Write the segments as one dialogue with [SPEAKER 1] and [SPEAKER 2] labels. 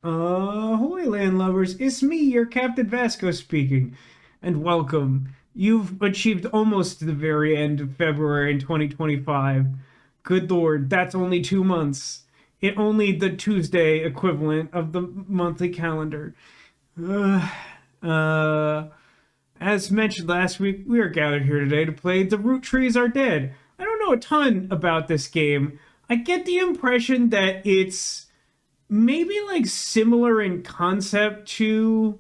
[SPEAKER 1] Ahoy, landlubbers. It's me, your Captain Vasco speaking, and welcome. You've achieved almost to the very end of February in 2025. Good Lord, that's only 2 months. It only the Tuesday equivalent of the monthly calendar. Uh, uh, as mentioned last week, we are gathered here today to play The Roottrees Are Dead. I don't know a ton about this game. I get the impression that it's maybe like similar in concept to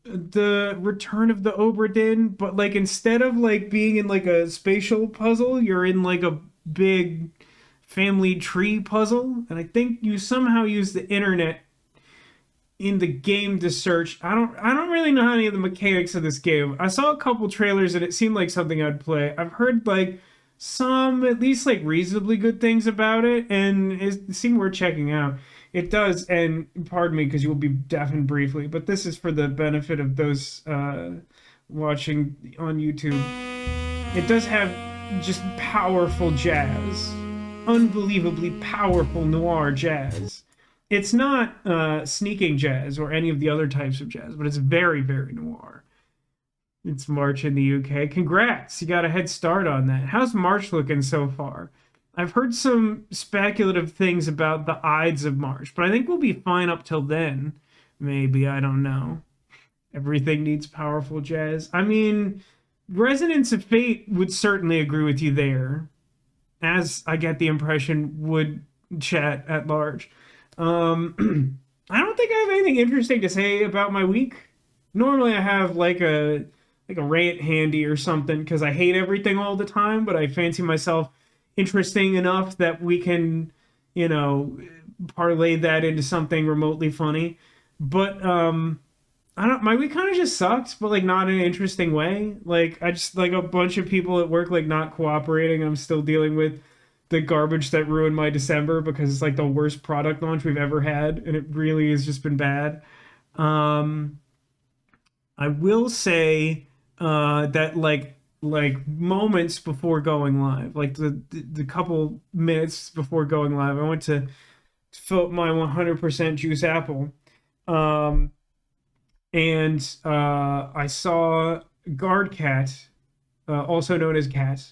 [SPEAKER 1] the Return of the Obra Dinn, but like instead of like being in like a spatial puzzle, you're in like a big family tree puzzle. And I think you somehow use the internet in the game to search. I don't really know any of the mechanics of this game. I saw a couple trailers and it seemed like something I'd play. I've heard like some at least like reasonably good things about it, and it seemed worth checking out. It does, and pardon me because you will be deafened briefly, but this is for the benefit of those watching on YouTube. It does have just powerful jazz, unbelievably powerful noir jazz. It's not sneaking jazz or any of the other types of jazz, but it's very, very noir. It's March in the UK. Congrats, you got a head start on that. How's March looking so far? I've heard some speculative things about the Ides of March, but I think we'll be fine up till then. Maybe, I don't know. Everything needs powerful jazz. I mean, Resonance of Fate would certainly agree with you there, as I get the impression would chat at large. I don't think I have anything interesting to say about my week. Normally, I have like a rant handy or something because I hate everything all the time, but I fancy myself interesting enough that we can, you know, parlay that into something remotely funny. But I don't. My week kind of just sucked, but like not in an interesting way. Like I just like a bunch of people at work like not cooperating. I'm still dealing with the garbage that ruined my December because it's like the worst product launch we've ever had, and it really has just been bad. Um, I will say that like moments before going live, like the couple minutes before going live, I went to fill up my 100% juice apple, um, and I saw guard cat, also known as cat,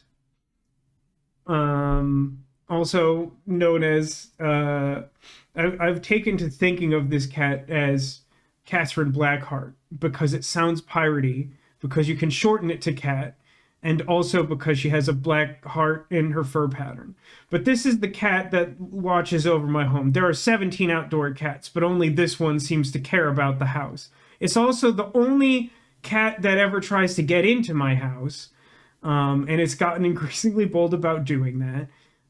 [SPEAKER 1] also known as I've taken to thinking of this cat as Catherine Blackheart because it sounds piratey, because you can shorten it to cat, and also because she has a black heart in her fur pattern. But this is the cat that watches over my home. There are 17 outdoor cats, but only this one seems to care about the house. It's also the only cat that ever tries to get into my house, and it's gotten increasingly bold about doing that.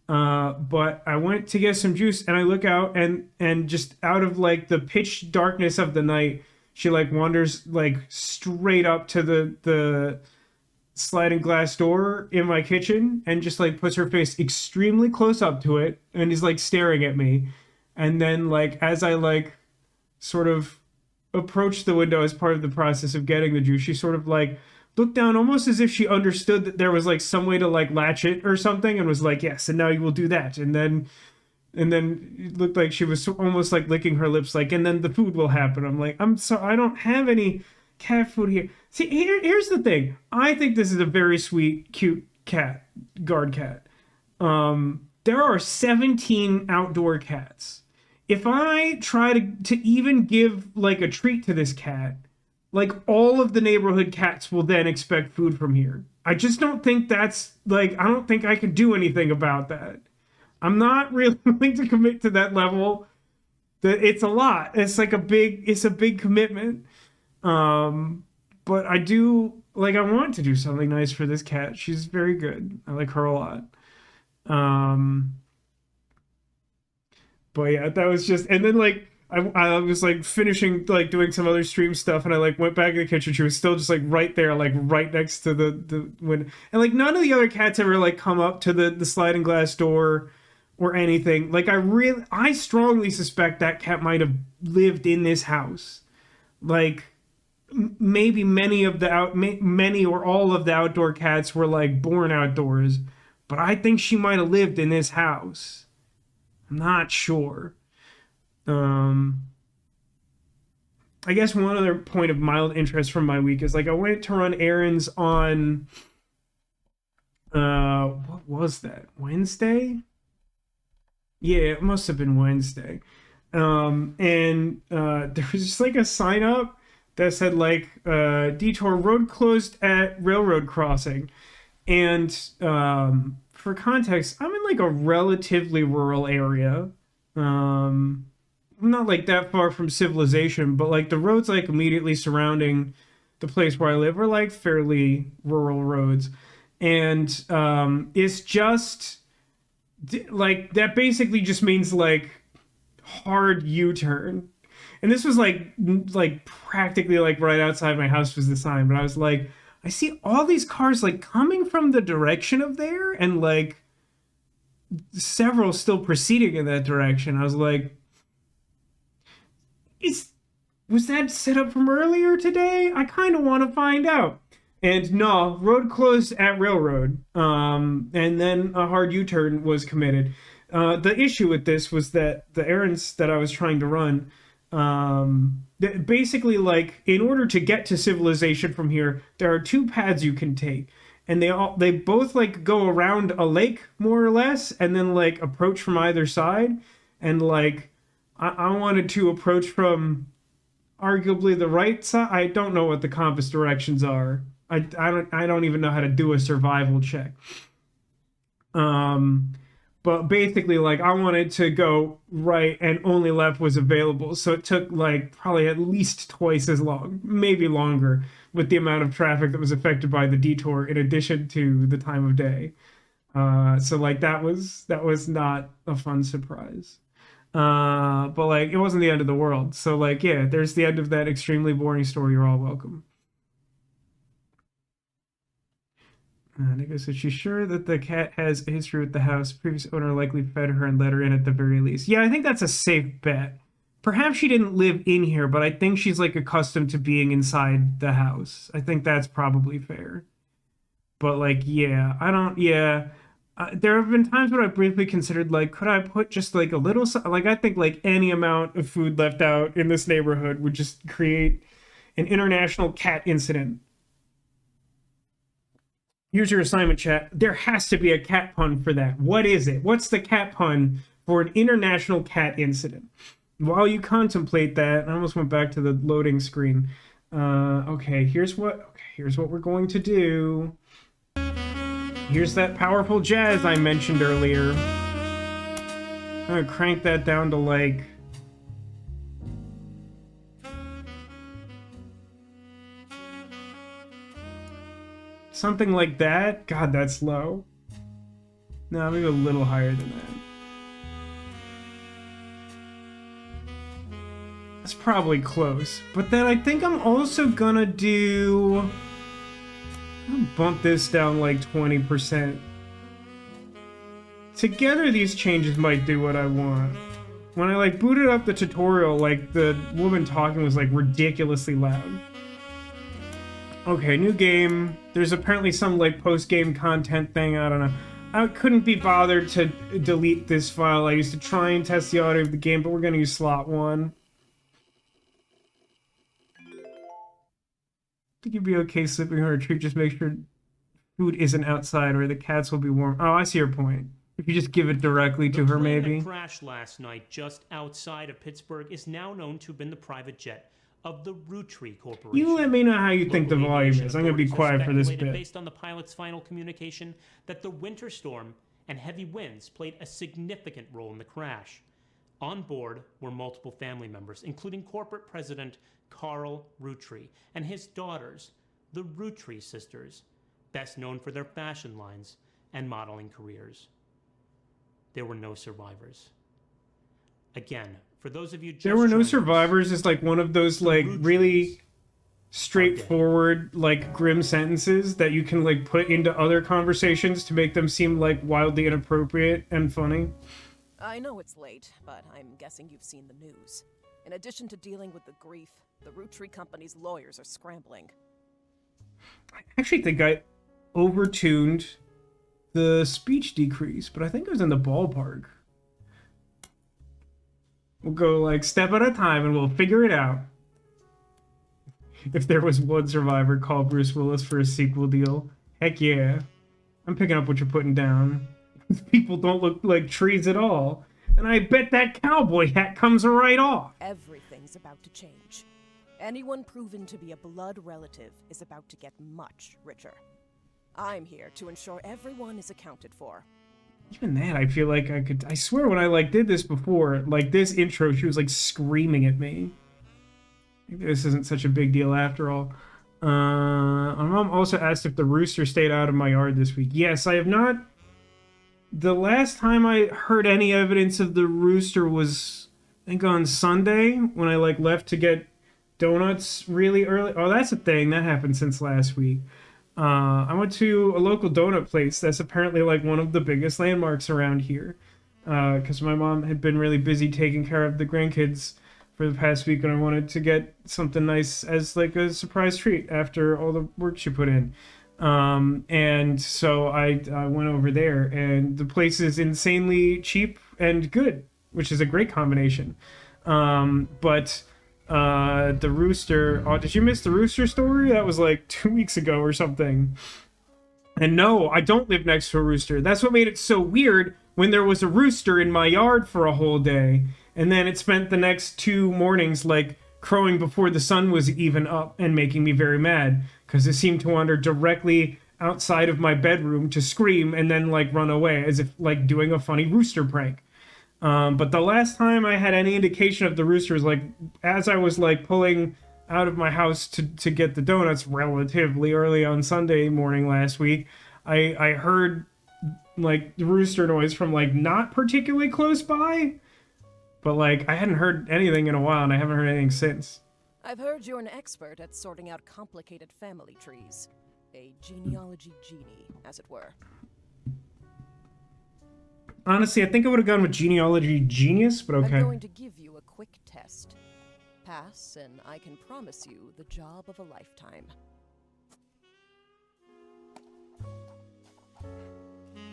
[SPEAKER 1] But I went to get some juice, and I look out, and just out of like the pitch darkness of the night, she like wanders like straight up to the sliding glass door in my kitchen and just like puts her face extremely close up to it and is like staring at me. And then like as I like sort of approached the window as part of the process of getting the juice, she sort of like looked down almost as if she understood that there was like some way to like latch it or something and was like, yes, and now you will do that. And then it looked like she was almost like licking her lips, like, and then the food will happen. I'm like, I'm sorry, I don't have any cat food here. See, here's the thing. I think this is a very sweet, cute cat, guard cat. There are 17 outdoor cats. If I try to even give like a treat to this cat, like all of the neighborhood cats will then expect food from here. I just don't think that's like, I don't think I can do anything about that. I'm not really willing to commit to that level. That it's a lot. It's a big commitment. Um, but I do like I want to do something nice for this cat. She's very good. I like her a lot. Um, but yeah, that was just and then like I was like finishing like doing some other stream stuff and I like went back in the kitchen. She was still just like right there, like right next to the window. And like none of the other cats ever like come up to the sliding glass door or anything. Like I strongly suspect that cat might have lived in this house. Like maybe many or all of the outdoor cats were like born outdoors, but I think she might have lived in this house. I'm not sure. Um, I guess one other point of mild interest from my week is like I went to run errands on what was that? Wednesday? Yeah, it must have been Wednesday. And there was just like a sign up that said like detour road closed at railroad crossing. And for context, I'm in like a relatively rural area. Um, I'm not like that far from civilization, but like the roads like immediately surrounding the place where I live are like fairly rural roads. And it's just like that basically just means like hard U-turn. And this was like practically like right outside my house was the sign, but I was like, I see all these cars like coming from the direction of there and like several still proceeding in that direction. I was like, is was that set up from earlier today? I kind of want to find out. And no, road closed at railroad. And then a hard U-turn was committed. The issue with this was that the errands that I was trying to run, basically like in order to get to civilization from here, there are two paths you can take. And they both like go around a lake more or less and then like approach from either side. And like I wanted to approach from arguably the right side. I don't know what the compass directions are. I don't even know how to do a survival check. Um, but basically, like I wanted to go right, and only left was available. So it took like probably at least twice as long, maybe longer, with the amount of traffic that was affected by the detour, in addition to the time of day. So like that was not a fun surprise. But like it wasn't the end of the world. So like yeah, there's the end of that extremely boring story. You're all welcome. Nico said she's sure that the cat has a history with the house. Previous owner likely fed her and let her in at the very least. Yeah, I think that's a safe bet. Perhaps she didn't live in here, but I think she's like accustomed to being inside the house. I think that's probably fair. But like, yeah, I don't. Yeah, there have been times when I briefly considered like, could I put just like a little, like I think like any amount of food left out in this neighborhood would just create an international cat incident. Here's your assignment, chat. There has to be a cat pun for that. What is it? What's the cat pun for an international cat incident? While you contemplate that, I almost went back to the loading screen. Okay, here's what we're going to do. Here's that powerful jazz I mentioned earlier. I'm gonna crank that down to like something like that. God, that's low. No, maybe a little higher than that. That's probably close. But then I think I'm also gonna do... I'll bump this down like 20%. Together, these changes might do what I want. When I like booted up the tutorial, like the woman talking was like ridiculously loud. Okay, new game. There's apparently some like post-game content thing. I don't know. I couldn't be bothered to delete this file. I used to try and test the audio of the game, but we're gonna use slot 1. I think you'd be okay sleeping on a tree. Just make sure food isn't outside or the cats will be warm. Oh, I see your point. If you just give it directly to her, maybe.
[SPEAKER 2] The crash last night just outside of Pittsburgh is now known to have been the private jet of the Roottrees Corporation.
[SPEAKER 1] You let me know how you think the volume is. I'm going to be quiet for this bit.
[SPEAKER 2] Based on the pilot's final communication that the winter storm and heavy winds played a significant role in the crash. On board were multiple family members, including corporate president Carl Roottree and his daughters, the Roottrees sisters, best known for their fashion lines and modeling careers. There were no survivors. Again, for those of you just
[SPEAKER 1] there were no survivors is like one of those like really straightforward like grim sentences that you can like put into other conversations to make them seem like wildly inappropriate and funny.
[SPEAKER 3] I know it's late, but I'm guessing you've seen the news. In addition to dealing with the grief, the Roottree company's lawyers are scrambling.
[SPEAKER 1] I actually think I overtuned the speech decrease, but I think it was in the ballpark. We'll go like step at a time and we'll figure it out. if there was one survivor, call Bruce Willis for a sequel deal. Heck yeah. I'm picking up what you're putting down. People don't look like trees at all. And I bet that cowboy hat comes right off.
[SPEAKER 3] Everything's about to change. Anyone proven to be a blood relative is about to get much richer. I'm here to ensure everyone is accounted for.
[SPEAKER 1] Even that, I feel like I swear when I like did this before, like this intro, she was like screaming at me. Maybe this isn't such a big deal after all. My mom also asked if the rooster stayed out of my yard this week. Yes, I have not. The last time I heard any evidence of the rooster was, I think, on Sunday when I like left to get donuts really early. Oh, that's a thing that happened since last week. I went to a local donut place that's apparently like one of the biggest landmarks around here, because my mom had been really busy taking care of the grandkids for the past week, and I wanted to get something nice as like a surprise treat after all the work she put in. And so I went over there, and the place is insanely cheap and good, which is a great combination. But the rooster, oh, did you miss the rooster story? That was like 2 weeks ago or something. And no, I don't live next to a rooster. That's what made it so weird when there was a rooster in my yard for a whole day, and then it spent the next 2 mornings like crowing before the sun was even up and making me very mad because it seemed to wander directly outside of my bedroom to scream and then like run away as if like doing a funny rooster prank. But the last time I had any indication of the rooster was like as I was like pulling out of my house to get the donuts relatively early on Sunday morning last week. I heard like the rooster noise from like not particularly close by, but like I hadn't heard anything in a while and I haven't heard anything since.
[SPEAKER 3] I've heard you're an expert at sorting out complicated family trees. A genealogy genie, as it were.
[SPEAKER 1] Honestly, I think I would have gone with genealogy genius, but okay.
[SPEAKER 3] I'm going to give you a quick test. Pass, and I can promise you the job of a lifetime.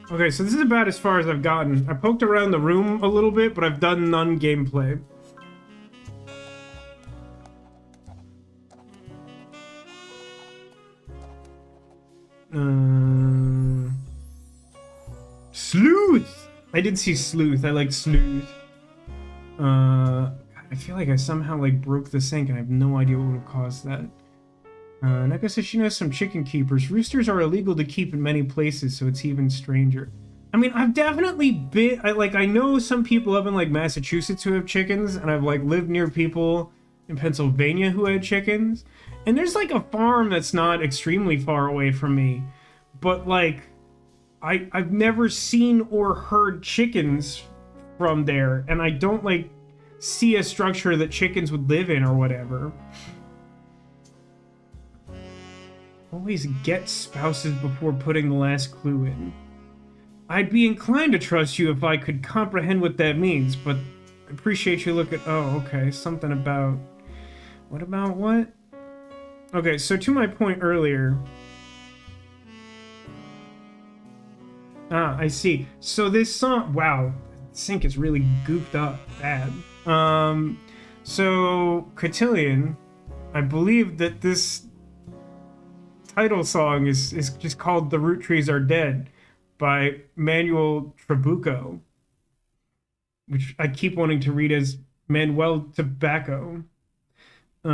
[SPEAKER 1] Okay, so this is about as far as I've gotten. I poked around the room a little bit, but I've done none gameplay. Sleuth! I did see Sleuth. I like Sleuth. I feel like I somehow like broke the sink and I have no idea what would have caused that. Neka says she knows some chicken keepers. Roosters are illegal to keep in many places, so it's even stranger. I mean, I've definitely been... I know some people up in, like, Massachusetts who have chickens, and I've, like, lived near people in Pennsylvania who had chickens. And there's, like, a farm that's not extremely far away from me. But, like, I've never seen or heard chickens from there, and I don't, like, see a structure that chickens would live in or whatever. Always get spouses before putting the last clue in. I'd be inclined to trust you if I could comprehend what that means, but I appreciate you look at... Oh, okay, something about... What about what? Okay, so to my point earlier... Ah, I see. So this song... Wow, sync is really goofed up bad. So, Cotillion, I believe that this title song is just called The Roottrees Are Dead by Manuel Trabuco, which I keep wanting to read as Manuel Tobacco. Or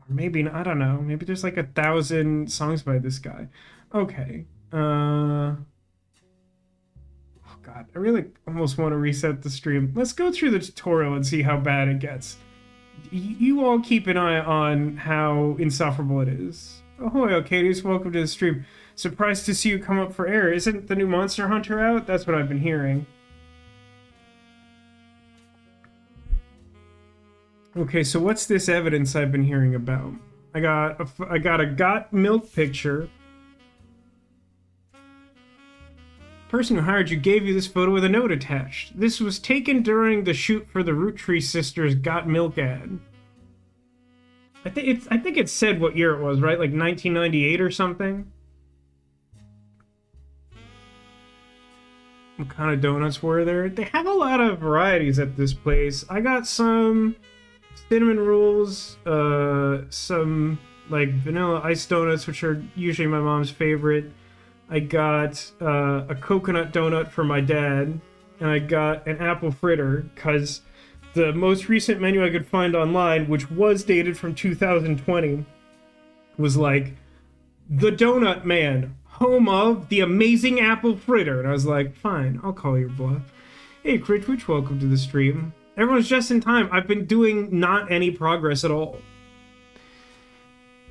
[SPEAKER 1] maybe, I don't know, maybe there's like 1,000 songs by this guy. Okay. God, I really almost want to reset the stream. Let's go through the tutorial and see how bad it gets. You all keep an eye on how insufferable it is. Ahoy, Alcades, welcome to the stream. Surprised to see you come up for air. Isn't the new Monster Hunter out? That's what I've been hearing. Okay, so what's this evidence I've been hearing about? I got a got milk picture. Person who hired you gave you this photo with a note attached. This was taken during the shoot for the Roottree sisters Got Milk ad. I think it said what year it was, right? Like 1998 or something. What kind of donuts were there? They have a lot of varieties at this place. I got some cinnamon rolls, some like vanilla ice donuts, which are usually my mom's favorite. I got a coconut donut for my dad, and I got an apple fritter, because the most recent menu I could find online, which was dated from 2020, was like, the Donut Man, home of the amazing apple fritter. And I was like, fine, I'll call your bluff. Hey, Critwitch, welcome to the stream. Everyone's just in time. I've been doing not any progress at all.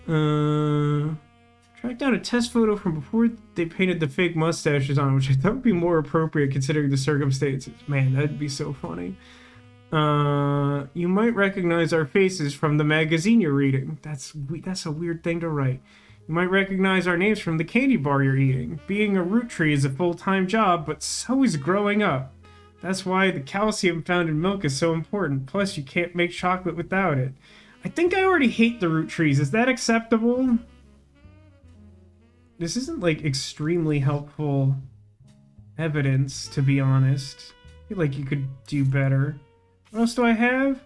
[SPEAKER 1] Track down a test photo from before they painted the fake mustaches on, which I thought would be more appropriate considering the circumstances. Man, that'd be so funny. You might recognize our faces from the magazine you're reading. That's a weird thing to write. You might recognize our names from the candy bar you're eating. Being a Roottree is a full-time job, but so is growing up. That's why the calcium found in milk is so important. Plus, you can't make chocolate without it. I think I already hate the Rootrees. Is that acceptable? This isn't, like, extremely helpful evidence, to be honest. I feel like you could do better. What else do I have?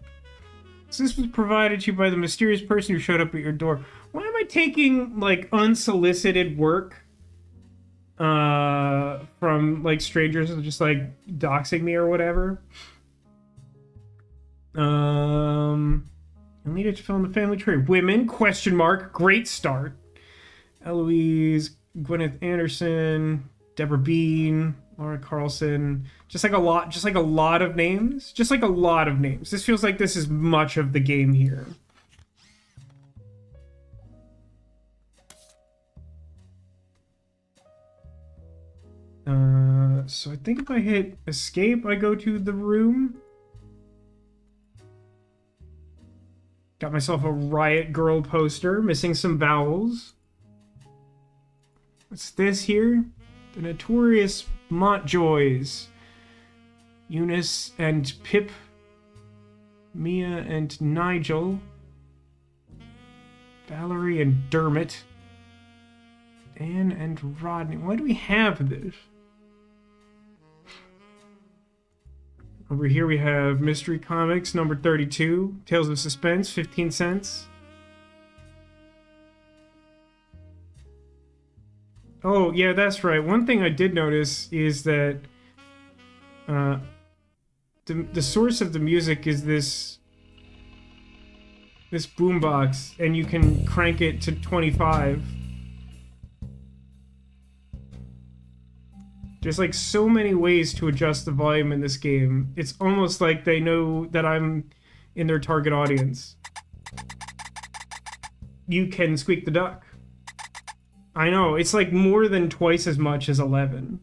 [SPEAKER 1] So this was provided to you by the mysterious person who showed up at your door. Why am I taking, like, unsolicited work from, like, strangers just, like, doxing me or whatever? You'll need it to fill in the family tree. Women, question mark, great start. Eloise, Gwyneth Anderson, Deborah Bean, Laura Carlson. Just like a lot of names. Just like a lot of names. This feels like this is much of the game here. So I think if I hit escape, I go to the room. Got myself a Riot Girl poster, missing some vowels. What's this here? The notorious Montjoys. Eunice and Pip. Mia and Nigel. Valerie and Dermot. Dan and Rodney. Why do we have this? Over here we have Mystery Comics number 32. Tales of Suspense, 15 cents. Oh, yeah, that's right. One thing I did notice is that the source of the music is this boombox, and you can crank it to 25. There's like so many ways to adjust the volume in this game. It's almost like they know that I'm in their target audience. You can squeak the duck. I know, it's like more than twice as much as 11.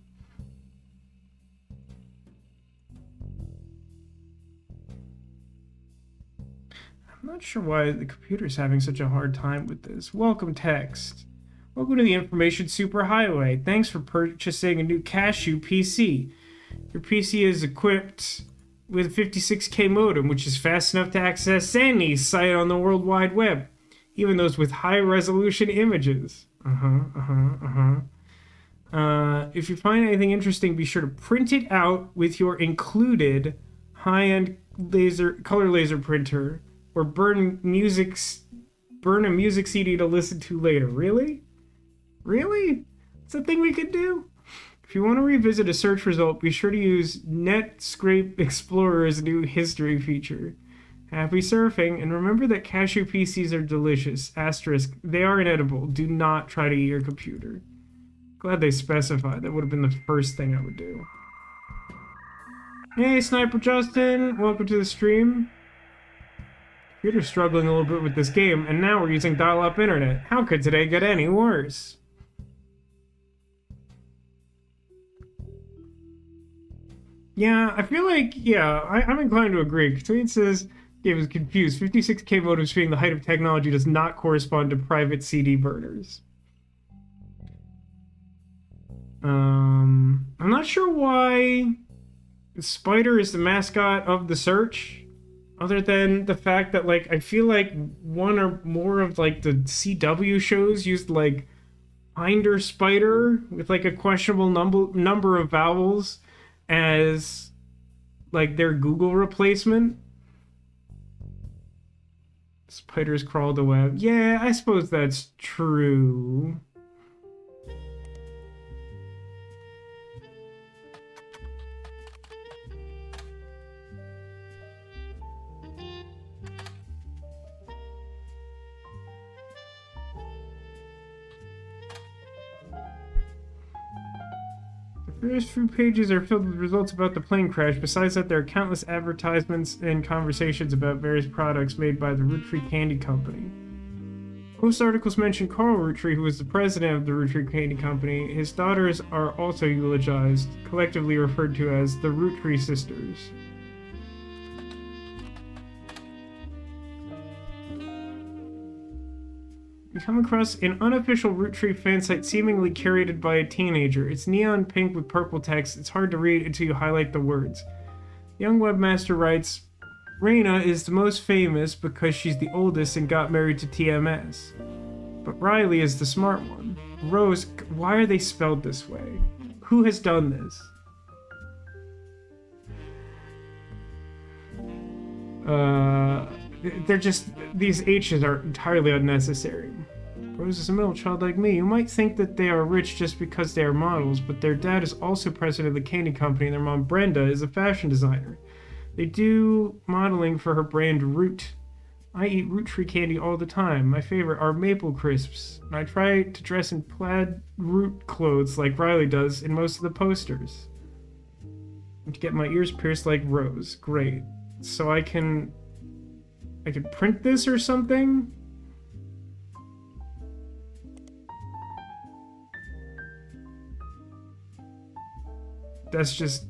[SPEAKER 1] I'm not sure why the computer's having such a hard time with this. Welcome text. Welcome to the Information Superhighway. Thanks for purchasing a new Cashew PC. Your PC is equipped with a 56K modem, which is fast enough to access any site on the World Wide Web, even those with high-resolution images. If you find anything interesting, be sure to print it out with your included high-end color laser printer, or burn a music CD to listen to later. Really? Really? It's a thing we could do? If you want to revisit a search result, be sure to use Netscape Explorer's new history feature. Happy surfing, and remember that Cashew PCs are delicious. Asterisk, they are inedible. Do not try to eat your computer. Glad they specified. That would have been the first thing I would do. Hey, Sniper Justin. Welcome to the stream. Computer's struggling a little bit with this game, and now we're using dial-up internet. How could today get any worse? Yeah, I feel like, I'm inclined to agree. Tweet says, game is confused. 56K modems being the height of technology does not correspond to private CD burners. I'm not sure why Spider is the mascot of the search, other than the fact that, like, I feel like one or more of, like, the CW shows used, like, Finder Spider with, like, a questionable number of vowels as like their Google replacement. Spiders crawl the web. Yeah, I suppose that's true. The first few pages are filled with results about the plane crash. Besides that, there are countless advertisements and conversations about various products made by the Roottree Candy Company. Most articles mention Carl Roottree, who was the president of the Roottree Candy Company. His daughters are also eulogized, collectively referred to as the Roottrie sisters. You come across an unofficial Roottree fan site seemingly curated by a teenager. It's neon pink with purple text. It's hard to read until you highlight the words. The young webmaster writes, Raina is the most famous because she's the oldest and got married to TMS. But Riley is the smart one. Rose, why are they spelled this way? Who has done this? They're just, these H's are entirely unnecessary. Rose is a middle child like me. You might think that they are rich just because they are models, but their dad is also president of the candy company and their mom Brenda is a fashion designer. They do modeling for her brand Root. I eat Roottree candy all the time. My favorite are maple crisps, and I try to dress in plaid Root clothes like Riley does in most of the posters. And to get my ears pierced like Rose. Great. So I can print this or something? That's just...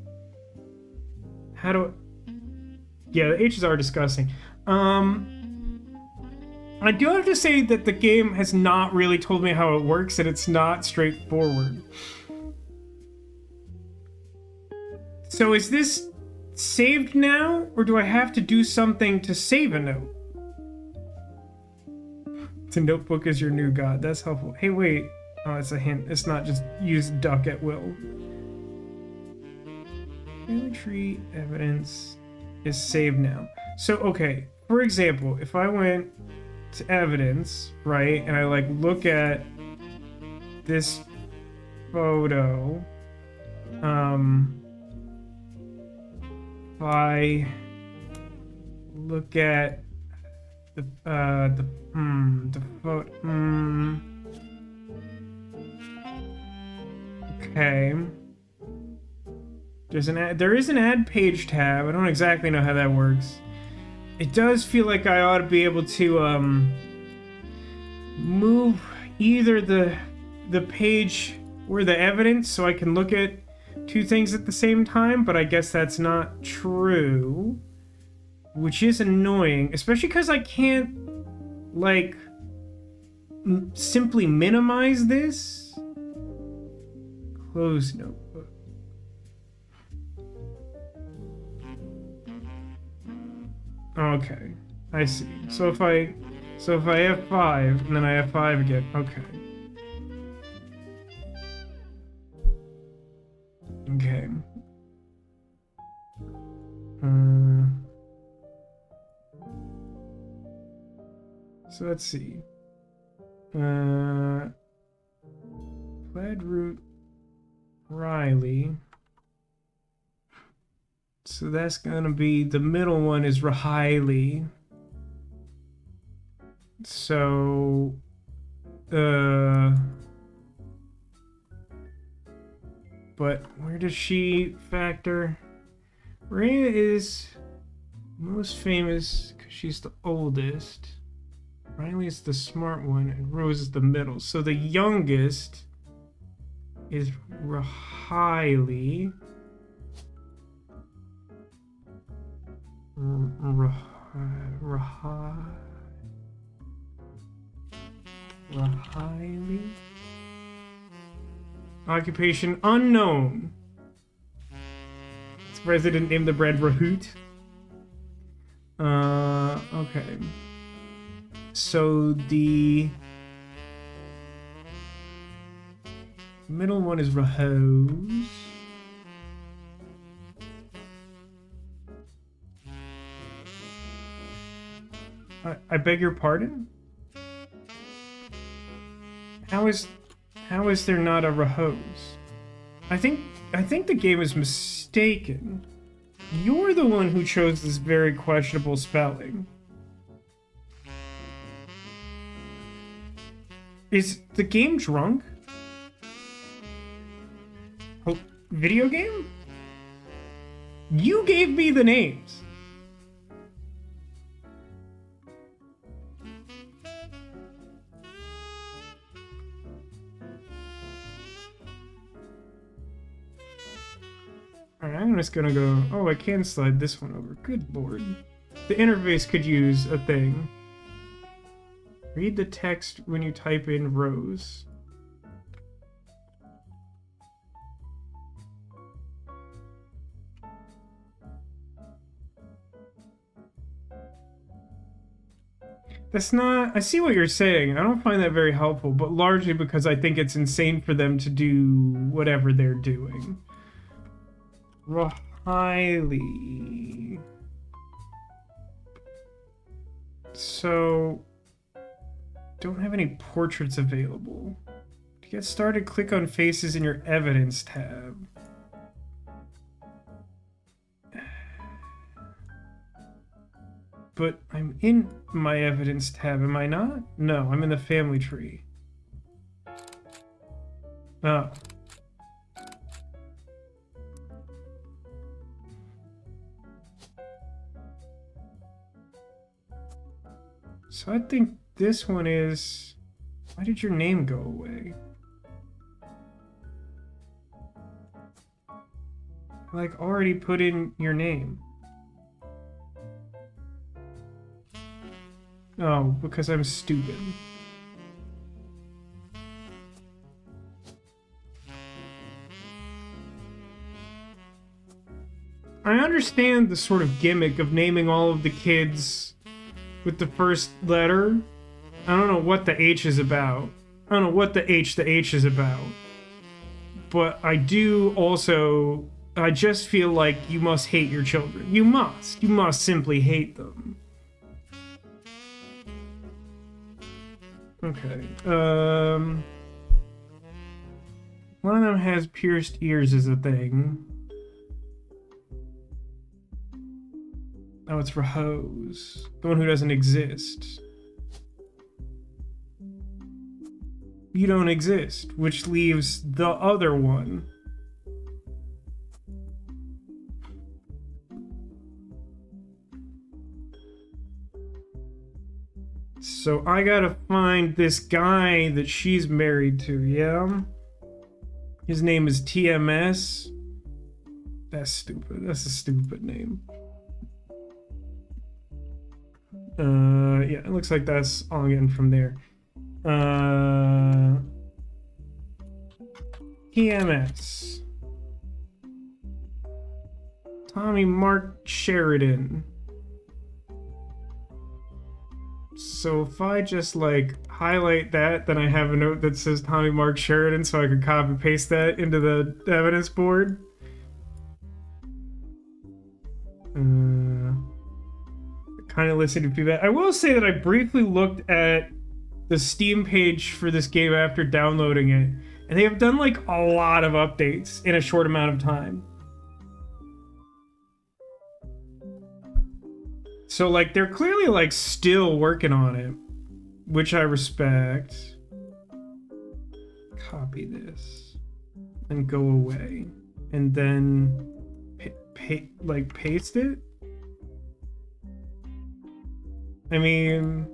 [SPEAKER 1] How do... Yeah, the H's are disgusting. I do have to say that the game has not really told me how it works, and it's not straightforward. So is this saved now, or do I have to do something to save a note? The notebook is your new god. That's helpful. Hey, wait. Oh, it's a hint. It's not just use duck at will. Tree evidence is saved now. So, okay. For example, if I went to evidence, right, and I like look at this photo, if I look at the photo, okay. There is an ad page tab. I don't exactly know how that works. It does feel like I ought to be able to move either the page or the evidence so I can look at two things at the same time, but I guess that's not true, which is annoying, especially because I can't like simply minimize this. Close notebook. Okay, I see. So if I F5 and then I F5 again, okay. Okay. So let's see. Plaid Root Riley. So that's gonna be, the middle one is Rahiley. So, but where does she factor? Rhea is most famous because she's the oldest. Riley is the smart one, and Rose is the middle. So the youngest is Rahiley. Rahiley. Occupation unknown. It's president named the bread Rahoot. Okay. So the middle one is Rahose. I beg your pardon? How is there not a Rahose? I think the game is mistaken. You're the one who chose this very questionable spelling. Is the game drunk? Oh, video game? You gave me the names. Alright, I'm just gonna go... Oh, I can slide this one over. Good lord. The interface could use a thing. Read the text when you type in rows. That's not... I see what you're saying. I don't find that very helpful, but largely because I think it's insane for them to do whatever they're doing. Highly. So, don't have any portraits available. To get started, click on faces in your evidence tab. But I'm in my evidence tab, am I not? No, I'm in the family tree. Oh. So I think this one is... Why did your name go away? Like, already put in your name. Oh, because I'm stupid. I understand the sort of gimmick of naming all of the kids with the first letter. I don't know what the H is about. I don't know what the H is about. But I do also... I just feel like you must hate your children. You must. You must simply hate them. Okay. One of them has pierced ears as a thing. Oh, it's for Hose. The one who doesn't exist. You don't exist, which leaves the other one. So I gotta find this guy that she's married to, yeah? His name is TMS. That's stupid. That's a stupid name. Yeah, it looks like that's all I'm getting from there. TMS. Tommy Mark Sheridan. So if I just like highlight that, then I have a note that says Tommy Mark Sheridan, so I can copy paste that into the evidence board. Kind of listening to feedback. I will say that I briefly looked at the Steam page for this game after downloading it, and they have done like a lot of updates in a short amount of time. So like they're clearly like still working on it, which I respect. Copy this and go away, and then paste it. I mean,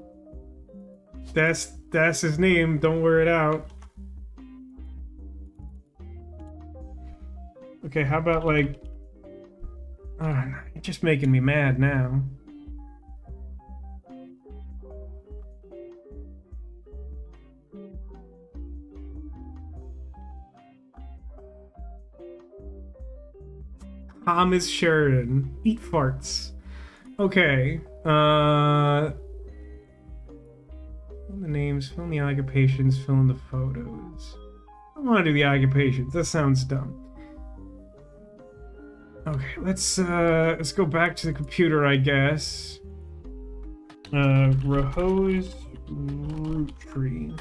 [SPEAKER 1] that's his name. Don't wear it out. Okay, how about like... Oh, no, you're just making me mad now. Thomas Sheridan. Eat farts. Okay. Fill in the names, fill in the occupations, fill in the photos. I don't want to do the occupations. That sounds dumb. Okay, let's go back to the computer, I guess. Rahose Roottrees.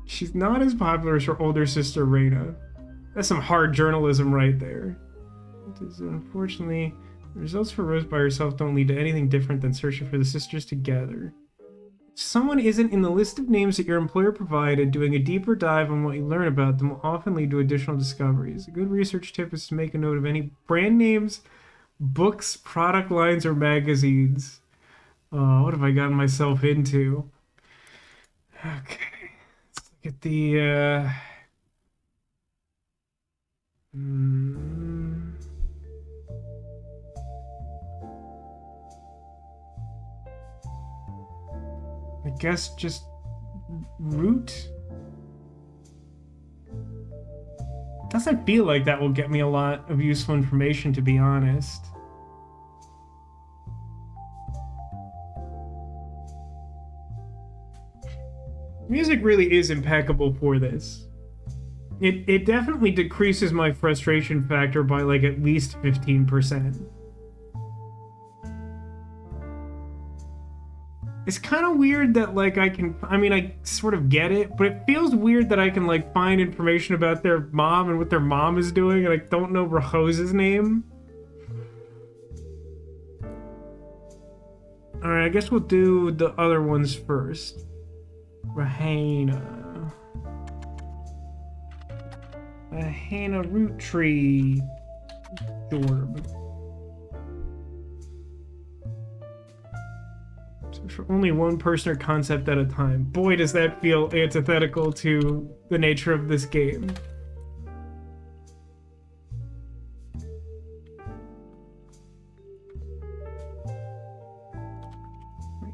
[SPEAKER 1] She's not as popular as her older sister, Reyna. That's some hard journalism right there. Unfortunately, the results for Rose by herself don't lead to anything different than searching for the sisters together. If someone isn't in the list of names that your employer provided, doing a deeper dive on what you learn about them will often lead to additional discoveries. A good research tip is to make a note of any brand names, books, product lines, or magazines. What have I gotten myself into? Okay. Let's look at the, I guess just root. Doesn't feel like that will get me a lot of useful information, to be honest. Music really is impeccable for this. It definitely decreases my frustration factor by like at least 15%. It's kind of weird that like I sort of get it, but it feels weird that I can like find information about their mom and what their mom is doing, and I don't know Rahose's name. Alright, I guess we'll do the other ones first. Rahena Roottree Dorb. So for only one person or concept at a time. Boy, does that feel antithetical to the nature of this game.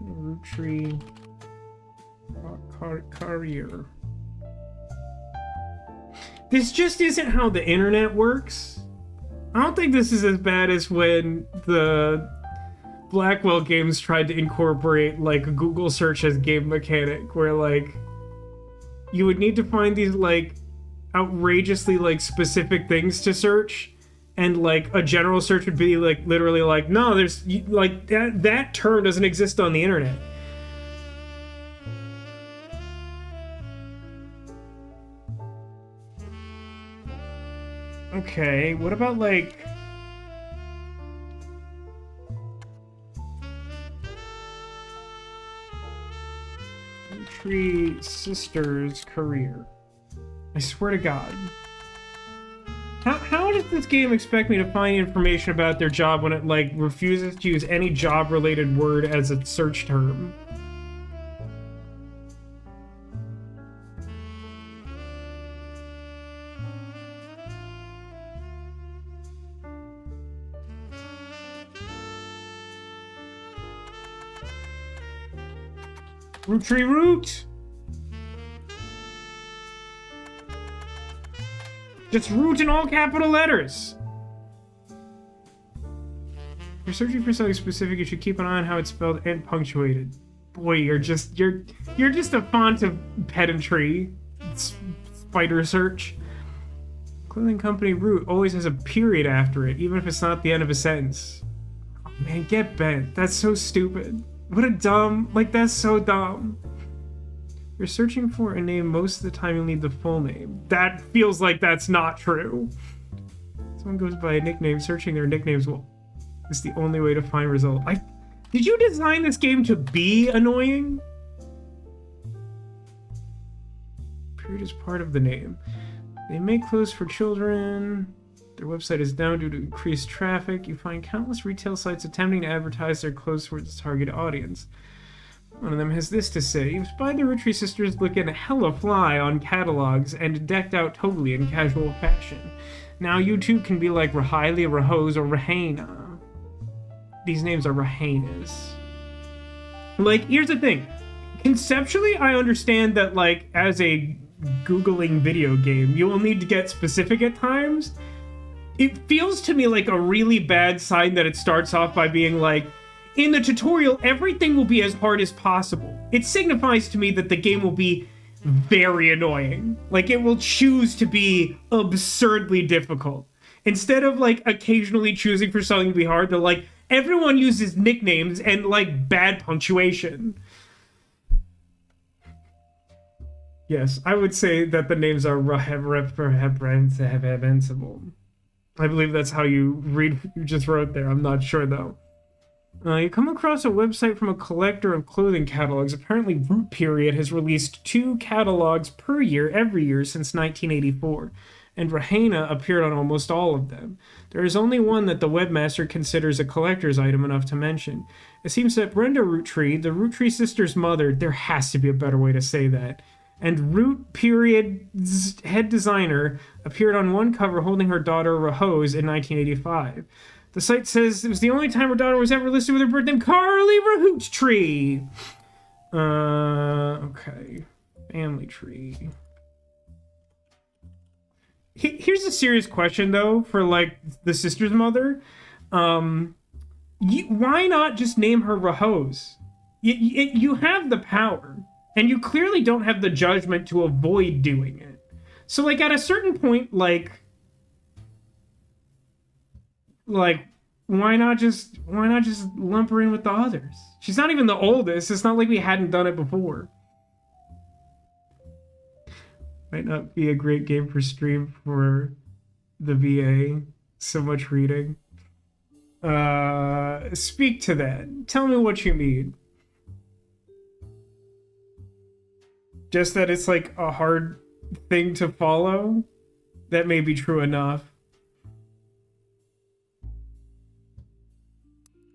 [SPEAKER 1] Roottree Career. This just isn't how the internet works. I don't think this is as bad as when the Blackwell games tried to incorporate like Google search as game mechanic, where like you would need to find these like outrageously like specific things to search, and like a general search would be like literally like, no, there's like that term doesn't exist on the internet. Okay, what about like Tree Sister's Career? I swear to God. How does this game expect me to find information about their job when it like refuses to use any job related word as a search term? Roottree root! Just root in all capital letters! If you're searching for something specific, you should keep an eye on how it's spelled and punctuated. Boy, you're just a font of pedantry. Spider search. Clothing company root always has a period after it, even if it's not the end of a sentence. Oh man, get bent. That's so stupid. What a dumb, like that's so dumb. You're searching for a name, most of the time you'll need the full name. That feels like that's not true. Someone goes by a nickname, searching their nicknames is the only way to find result. Did you design this game to be annoying? Period is part of the name. They make clothes for children. Their website is down due to increased traffic. You find countless retail sites attempting to advertise their clothes towards its target audience. One of them has this to say: you've spied the Roottrees sisters looking hella fly on catalogs and decked out totally in casual fashion. Now you too can be like Rahiley, Rahose, or Rahena. These names are Rahenas. Like, here's the thing. Conceptually, I understand that, like, as a Googling video game, you will need to get specific at times. It feels to me like a really bad sign that it starts off by being like, in the tutorial, everything will be as hard as possible. It signifies to me that the game will be very annoying. Like, it will choose to be absurdly difficult. Instead of, like, occasionally choosing for something to be hard, they're like, Everyone uses nicknames and, like, bad punctuation. Yes, I would say that the names are reprehensible. I believe that's how you read what you just wrote there. I'm not sure, though. You come across a website from a collector of clothing catalogs. Apparently, Root Period has released 2 catalogs per year every year since 1984, and Rahena appeared on almost all of them. There is only one that the webmaster considers a collector's item enough to mention. It seems that Brenda Roottree, the Roottree sisters' mother, there has to be a better way to say that, and Root Period's head designer appeared on one cover holding her daughter Rahose in 1985. The site says it was the only time her daughter was ever listed with her birth name, Carly Roottree. Okay. Family tree. Here's a serious question, though, for, like, the sister's mother. Why not just name her Rahose? You have the power, and you clearly don't have the judgment to avoid doing it. So, like, at a certain point, like, why not just lump her in with the others? She's not even the oldest. It's not like we hadn't done it before. Might not be a great game for stream for the VA. So much reading. Speak to that. Tell me what you mean. Just that it's like a hard thing to follow? That may be true enough.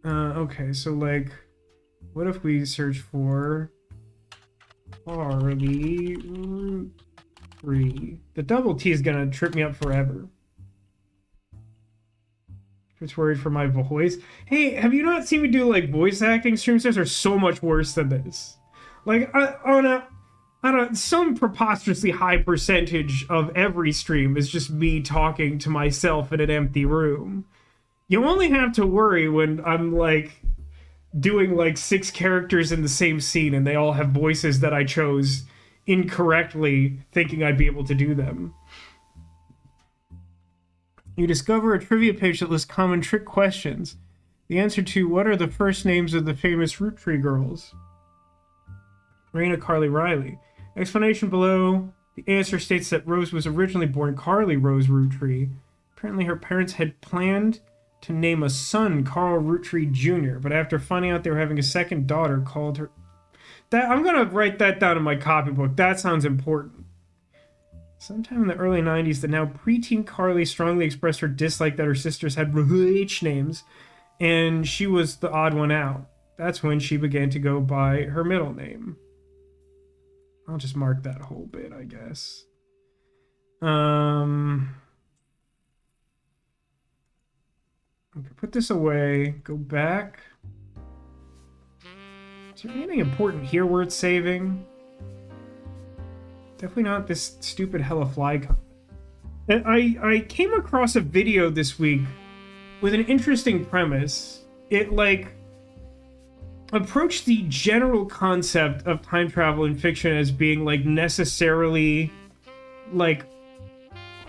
[SPEAKER 1] Okay, so, like, what if we search for Carly Roottree? The double T is gonna trip me up forever. Just worried for my voice. Hey, have you not seen me do, like, voice acting streams? Those are so much worse than this. Like, on some preposterously high percentage of every stream is just me talking to myself in an empty room. You only have to worry when I'm, like, doing, like, 6 characters in the same scene and they all have voices that I chose incorrectly, thinking I'd be able to do them. You discover a trivia page that lists common trick questions. The answer to what are the first names of the famous Roottree girls? Raina Carly Riley. Explanation below. The answer states that Rose was originally born Carly Rose Roottree. Apparently her parents had planned to name a son Carl Roottree Jr., but after finding out they were having a second daughter, called her... I'm gonna write that down in my copybook. That sounds important. Sometime in the early 90s, the now preteen Carly strongly expressed her dislike that her sisters had H names, and she was the odd one out. That's when she began to go by her middle name. I'll just mark that whole bit, I guess. Okay, put this away. Go back. Is there anything important here worth saving? Definitely not this stupid hella fly comment. I came across a video this week with an interesting premise. It, like, approached the general concept of time travel in fiction as being, like, necessarily, like,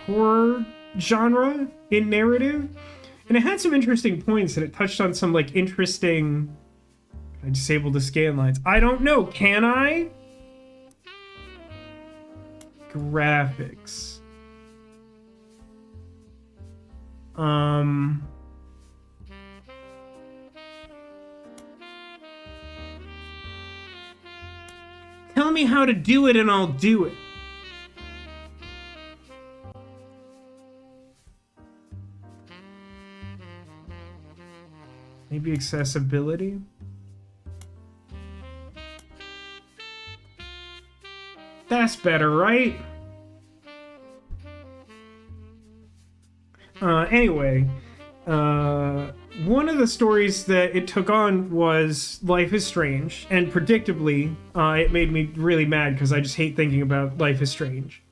[SPEAKER 1] horror genre in narrative. And it had some interesting points, and it touched on some, like, interesting... I disabled the scan lines. I don't know, can I? Graphics. Tell me how to do it and I'll do it. Maybe accessibility? That's better, right? Anyway, one of the stories that it took on was Life is Strange, and predictably, it made me really mad because I just hate thinking about Life is Strange.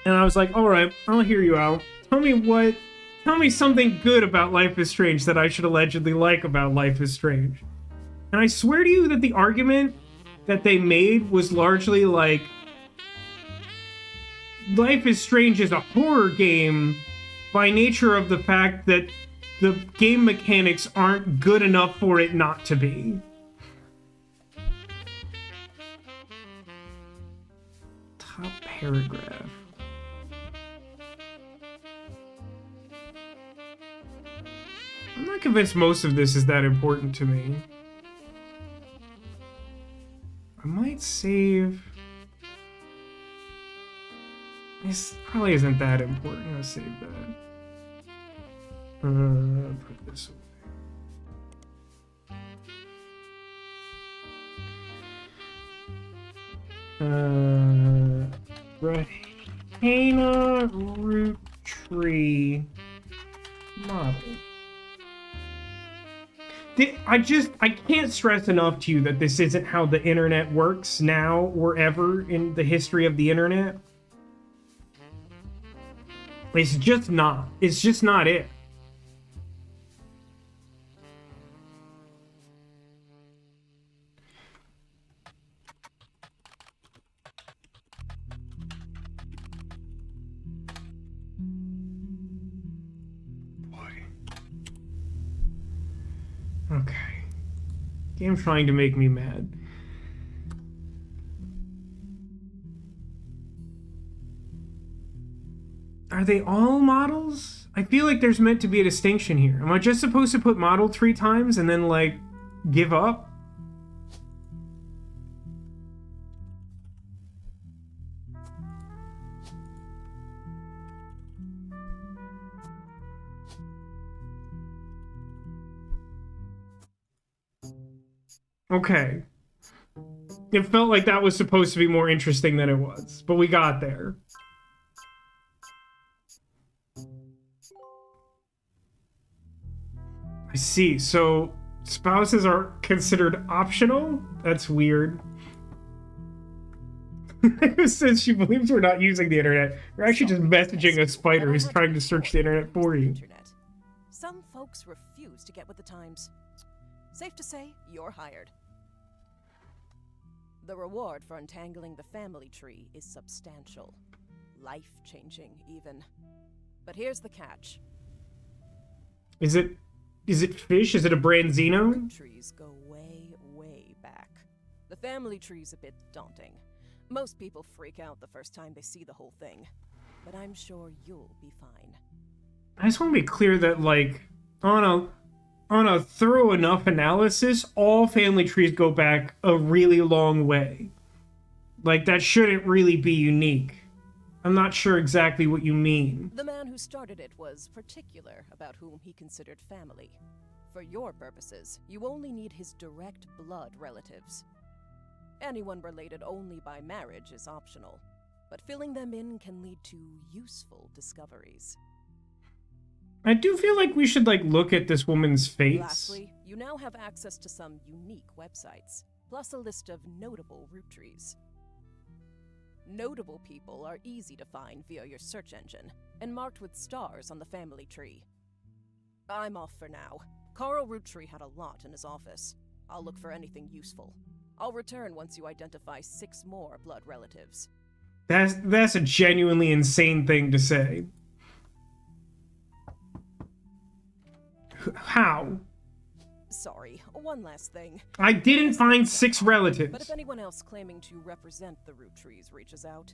[SPEAKER 1] And I was like, alright, I'll hear you out. Tell me something good about Life is Strange that I should allegedly like about Life is Strange. And I swear to you that the argument that they made was largely like, Life is Strange is a horror game by nature of the fact that the game mechanics aren't good enough for it not to be. Top paragraph. I'm not convinced most of this is that important to me. I might save... This probably isn't that important. I'm gonna save that. Put this away. Rahena Roottree model. I can't stress enough to you that this isn't how the internet works now or ever in the history of the internet. It's just not. It's just not it. Okay. Game's trying to make me mad. Are they all models? I feel like there's meant to be a distinction here. Am I just supposed to put model 3 times and then, like, give up? Okay. It felt like that was supposed to be more interesting than it was, but we got there. I see. So spouses are considered optional? That's weird. Since she believes we're not using the internet, we're actually just messaging a spider who's trying to search the internet for you.
[SPEAKER 3] Some folks refuse to get with the times. Safe to say, you're hired. The reward for untangling the family tree is substantial. Life-changing, even. But here's the catch.
[SPEAKER 1] Is it fish? Is it a branzino?
[SPEAKER 3] Roottrees go way, way back. The family tree's a bit daunting. Most people freak out the first time they see the whole thing. But I'm sure you'll be fine.
[SPEAKER 1] I just want to be clear that, like, on a thorough enough analysis, all family trees go back a really long way. Like, that shouldn't really be unique. I'm not sure exactly what you mean.
[SPEAKER 3] The man who started it was particular about whom he considered family. For your purposes, you only need his direct blood relatives. Anyone related only by marriage is optional, but filling them in can lead to useful discoveries.
[SPEAKER 1] I do feel like we should, like, look at this woman's face.
[SPEAKER 3] Lastly, you now have access to some unique websites, plus a list of notable Roottrees. Notable people are easy to find via your search engine, and marked with stars on the family tree. I'm off for now. Carl Roottree had a lot in his office. I'll look for anything useful. I'll return once you identify 6 more blood relatives.
[SPEAKER 1] That's a genuinely insane thing to say. How?
[SPEAKER 3] Sorry, one last thing.
[SPEAKER 1] I didn't find 6 relatives.
[SPEAKER 3] But if anyone else claiming to represent the Rootrees reaches out,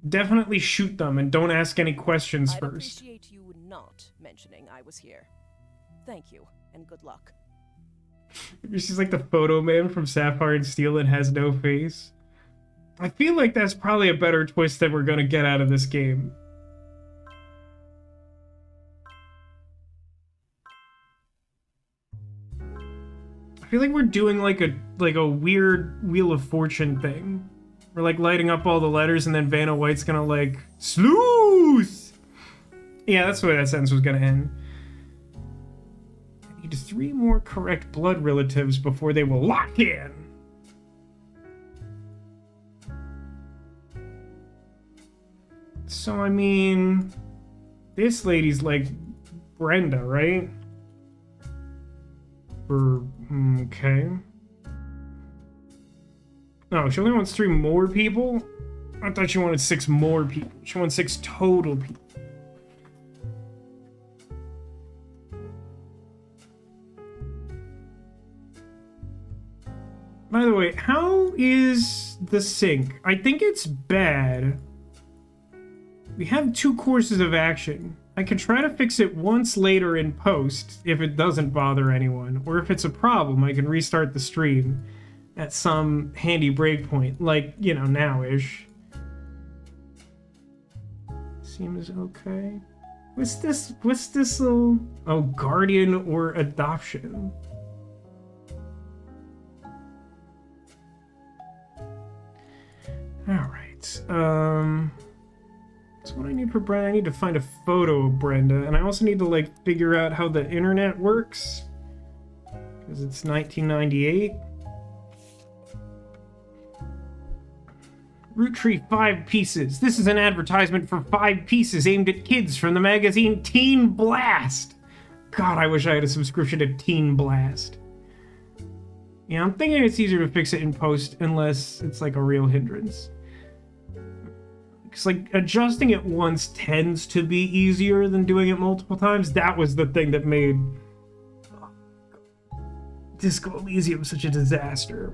[SPEAKER 1] definitely shoot them and don't ask any questions
[SPEAKER 3] I'd
[SPEAKER 1] first.
[SPEAKER 3] appreciate you not mentioning I was here. Thank you, and good luck.
[SPEAKER 1] She's like the photo man from Sapphire and Steel and has no face. I feel like that's probably a better twist than we're gonna get out of this game. I feel like we're doing like a weird Wheel of Fortune thing. We're like lighting up all the letters and then Vanna White's gonna like sleuth. Yeah, that's the way that sentence was gonna end. I need 3 more correct blood relatives before they will lock in. So I mean, this lady's like Brenda, right? Okay. No, she only wants 3 more people? I thought she wanted 6 more people. She wants 6 total people. By the way, how is the sync? I think it's bad. We have 2 courses of action. I can try to fix it once later in post if it doesn't bother anyone, or if it's a problem, I can restart the stream at some handy breakpoint, like, you know, now-ish. Seems okay. What's this little... Oh, guardian or adoption. Alright, so what I need for Brenda, I need to find a photo of Brenda, and I also need to, like, figure out how the internet works, because it's 1998. Roottree 5 pieces. This is an advertisement for 5 pieces aimed at kids from the magazine Teen Blast. God, I wish I had a subscription to Teen Blast. Yeah, I'm thinking it's easier to fix it in post unless it's like a real hindrance. Because, like, adjusting it once tends to be easier than doing it multiple times. That was the thing that made Disco Elysium such a disaster.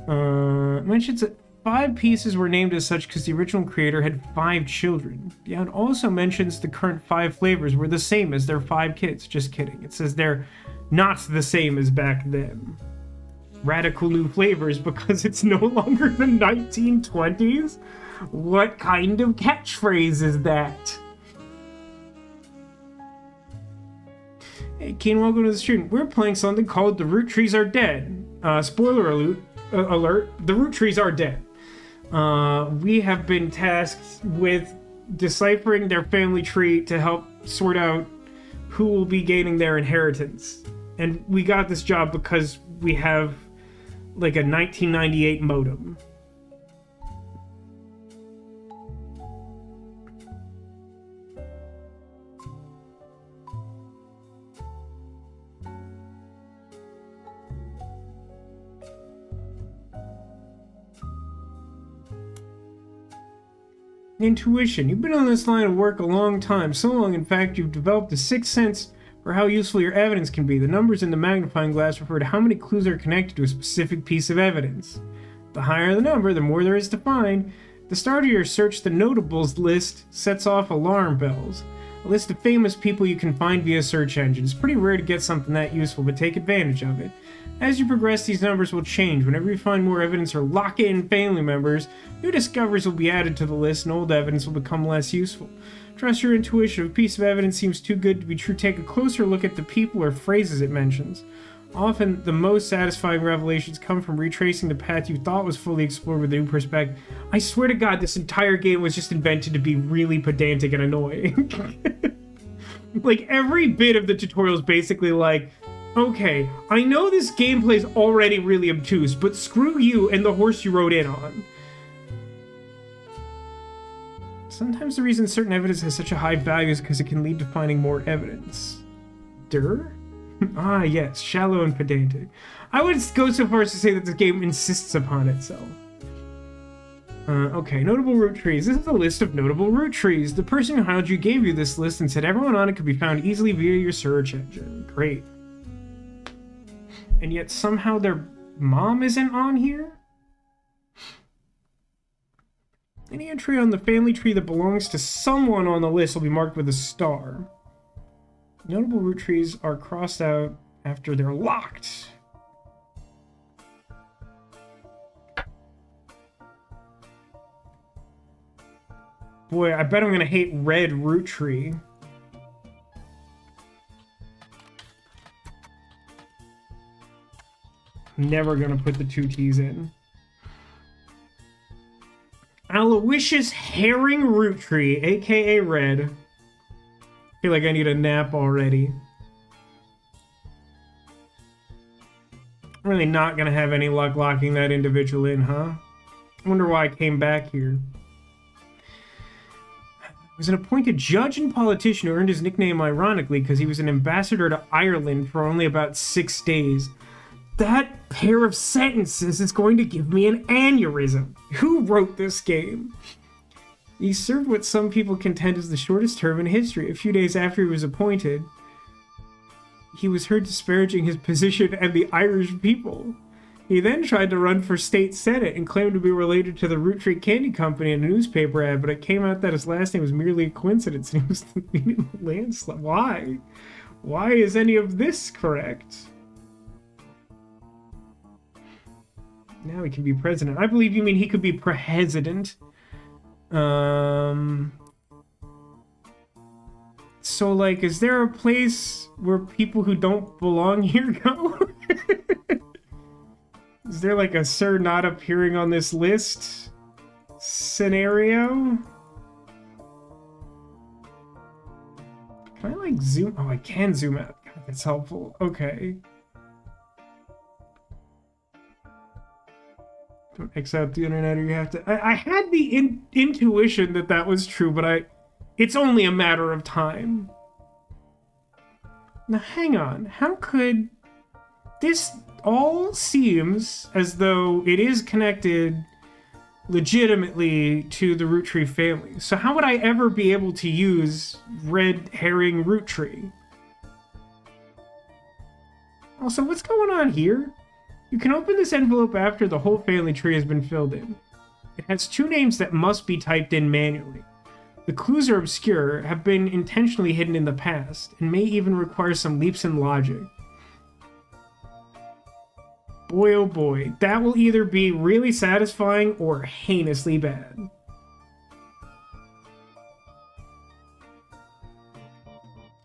[SPEAKER 1] Mentions that 5 pieces were named as such because the original creator had 5 children. Yeah, it also mentions the current 5 flavors were the same as their 5 kids. Just kidding. It says they're not the same as back then. Radical new flavors because it's no longer the 1920s? What kind of catchphrase is that? Hey, Keen, welcome to the stream. We're playing something called The Rootrees Are Dead. Spoiler alert, the Rootrees are dead. We have been tasked with deciphering their family tree to help sort out who will be gaining their inheritance. And we got this job because we have like a 1998 modem. Intuition. You've been on this line of work a long time. So long, in fact, you've developed a sixth sense for how useful your evidence can be. The numbers in the magnifying glass refer to how many clues are connected to a specific piece of evidence. The higher the number, the more there is to find. At the start of your search, the notables list sets off alarm bells. A list of famous people you can find via search engines. It's pretty rare to get something that useful, but take advantage of it. As you progress, these numbers will change. Whenever you find more evidence or lock in family members, new discoveries will be added to the list and old evidence will become less useful. Trust your intuition. If a piece of evidence seems too good to be true, take a closer look at the people or phrases it mentions. Often, the most satisfying revelations come from retracing the path you thought was fully explored with a new perspective. I swear to God, this entire game was just invented to be really pedantic and annoying. Like, every bit of the tutorial is basically like, okay, I know this gameplay is already really obtuse, but screw you and the horse you rode in on. Sometimes the reason certain evidence has such a high value is because it can lead to finding more evidence. Ah, yes, shallow and pedantic. I would go so far as to say that this game insists upon itself. Okay, notable Rootrees. This is a list of notable Rootrees. The person who hired you gave you this list and said everyone on it could be found easily via your search engine. Great. And yet somehow their mom isn't on here? Any entry on the family tree that belongs to someone on the list will be marked with a star. Notable Rootrees are crossed out after they're locked. Boy, I bet I'm gonna hate red Roottree. Never gonna put the 2 T's in. Aloysius Herring Roottree, aka Red. I feel like I need a nap already. I'm really not gonna have any luck locking that individual in, huh? I wonder why I came back here. He was an appointed judge and politician who earned his nickname ironically because he was an ambassador to Ireland for only about 6 days. That pair of sentences is going to give me an aneurysm. Who wrote this game? He served what some people contend is the shortest term in history. A few days after he was appointed, he was heard disparaging his position and the Irish people. He then tried to run for state senate and claimed to be related to the Roottree Candy Company in a newspaper ad, but it came out that his last name was merely a coincidence and he was the landslide. Why? Why is any of this correct? Now he can be president. I believe you mean he could be president. So, like, is there a place where people who don't belong here go? Is there, like, a Sir not appearing on this list scenario? Can I, like, zoom? Oh, I can zoom out. God, that's helpful. Okay. Don't X out the internet or you have to... I had the intuition that that was true, but it's only a matter of time. Now, hang on. How could... This all seems as though it is connected legitimately to the Roottree family. So how would I ever be able to use red herring Roottree? Also, what's going on here? You can open this envelope after the whole family tree has been filled in. It has 2 names that must be typed in manually. The clues are obscure, have been intentionally hidden in the past, and may even require some leaps in logic. Boy oh boy, that will either be really satisfying or heinously bad.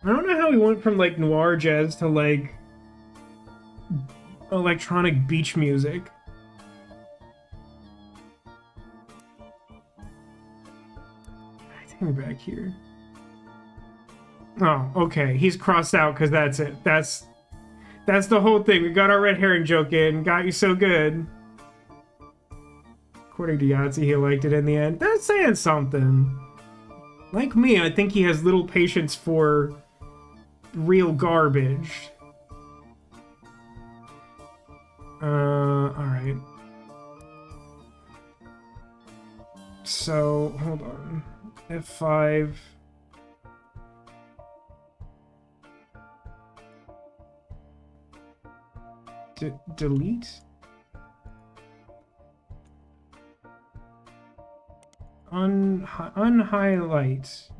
[SPEAKER 1] I don't know how we went from, like, noir jazz to, like, electronic beach music. Take me back here. Oh, okay. He's crossed out because that's it. That's the whole thing. We got our red herring joke in. Got you so good. According to Yahtzee, he liked it in the end. That's saying something. Like me, I think he has little patience for real garbage. Alright. So, hold on. F5. Delete? Unhighlight.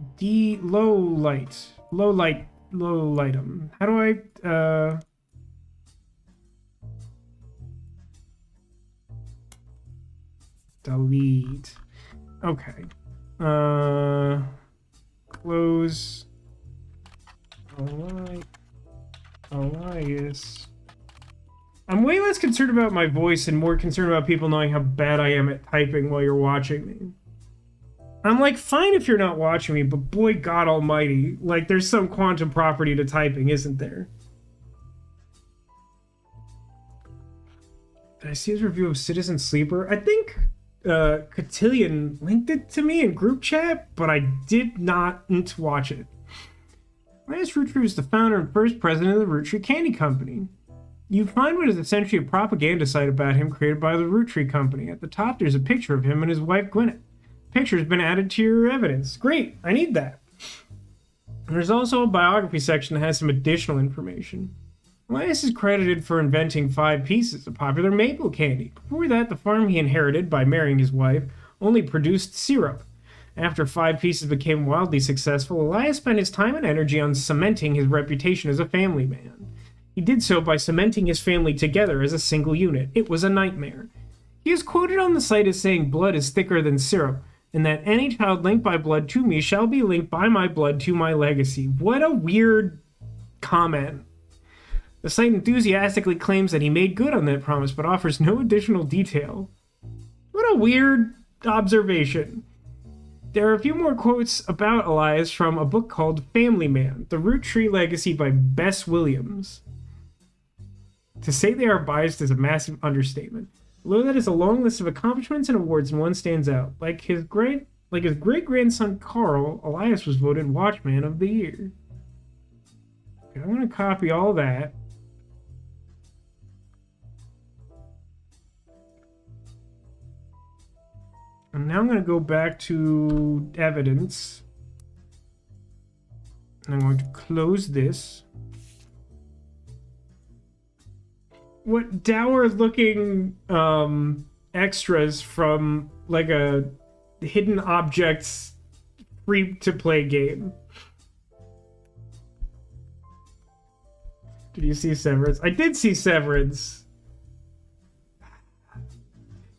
[SPEAKER 1] Low light 'em. How do I, delete. Okay. Close. Elias. I'm way less concerned about my voice and more concerned about people knowing how bad I am at typing while you're watching me. I'm like, fine if you're not watching me, but boy God almighty, like, there's some quantum property to typing, isn't there? Did I see his review of Citizen Sleeper? I think Cotillion linked it to me in group chat, but I did not watch it. Lance Roottrees was the founder and first president of the Roottree Candy Company. You find what is essentially a propaganda site about him created by the Roottree Company. At the top, there's a picture of him and his wife, Gwyneth. The picture's been added to your evidence. Great, I need that. And there's also a biography section that has some additional information. Elias is credited for inventing 5 pieces of popular maple candy. Before that, the farm he inherited by marrying his wife only produced syrup. After 5 pieces became wildly successful, Elias spent his time and energy on cementing his reputation as a family man. He did so by cementing his family together as a single unit. It was a nightmare. He is quoted on the site as saying blood is thicker than syrup, and that any child linked by blood to me shall be linked by my blood to my legacy. What a weird comment. The site enthusiastically claims that he made good on that promise, but offers no additional detail. What a weird observation. There are a few more quotes about Elias from a book called Family Man, The Roottree Legacy by Bess Williams. To say they are biased is a massive understatement. Below that is a long list of accomplishments and awards, and one stands out. Like his great-grandson Carl, Elias was voted Watchman of the Year. Okay, I'm going to copy all that. And now I'm going to go back to evidence. And I'm going to close this. what dour looking extras from like a hidden objects free to play game. Did you see Severance? I did see Severance.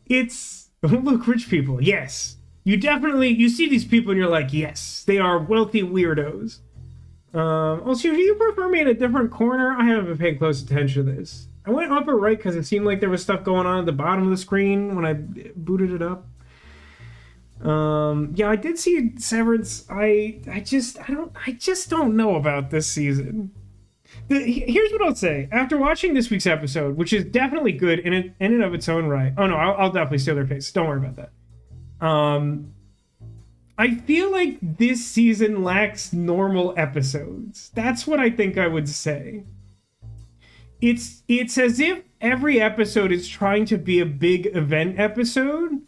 [SPEAKER 1] It's look, rich people. Yes, you see these people and you're like, yes, they are wealthy weirdos. Also, do you prefer me in a different corner? I haven't been paying close attention to this. I went upper right because it seemed like there was stuff going on at the bottom of the screen when I booted it up. Yeah, I did see Severance. I just don't know about this season. Here's what I'll say. After watching this week's episode, which is definitely good in and of its own right. Oh no, I'll definitely steal their face. Don't worry about that. I feel like this season lacks normal episodes. That's what I think I would say. It's as if every episode is trying to be a big event episode,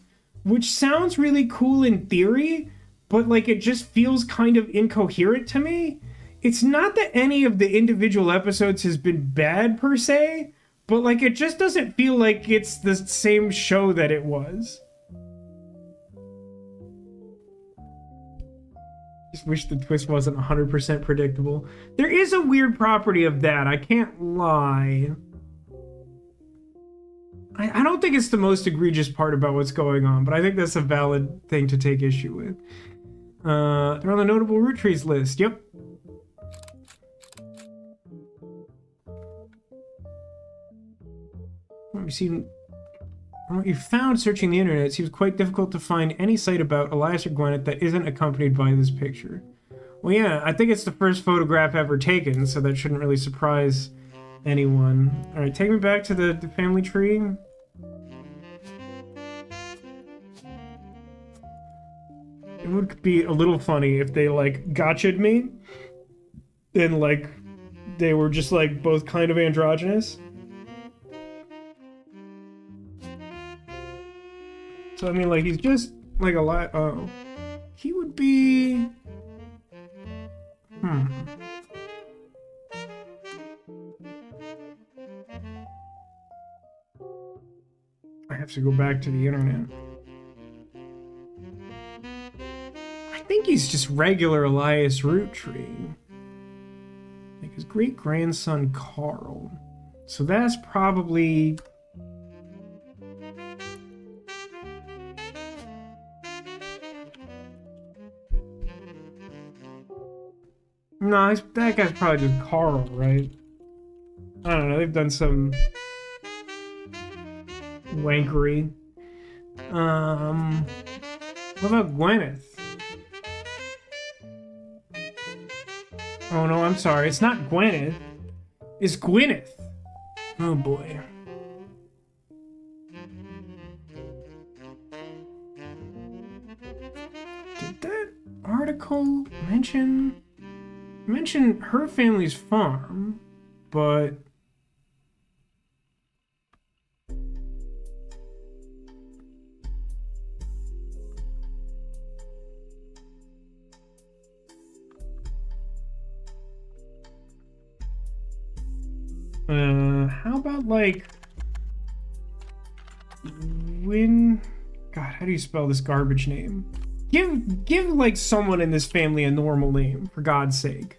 [SPEAKER 1] which sounds really cool in theory, but like it just feels kind of incoherent to me. It's not that any of the individual episodes has been bad per se, but like it just doesn't feel like it's the same show that it was. Just wish the twist wasn't 100% predictable. There is a weird property of that, I can't lie. I don't think it's the most egregious part about what's going on, but I think that's a valid thing to take issue with. They're on the notable Roottrees list, yep. What you've seen, from what you found searching the internet, it seems quite difficult to find any site about Elias or Gwyneth that isn't accompanied by this picture. Well, yeah, I think it's the first photograph ever taken, so that shouldn't really surprise anyone. All right, take me back to the family tree. It would be a little funny if they like gotcha'd me and like they were just like both kind of androgynous. So I mean, like he's just like a lot. Oh, he would be. I have to go back to the internet. I think he's just regular Elias Roottree. Like his great grandson Carl. So that's probably. No, that guy's probably just Carl, right? I don't know, they've done some wankery. What about Gwyneth? Oh no, I'm sorry, it's not Gwyneth. It's Gwyneth. Oh boy. Did that article mention her family's farm, but how about like God, how do you spell this garbage name? Give like someone in this family a normal name, for God's sake.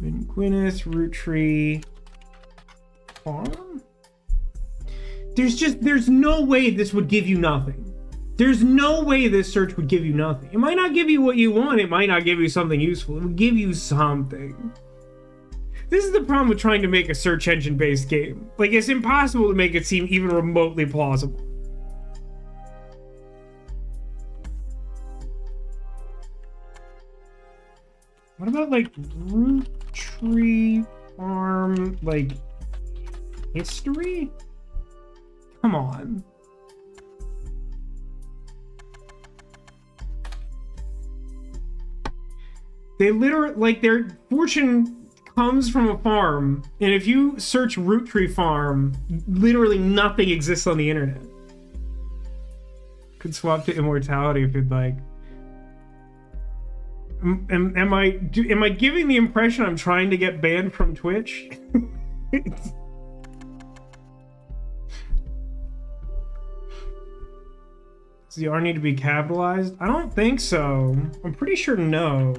[SPEAKER 1] Gwyneth, Roottree, farm? There's no way this would give you nothing. There's no way this search would give you nothing. It might not give you what you want, it might not give you something useful, it would give you something. This is the problem with trying to make a search engine based game. Like, it's impossible to make it seem even remotely plausible. What about like Roottree farm, like history? Come on. They literally, like, their fortune comes from a farm, and if you search Roottree farm, literally nothing exists on the internet. Could swap to immortality if you'd like. Am I giving the impression I'm trying to get banned from Twitch? Does the R need to be capitalized? I don't think so. I'm pretty sure no.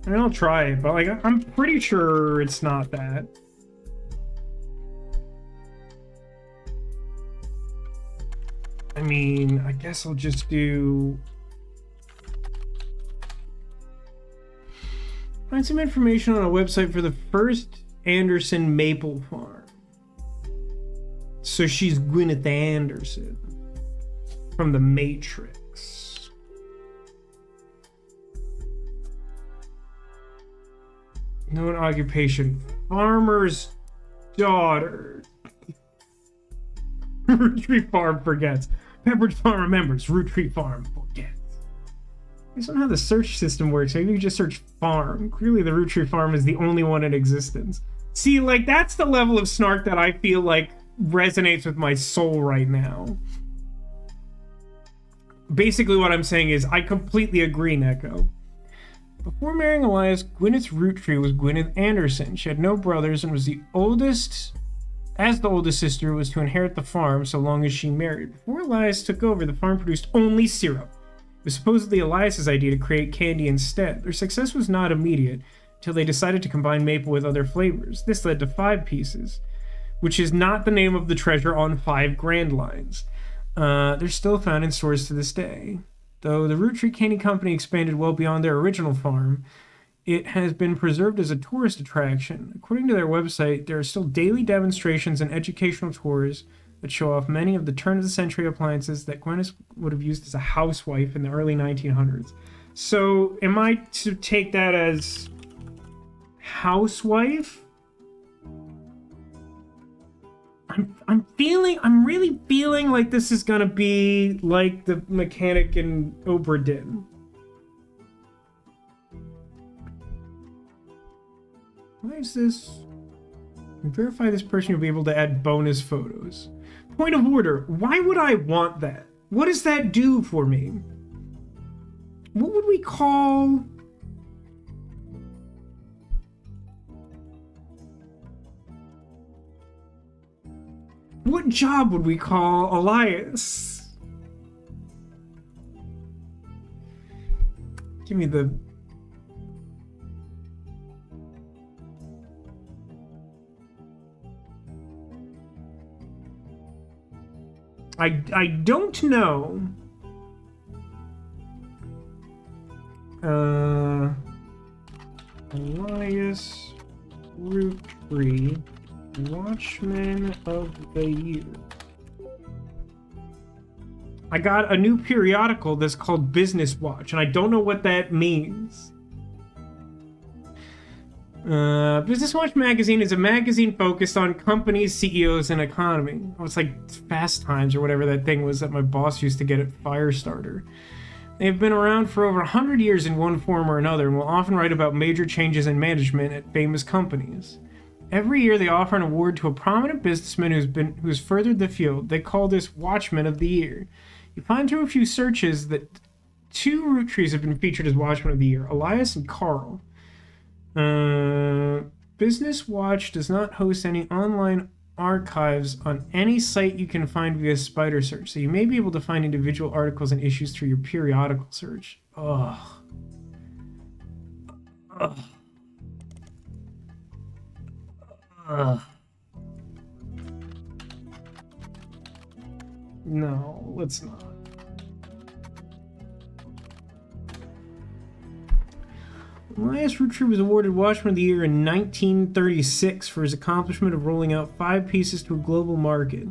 [SPEAKER 1] I mean, I'll try it, but like I'm pretty sure it's not that. I mean, I guess I'll just do... Find some information on a website for the first Anderson maple farm. So she's Gwyneth Anderson from The Matrix. Known occupation, farmer's daughter. Roottree Farm forgets. Pepperidge Farm remembers. Roottrees Farm forgets. I don't know how the search system works. Maybe you just search farm. Clearly the Roottrees Farm is the only one in existence. See, like, that's the level of snark that I feel like resonates with my soul right now. Basically what I'm saying is I completely agree, Neko. Before marrying Elias, Gwyneth's Roottree was Gwyneth Anderson. She had no brothers and was the oldest... As the oldest sister, was to inherit the farm so long as she married. Before Elias took over, the farm produced only syrup. It was supposedly Elias's idea to create candy instead. Their success was not immediate until they decided to combine maple with other flavors. This led to 5 Pieces, which is not the name of the treasure on 5 Grand Lines. They're still found in stores to this day. Though the Roottree Candy Company expanded well beyond their original farm, it has been preserved as a tourist attraction. According to their website, there are still daily demonstrations and educational tours that show off many of the turn-of-the-century appliances that Gwyneth would have used as a housewife in the early 1900s. So, am I to take that as housewife? I'm really feeling like this is gonna be like the mechanic in Obra Dinn. Why is this? Verify this person, you'll be able to add bonus photos. Point of order. Why would I want that? What does that do for me? What would we call... What job would we call Elias? Give me the... I don't know. Elias Roottree, Watchman of the Year. I got a new periodical that's called Business Watch, and I don't know what that means. Business Watch magazine is a magazine focused on companies, CEOs, and economy. Oh, it's like Fast Times or whatever that thing was that my boss used to get at Firestarter. They've been around for over 100 years in one form or another and will often write about major changes in management at famous companies. Every year they offer an award to a prominent businessman who's furthered the field. They call this Watchman of the Year. You find through a few searches that 2 Roottrees have been featured as Watchman of the Year, Elias and Carl. Business Watch does not host any online archives on any site you can find via spider search, so you may be able to find individual articles and issues through your periodical search. Ugh. Ugh. Ugh. No, let's not. Elias Roottree was awarded Watchman of the Year in 1936 for his accomplishment of rolling out 5 Pieces to a global market.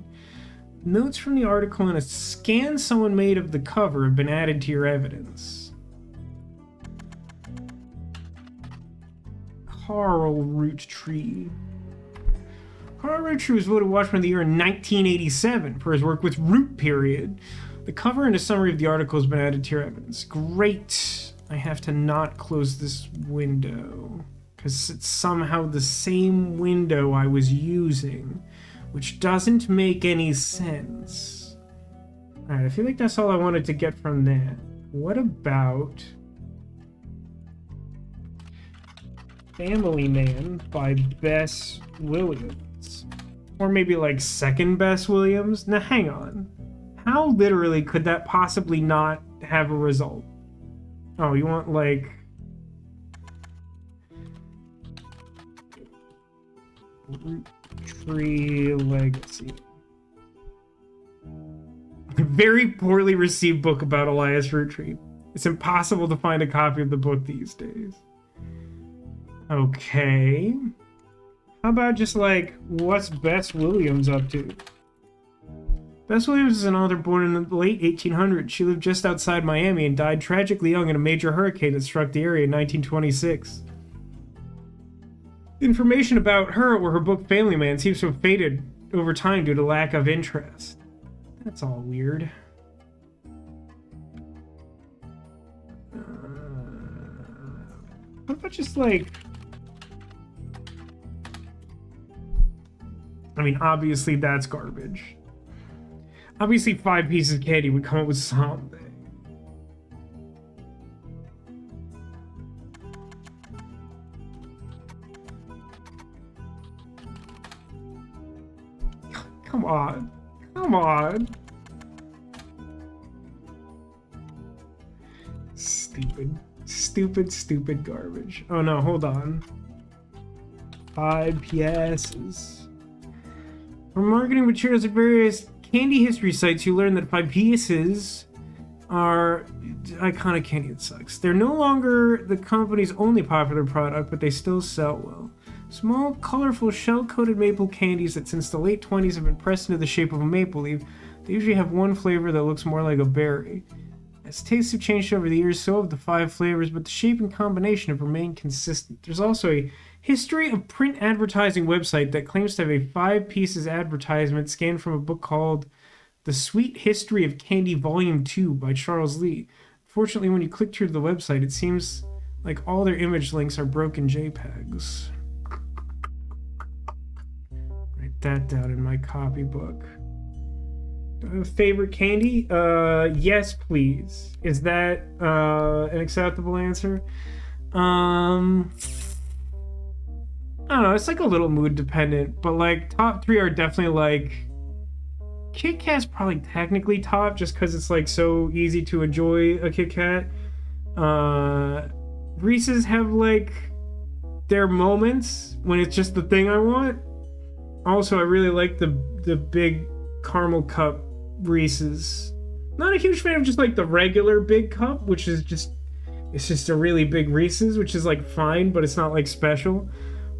[SPEAKER 1] Notes from the article and a scan someone made of the cover have been added to your evidence. Carl Roottree. Carl Roottree was voted Watchman of the Year in 1987 for his work with Root Period. The cover and a summary of the article has been added to your evidence. Great. I have to not close this window because it's somehow the same window I was using, which doesn't make any sense. Alright, I feel like that's all I wanted to get from that. What about Family Man by Bess Williams. Or maybe like second Bess Williams? Now hang on. How literally could that possibly not have a result? Oh, you want like... Roottree Legacy. A very poorly received book about Elias Roottree. It's impossible to find a copy of the book these days. Okay. How about just like, what's Bess Williams up to? Bess Williams is an author born in the late 1800s. She lived just outside Miami and died tragically young in a major hurricane that struck the area in 1926. Information about her or her book Family Man seems to have faded over time due to lack of interest. That's all weird. What about just like... I mean, obviously that's garbage. Obviously 5 Pieces of Candy would come up with something. Come on. Come on. Stupid. Stupid garbage. Oh no, hold on. 5 pieces. From marketing materials at various candy history sites, you learn that 5 pieces are iconic candy that sucks. They're no longer the company's only popular product, but they still sell well. Small, colorful, shell-coated maple candies that since the late 20s have been pressed into the shape of a maple leaf. They usually have one flavor that looks more like a berry. As tastes have changed over the years, so have the 5 flavors, but the shape and combination have remained consistent. There's also a history of print advertising website that claims to have a 5 pieces advertisement scanned from a book called The Sweet History of Candy Volume 2 by Charles Lee. Fortunately, when you click through to the website, it seems like all their image links are broken JPEGs. Write that down in my copybook. Favorite candy? Yes, please. Is that an acceptable answer? I don't know. It's like a little mood dependent, but like top 3 are definitely like Kit Kat's probably technically top just because it's like so easy to enjoy a Kit Kat. Reese's have like their moments when it's just the thing I want. Also, I really like the big caramel cup Reese's. Not a huge fan of just like the regular big cup, which is just it's just a really big Reese's, which is like fine, but it's not like special.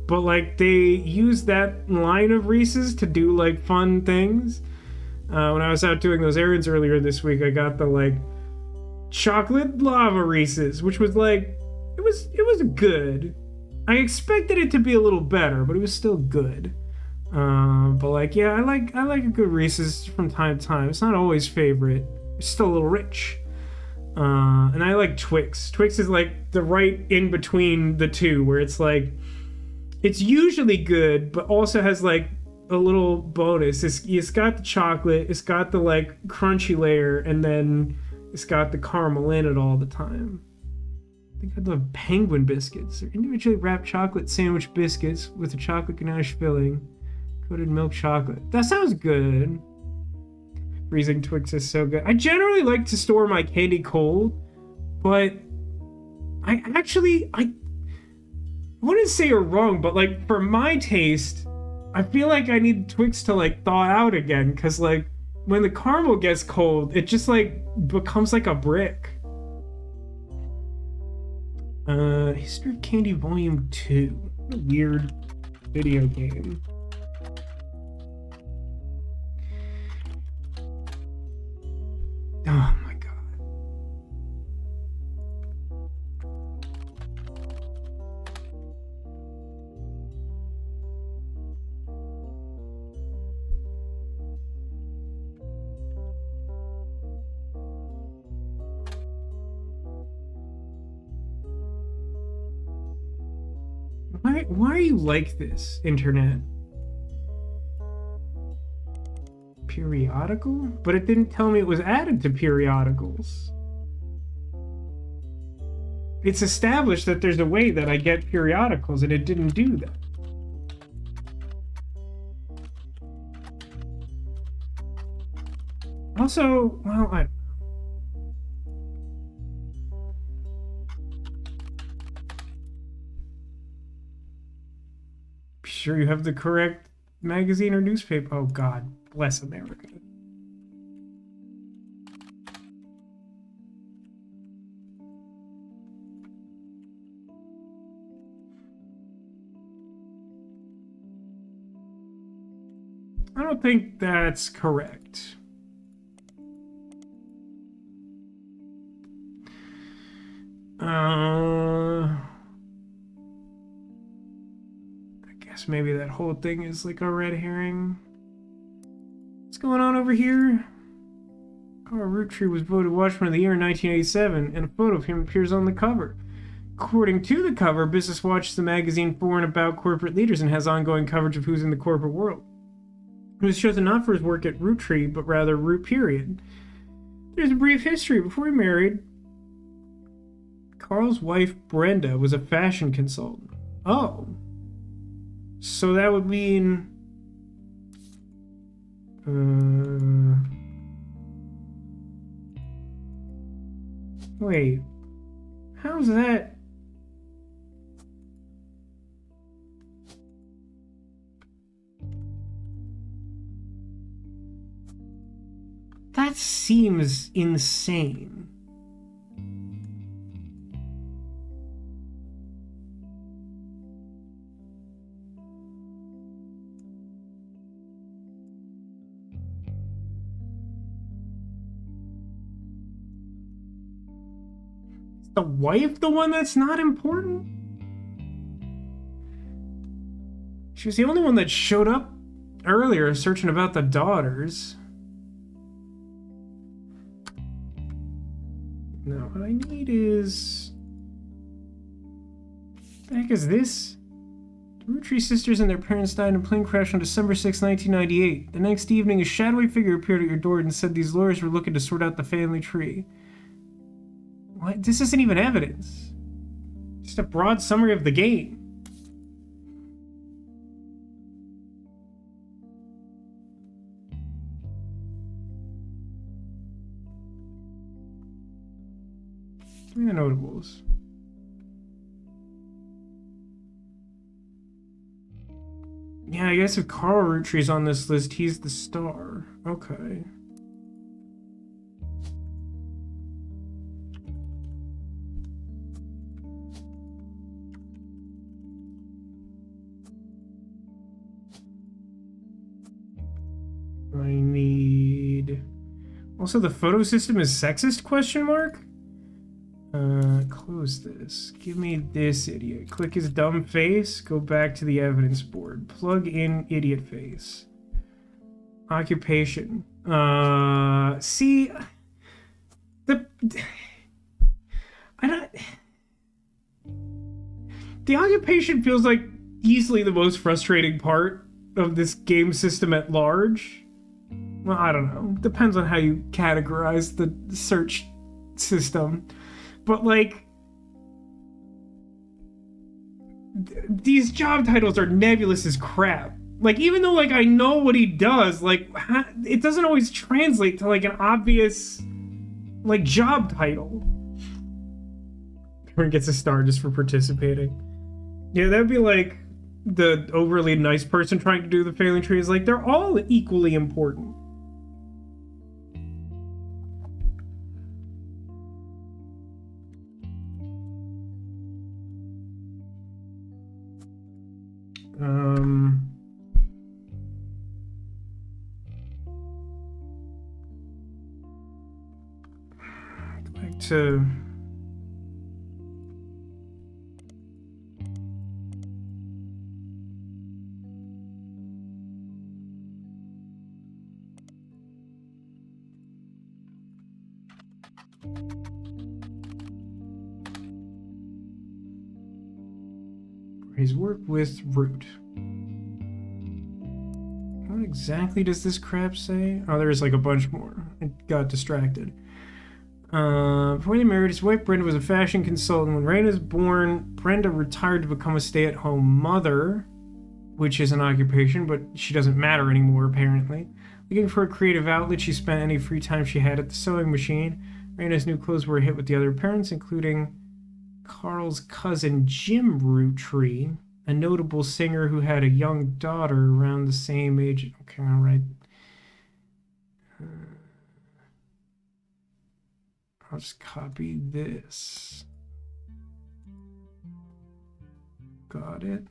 [SPEAKER 1] But like they use that line of Reese's to do like fun things. When I was out doing those errands earlier this week, I got the like chocolate lava Reese's, which was like it was good. I expected it to be a little better, but it was still good. But like, yeah, I like a good Reese's from time to time. It's not always favorite. It's still a little rich. And I like Twix. Twix is like the right in between the two, where it's like, it's usually good, but also has like a little bonus. It's got the chocolate, it's got the like crunchy layer, and then it's got the caramel in it all the time. I think I'd love penguin biscuits. They're individually wrapped chocolate sandwich biscuits with a chocolate ganache filling. Coated milk chocolate. That sounds good. Freezing Twix is so good. I generally like to store my candy cold, but I wouldn't say you're wrong, but like for my taste, I feel like I need Twix to like thaw out again, because like when the caramel gets cold, it just like becomes like a brick. History of Candy Volume 2. What a weird video game. Oh my god. Why are you like this, internet? Periodical? But it didn't tell me it was added to periodicals. It's established that there's a way that I get periodicals, and it didn't do that. Also, well, I... Sure you have the correct magazine or newspaper? Oh, God. Bless America. I don't think that's correct. I guess maybe that whole thing is like a red herring. What's going on over here? Roottrees was voted Watchman of the Year in 1987, and a photo of him appears on the cover. According to the cover, Business Watch is the magazine for and about corporate leaders and has ongoing coverage of who's in the corporate world. He was chosen not for his work at Roottree, but rather Root period. There's a brief history. Before he married, Carl's wife, Brenda, was a fashion consultant. Oh. So that would mean... Wait. How's that... That seems insane. The wife the one that's not important? She was the only one that showed up earlier searching about the daughters. No, what I need is... What the heck is this? The Roottrees sisters and their parents died in a plane crash on December 6, 1998. The next evening, a shadowy figure appeared at your door and said these lawyers were looking to sort out the family tree. What? This isn't even evidence. Just a broad summary of the game. Give me the notables. Yeah, I guess if Carl Roottree's on this list, he's the star. Okay. I need... Also, the photo system is sexist, question mark? Close this. Give me this idiot. Click his dumb face. Go back to the evidence board. Plug in idiot face. Occupation. See... The occupation feels like easily the most frustrating part of this game system at large. Well, I don't know. Depends on how you categorize the search system. But, like, these job titles are nebulous as crap. Like, even though, like, I know what he does, like, it doesn't always translate to, like, an obvious, like, job title. Everyone gets a star just for participating. Yeah, that'd be like the overly nice person trying to do the family tree is like, they're all equally important. I'd like to... His work with Root. What exactly does this crap say? Oh, there's like a bunch more. I got distracted. Before they married, his wife Brenda was a fashion consultant. When Raina was born, Brenda retired to become a stay-at-home mother, which is an occupation, but she doesn't matter anymore, apparently. Looking for a creative outlet, she spent any free time she had at the sewing machine. Raina's new clothes were a hit with the other parents, including Carl's cousin Jim Roottrees, a notable singer who had a young daughter around the same age. Okay, all right. I'll just copy this. Got it.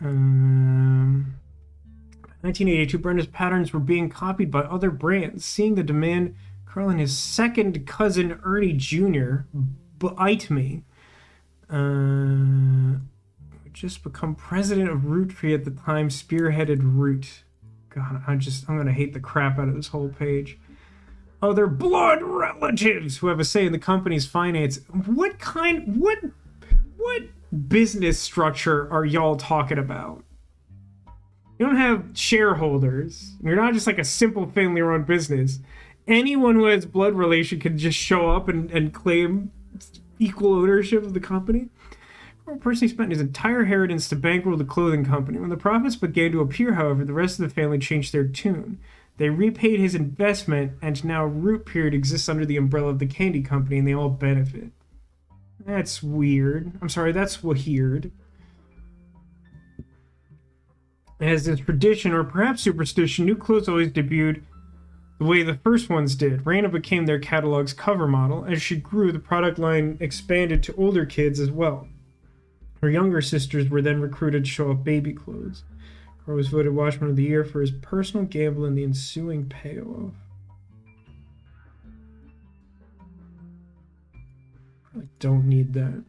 [SPEAKER 1] 1982, Brenda's patterns were being copied by other brands. Seeing the demand, Carl and his second cousin Ernie Jr. bite me. Just become president of Roottree at the time, spearheaded Root. God, I'm gonna hate the crap out of this whole page. Oh, they're blood relatives who have a say in the company's finance. What business structure are y'all talking about? You don't have shareholders. You're not just like a simple family-run business. Anyone who has blood relation can just show up and claim equal ownership of the company. Carl personally spent his entire inheritance to bankroll the clothing company. When the profits began to appear, however, the rest of the family changed their tune. They repaid his investment, and now Root Period exists under the umbrella of the candy company, and they all benefit. That's weird. I'm sorry, that's weird. As a tradition, or perhaps superstition, new clothes always debuted the way the first ones did. Raina became their catalog's cover model. As she grew, the product line expanded to older kids as well. Her younger sisters were then recruited to show off baby clothes. Carl was voted Watchman of the Year for his personal gamble and the ensuing payoff. Probably don't need that.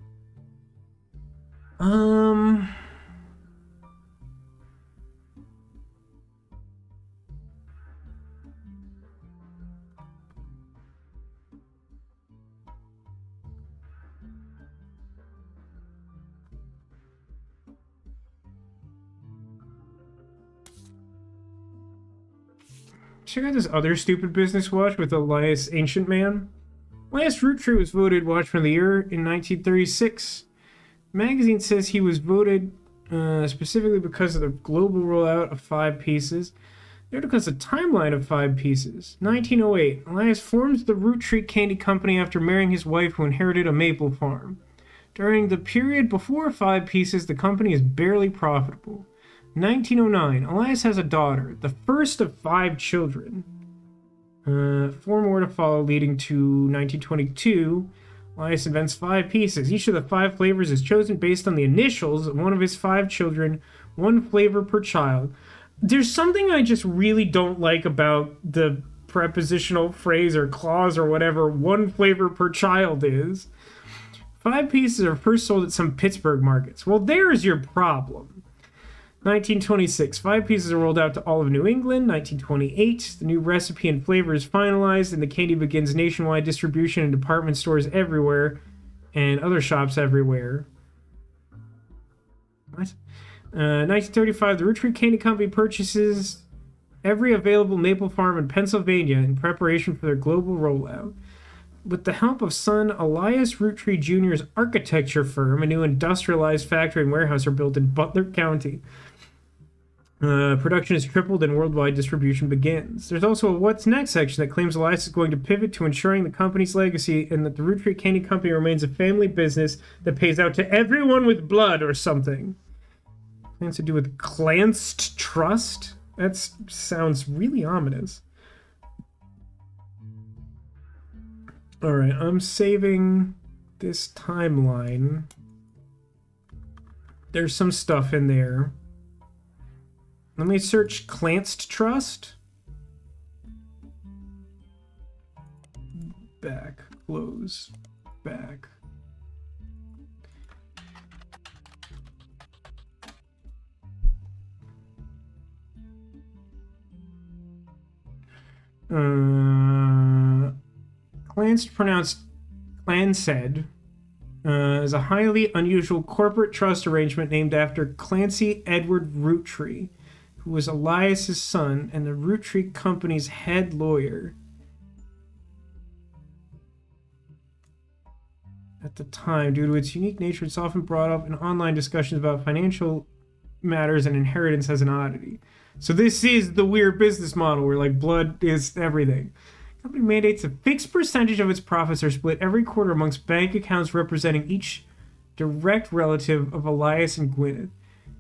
[SPEAKER 1] Check out this other stupid business watch with Elias Ancient Man. Elias Roottree was voted Watchman of the Year in 1936. The magazine says he was voted specifically because of the global rollout of 5 pieces. The article has a timeline of 5 pieces. 1908, Elias forms the Roottree Candy Company after marrying his wife who inherited a maple farm. During the period before 5 pieces, the company is barely profitable. 1909, Elias has a daughter, the first of 5 children. 4 more to follow, leading to 1922. Elias invents 5 pieces. Each of the 5 flavors is chosen based on the initials of one of his 5 children, 1 flavor per child. There's something I just really don't like about the prepositional phrase or clause or whatever 1 flavor per child is. 5 pieces are first sold at some Pittsburgh markets. Well, there's your problem. 1926, 5 pieces are rolled out to all of New England. 1928, the new recipe and flavor is finalized, and the candy begins nationwide distribution in department stores everywhere and other shops everywhere. What? 1935, the Roottree Candy Company purchases every available maple farm in Pennsylvania in preparation for their global rollout. With the help of son Elias Roottree Jr.'s architecture firm, a new industrialized factory and warehouse are built in Butler County. Production is tripled and worldwide distribution begins. There's also a What's Next section that claims Elias is going to pivot to ensuring the company's legacy and that the Roottree Candy Company remains a family business that pays out to everyone with blood or something. Something to do with Clanced Trust? That sounds really ominous. Alright, I'm saving this timeline. There's some stuff in there. Let me search Clanced Trust. Back, close, back. Clanced, pronounced Clanced, is a highly unusual corporate trust arrangement named after Clancy Edward Roottree, who was Elias's son and the Roottree Company's head lawyer. at the time. Due to its unique nature, it's often brought up in online discussions about financial matters and inheritance as an oddity. So this is the weird business model where like blood is everything. The company mandates a fixed percentage of its profits are split every quarter amongst bank accounts representing each direct relative of Elias and Gwyneth.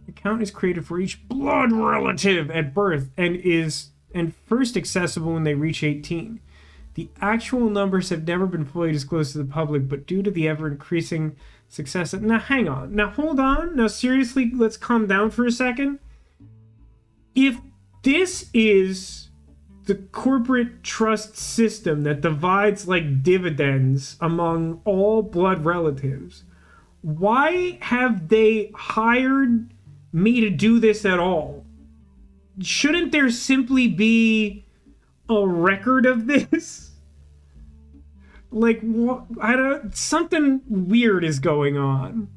[SPEAKER 1] The account is created for each blood relative at birth and first accessible when they reach 18. The actual numbers have never been fully disclosed to the public, but due to the ever-increasing success... Now, hang on. Now, hold on. Now, seriously, let's calm down for a second. If this is the corporate trust system that divides, like, dividends among all blood relatives, why have they hired me to do this at all? Shouldn't there simply be a record of this? Like, what? Something weird is going on.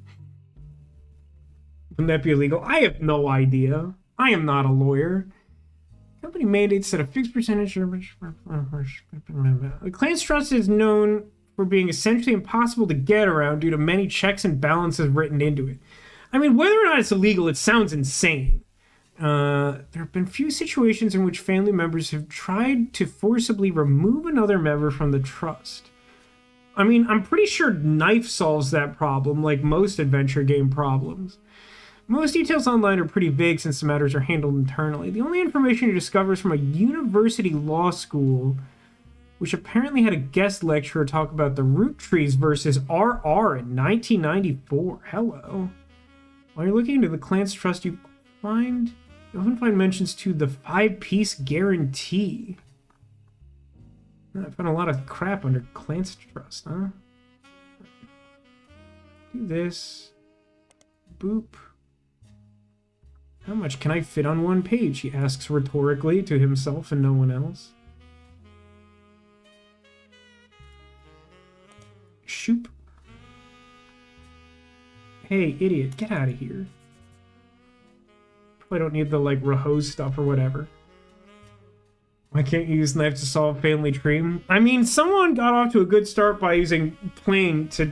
[SPEAKER 1] Wouldn't that be illegal? I have no idea. I am not a lawyer. Company mandates that a fixed percentage of... The Clan's trust is known for being essentially impossible to get around due to many checks and balances written into it. I mean, whether or not it's illegal, it sounds insane. There have been few situations in which family members have tried to forcibly remove another member from the trust. I mean, I'm pretty sure Knife solves that problem, like most adventure game problems. Most details online are pretty vague since the matters are handled internally. The only information you discover is from a university law school, which apparently had a guest lecturer talk about the Roottrees versus RR in 1994. Hello. While you're looking into the Clan's trust, you often find mentions to the 5-piece guarantee. I found a lot of crap under Clan's trust, huh? Do this. Boop. How much can I fit on one page? He asks rhetorically to himself and no one else. Shoop. Hey, idiot, get out of here. Probably don't need the, like, Rahose stuff or whatever. I can't use knife to solve family tree. I mean, someone got off to a good start by using plane to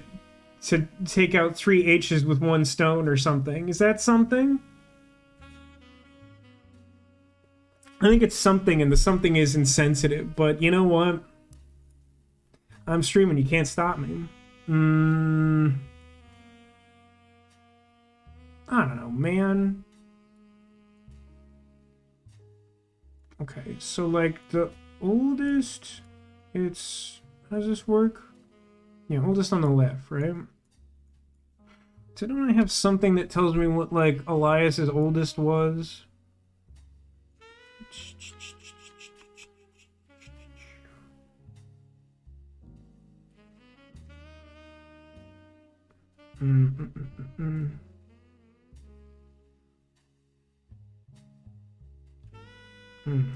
[SPEAKER 1] take out 3 H's with 1 stone or something. Is that something? I think it's something, and the something is insensitive. But you know what? I'm streaming. You can't stop me. I don't know, man. Okay, so like the oldest, it's, how does this work? Yeah, oldest on the left, right? So don't I have something that tells me what like Elias's oldest was?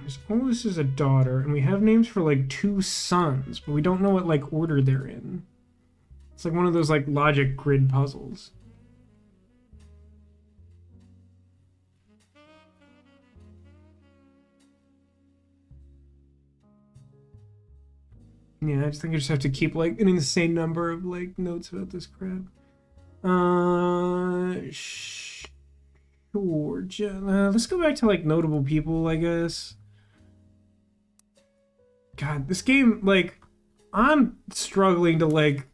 [SPEAKER 1] His oldest is a daughter, and we have names for like 2 sons, but we don't know what like order they're in. It's like one of those like logic grid puzzles. Yeah, I just think I just have to keep like an insane number of like notes about this crap. Sure. Let's go back to like notable people, I guess. God, this game, like, I'm struggling to like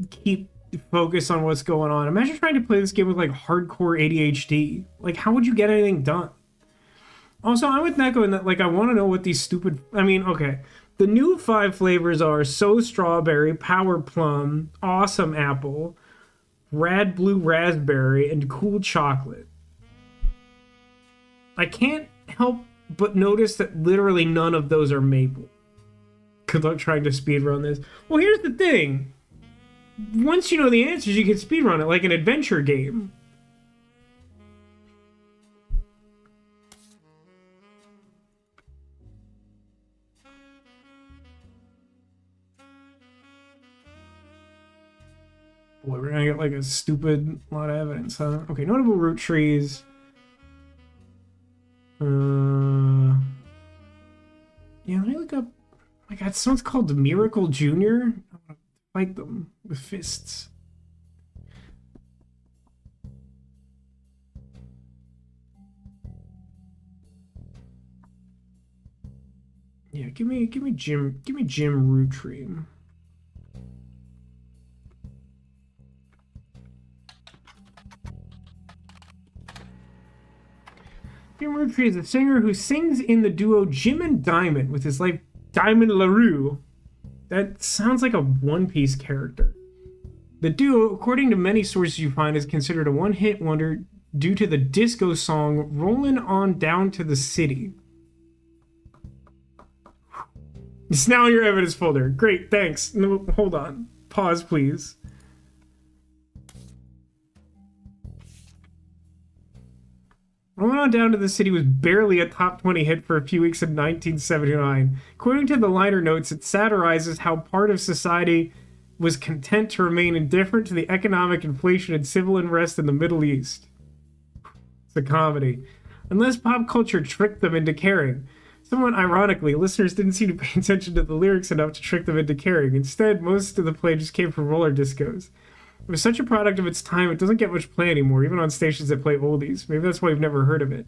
[SPEAKER 1] keep focus on what's going on. Imagine trying to play this game with like hardcore ADHD. Like, how would you get anything done? Also, I'm with Neko in that like I want to know what these stupid. I mean, okay. The new 5 flavors are So Strawberry, Power Plum, Awesome Apple, Rad Blue Raspberry, and Cool Chocolate. I can't help but notice that literally none of those are maple. Good luck trying to speedrun this. Well, here's the thing. Once you know the answers, you can speedrun it like an adventure game. Boy, we're gonna get like a stupid lot of evidence, huh? Okay, notable root trees. Yeah, let me look up. Oh my God, someone's called Miracle Jr. Fight them with fists. Yeah, give me Jim Roottrees. Jim Roottree is a singer who sings in the duo Jim and Diamond with his wife Diamond LaRue. That sounds like a One Piece character. The duo, according to many sources you find, is considered a one-hit wonder due to the disco song Rollin' On Down to the City. It's now in your evidence folder. Great, thanks. No, hold on. Pause, please. Rolling On Down to the City was barely a top 20 hit for a few weeks in 1979. According to the liner notes, it satirizes how part of society was content to remain indifferent to the economic inflation and civil unrest in the Middle East. It's a comedy. Unless pop culture tricked them into caring. Somewhat ironically, listeners didn't seem to pay attention to the lyrics enough to trick them into caring. Instead, most of the play just came from roller discos. It was such a product of its time, it doesn't get much play anymore, even on stations that play oldies. Maybe that's why we've never heard of it.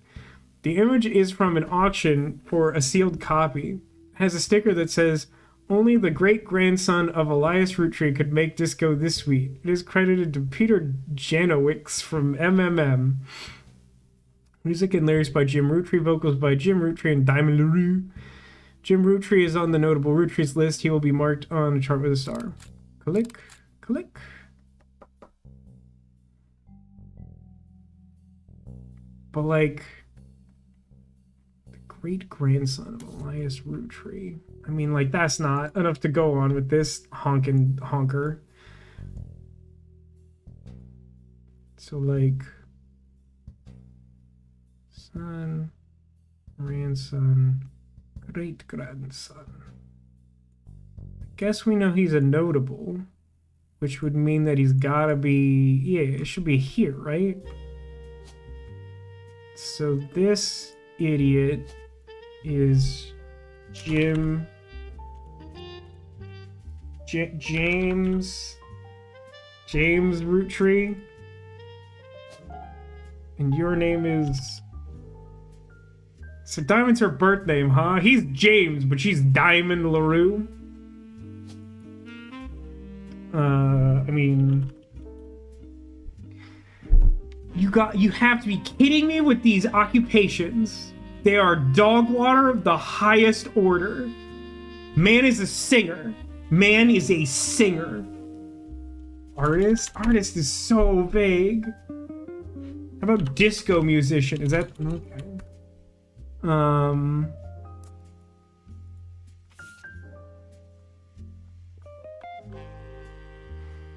[SPEAKER 1] The image is from an auction for a sealed copy. It has a sticker that says, "Only the great-grandson of Elias Roottree could make disco this sweet." It is credited to Peter Janowicz from MMM. Music and lyrics by Jim Roottree, vocals by Jim Roottree and Diamond LaRue. Jim Roottree is on the notable Rootrees list. He will be marked on a chart with a star. Click, click. But like, the great-grandson of Elias Roottree. I mean, like, that's not enough to go on with this honker. So, like, son, grandson, great-grandson. I guess we know he's a notable, which would mean that he's gotta be, yeah, it should be here, right? So this idiot is James Roottree, and your name is, so Diamond's her birth name, huh? He's James, but she's Diamond LaRue. I mean, you have to be kidding me with these occupations. They are dog water of the highest order. Man is a singer. Man is a singer. Artist? Artist is so vague. How about disco musician? Is that okay?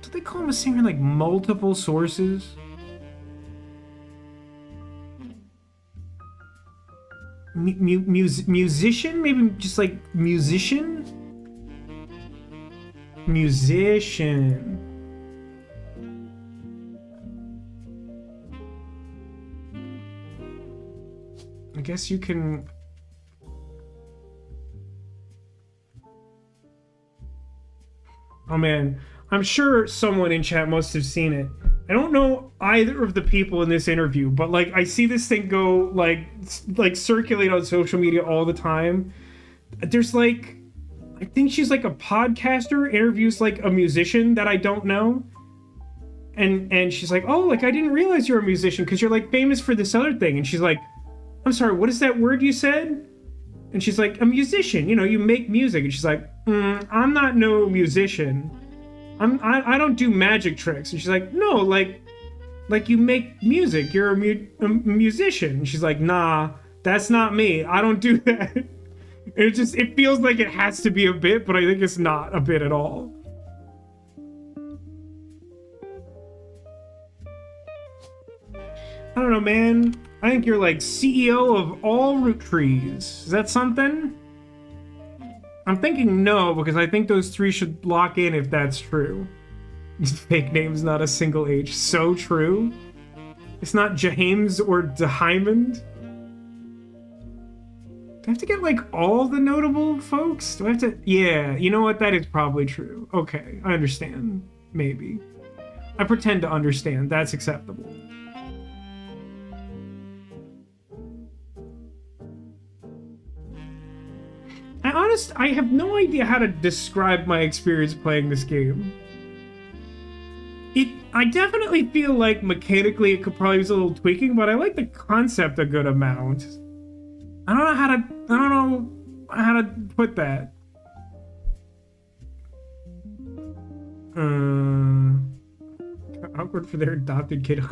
[SPEAKER 1] Do they call him a singer in like multiple sources? Musician? Maybe just like musician? Musician. I guess you can... Oh man, I'm sure someone in chat must have seen it. I don't know either of the people in this interview, but like I see this thing go like circulate on social media all the time. There's like, I think she's like a podcaster, interviews like a musician that I don't know. And she's like, "Oh, like I didn't realize you're a musician because you're like famous for this other thing." And she's like, "I'm sorry, what is that word you said?" And she's like, "A musician, you know, you make music." And she's like, "I'm not no musician. I don't do magic tricks." And she's like, "No, like you make music. You're a musician." And she's like, "Nah, that's not me. I don't do that." And it feels like it has to be a bit, but I think it's not a bit at all. I don't know, man. I think you're like CEO of all Roottrees. Is that something? I'm thinking no, because I think those three should lock in if that's true. Fake name's not a single H. So true. It's not James or Diamond. Do I have to get, like, all the notable folks? Do I have to... Yeah, you know what? That is probably true. Okay, I understand. Maybe. I pretend to understand. That's acceptable. I have no idea how to describe my experience playing this game. I definitely feel like mechanically it could probably use a little tweaking, but I like the concept a good amount. I don't know how to put that. Awkward for their adopted kid.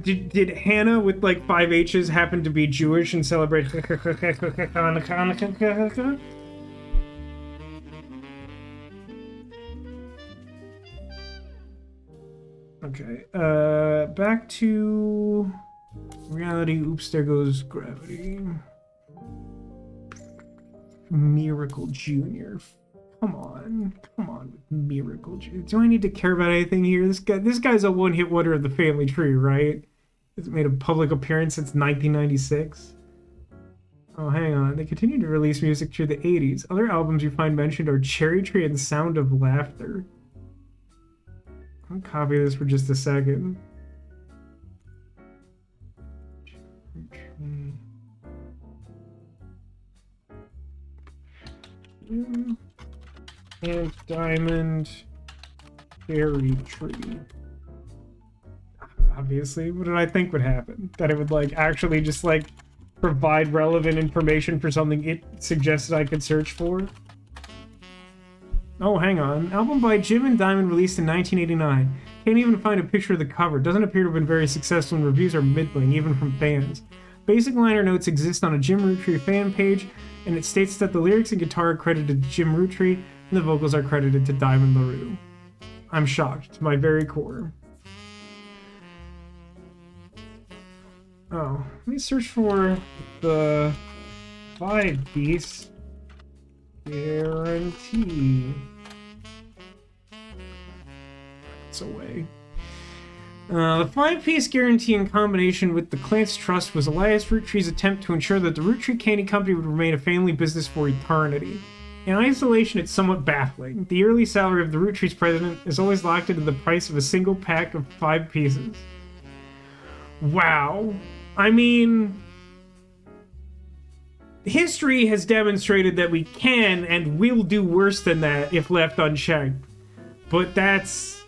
[SPEAKER 1] Did Hannah with like 5 H's happen to be Jewish and celebrate Hanukkah? Okay, back to reality. Oops, there goes gravity. Miracle Jr. Come on with Miracle Jr. Do I need to care about anything here? This guy's a one-hit wonder of the family tree, right? It's made a public appearance since 1996. Oh, hang on. They continue to release music through the 80s. Other albums you find mentioned are Cherry Tree and Sound of Laughter. I'll copy this for just a second. And Diamond Cherry Tree. Obviously, what did I think would happen? That it would like actually just like provide relevant information for something it suggested I could search for? Oh, hang on. Album by Jim and Diamond released in 1989. Can't even find a picture of the cover. Doesn't appear to have been very successful and reviews are middling, even from fans. Basic liner notes exist on a Jim Roottree fan page, and it states that the lyrics and guitar are credited to Jim Roottree, and the vocals are credited to Diamond LaRue. I'm shocked to my very core. Oh, let me search for the 5-piece guarantee. It's away. The 5-piece guarantee in combination with the Clance Trust was Elias Roottree's attempt to ensure that the Roottree Candy Company would remain a family business for eternity. In isolation, it's somewhat baffling. The yearly salary of the Roottree's president is always locked into the price of a single pack of 5 pieces. Wow. I mean, history has demonstrated that we can and will do worse than that if left unchecked. But that's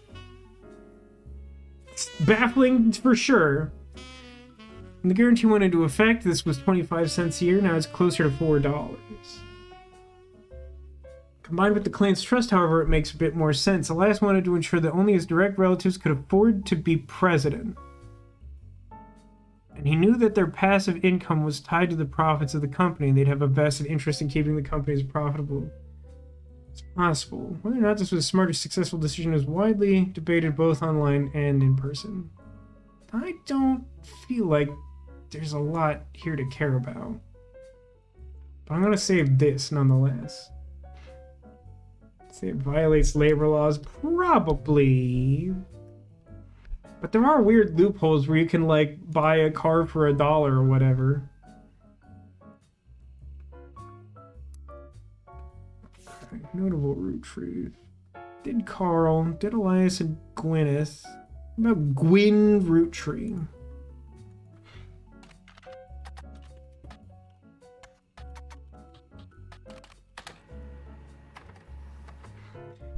[SPEAKER 1] baffling for sure. When the guarantee went into effect, this was 25 cents a year, now it's closer to $4. Combined with the Clance Trust, however, it makes a bit more sense. Elias wanted to ensure that only his direct relatives could afford to be president. And he knew that their passive income was tied to the profits of the company, and they'd have a vested interest in keeping the company as profitable as possible. Whether or not this was a smart or successful decision is widely debated both online and in person. I don't feel like there's a lot here to care about. But I'm going to save this nonetheless. Say it violates labor laws? Probably. But there are weird loopholes where you can, like, buy a car for $1 or whatever. Okay, notable Roottree. Did Carl, did Elias and Gwyneth. What about Gwyn Roottree?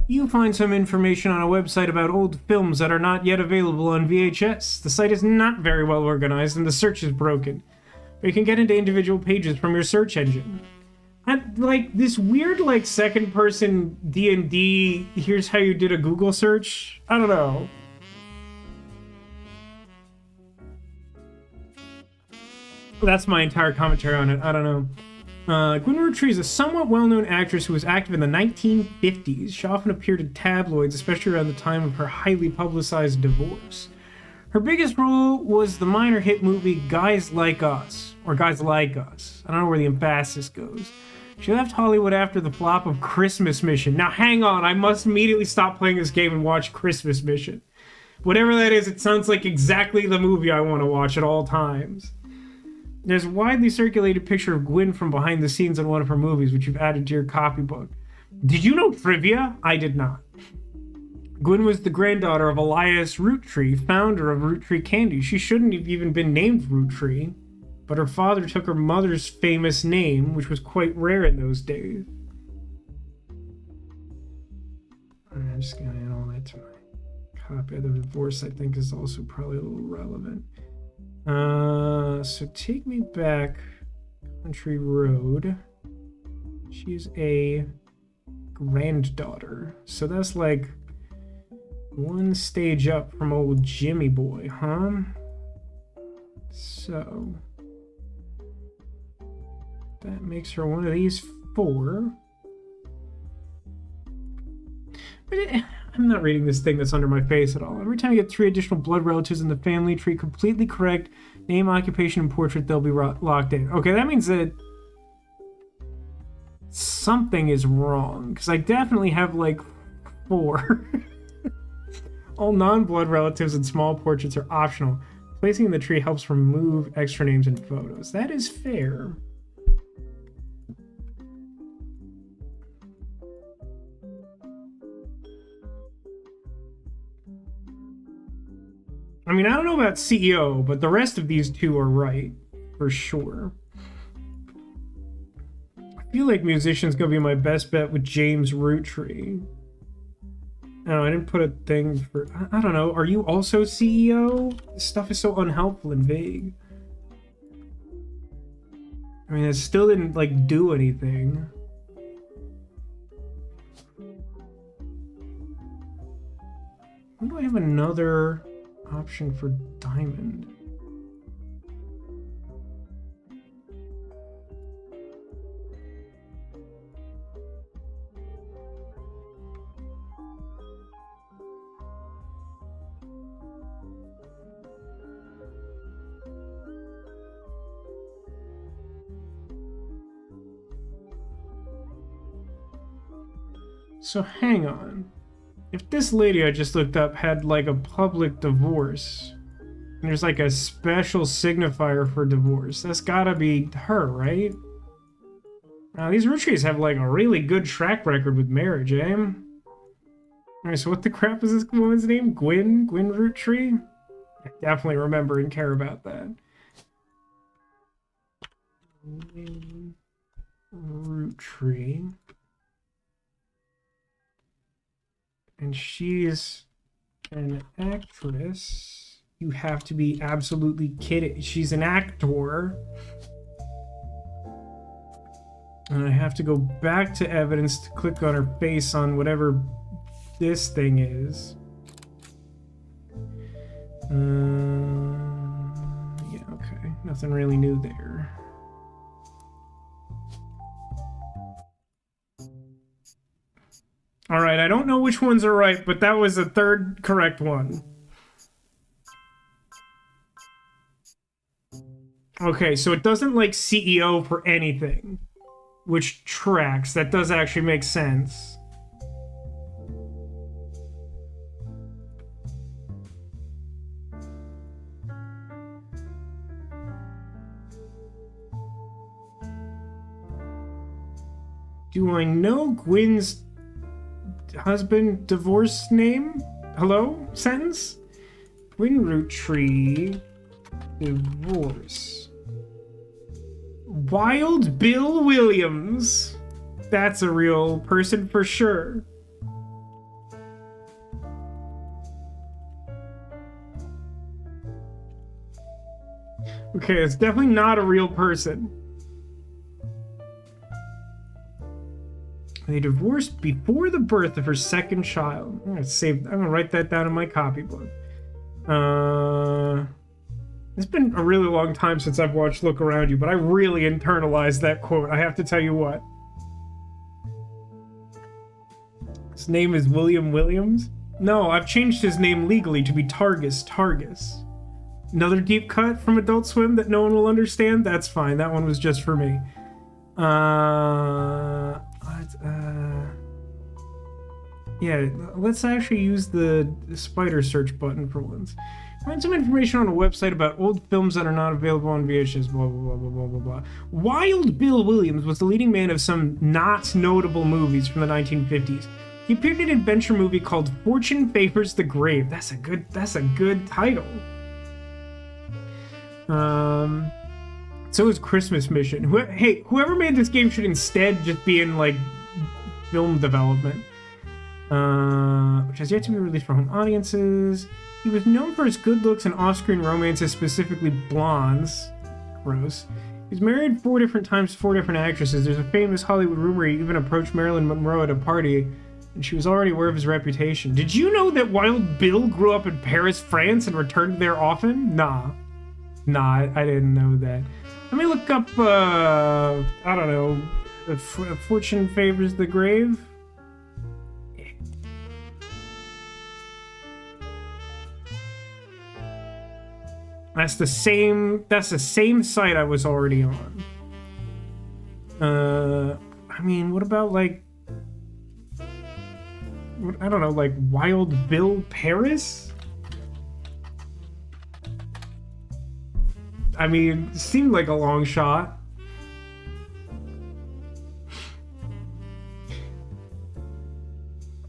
[SPEAKER 1] You find some information on a website about old films that are not yet available on VHS. The site is not very well organized and the search is broken. But you can get into individual pages from your search engine. And, like, this weird, like, second-person D&D, here's how you did a Google search? I don't know. That's my entire commentary on it. I don't know. Gwyn Roottrees is a somewhat well-known actress who was active in the 1950s. She often appeared in tabloids, especially around the time of her highly publicized divorce. Her biggest role was the minor hit movie Guys Like Us, or Guys Like Us. I don't know where the emphasis goes. She left Hollywood after the flop of Christmas Mission. Now hang on, I must immediately stop playing this game and watch Christmas Mission. Whatever that is, it sounds like exactly the movie I want to watch at all times. There's a widely circulated picture of Gwyn from behind the scenes in one of her movies, which you've added to your copybook. Did you know trivia? I did not. Gwyn was the granddaughter of Elias Roottrees, founder of Roottrees Candy. She shouldn't have even been named Roottrees, but her father took her mother's famous name, which was quite rare in those days. I'm just going to add all that to my copy of the divorce. I think is also probably a little relevant. So take me back Country Road. She's a granddaughter. So that's like one stage up from old Jimmy boy, huh? So that makes her one of these four. But I'm not reading this thing that's under my face at all. Every time you get 3 additional blood relatives in the family tree, completely correct name, occupation, and portrait, they'll be locked in. Okay, that means that something is wrong, because I definitely have like 4. All non-blood relatives and small portraits are optional. Placing in the tree helps remove extra names and photos. That is fair. I mean, I don't know about CEO, but the rest of these two are right, for sure. I feel like musician's gonna be my best bet with James Roottree. Oh, I didn't put a thing for... I don't know. Are you also CEO? This stuff is so unhelpful and vague. I mean, it still didn't, like, do anything. Why do I have another option for diamond? So hang on. If this lady I just looked up had like a public divorce, and there's like a special signifier for divorce, that's gotta be her, right? Now these Rootrees have like a really good track record with marriage, eh? Alright, so what the crap is this woman's name? Gwyn Roottree? I definitely remember and care about that. Gwyn Roottree. And she's an actress. You have to be absolutely kidding. She's an actor. And I have to go back to evidence to click on her face on whatever this thing is. Yeah, okay. Nothing really new there. All right, I don't know which ones are right, but that was the third correct one. Okay, so it doesn't like CEO for anything, which tracks. That does actually make sense. Do I know Gwyn's husband divorce name? Hello? Sentence? Gwyn Roottree divorce. Wild Bill Williams. That's a real person for sure. Okay, it's definitely not a real person. They divorced before the birth of her second child. I'm gonna write that down in my copybook. It's been a really long time since I've watched Look Around You, but I really internalized that quote. I have to tell you what. His name is William Williams? No, I've changed his name legally to be Targus. Another deep cut from Adult Swim that no one will understand? That's fine. That one was just for me. Yeah, let's actually use the spider search button for once. Find some information on a website about old films that are not available on VHS, blah, blah, blah, blah, blah, blah, blah. Wild Bill Williams was the leading man of some not notable movies from the 1950s. He appeared in an adventure movie called Fortune Favors the Grave. That's a good title. So is Christmas Mission. Hey, whoever made this game should instead just be in, like, film development. Which has yet to be released for home audiences. He was known for his good looks and off-screen romances, specifically blondes. Gross. He's married 4 different times to 4 different actresses. There's a famous Hollywood rumor he even approached Marilyn Monroe at a party, and she was already aware of his reputation. Did you know that Wild Bill grew up in Paris, France, and returned there often? Nah, I didn't know that. Let me look up, I don't know, if Fortune Favors the Grave? That's the same site I was already on. I mean, what about, like, I don't know, like Wild Bill Paris? I mean, it seemed like a long shot.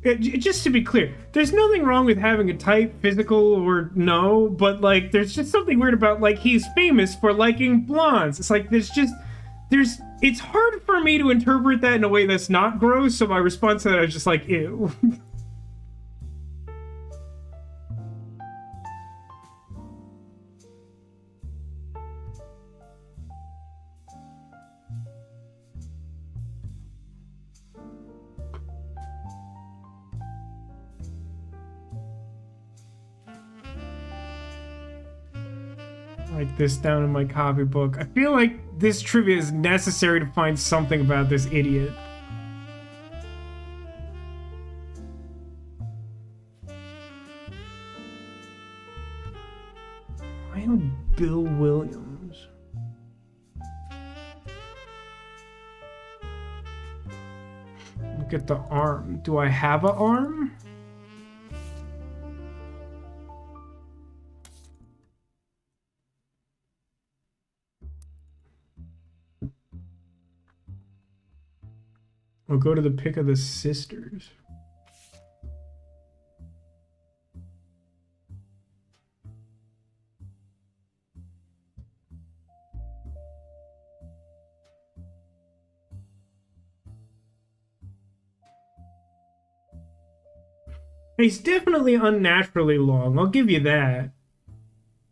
[SPEAKER 1] Just to be clear, there's nothing wrong with having a type, physical or no, but like there's just something weird about, like, he's famous for liking blondes. It's like it's hard for me to interpret that in a way that's not gross, so my response to that is just like, ew. Write this down in my copybook. I feel like this trivia is necessary to find something about this idiot. Wild Bill Williams. Look at the arm. Do I have an arm? We'll go to the pic of the sisters. He's definitely unnaturally long, I'll give you that.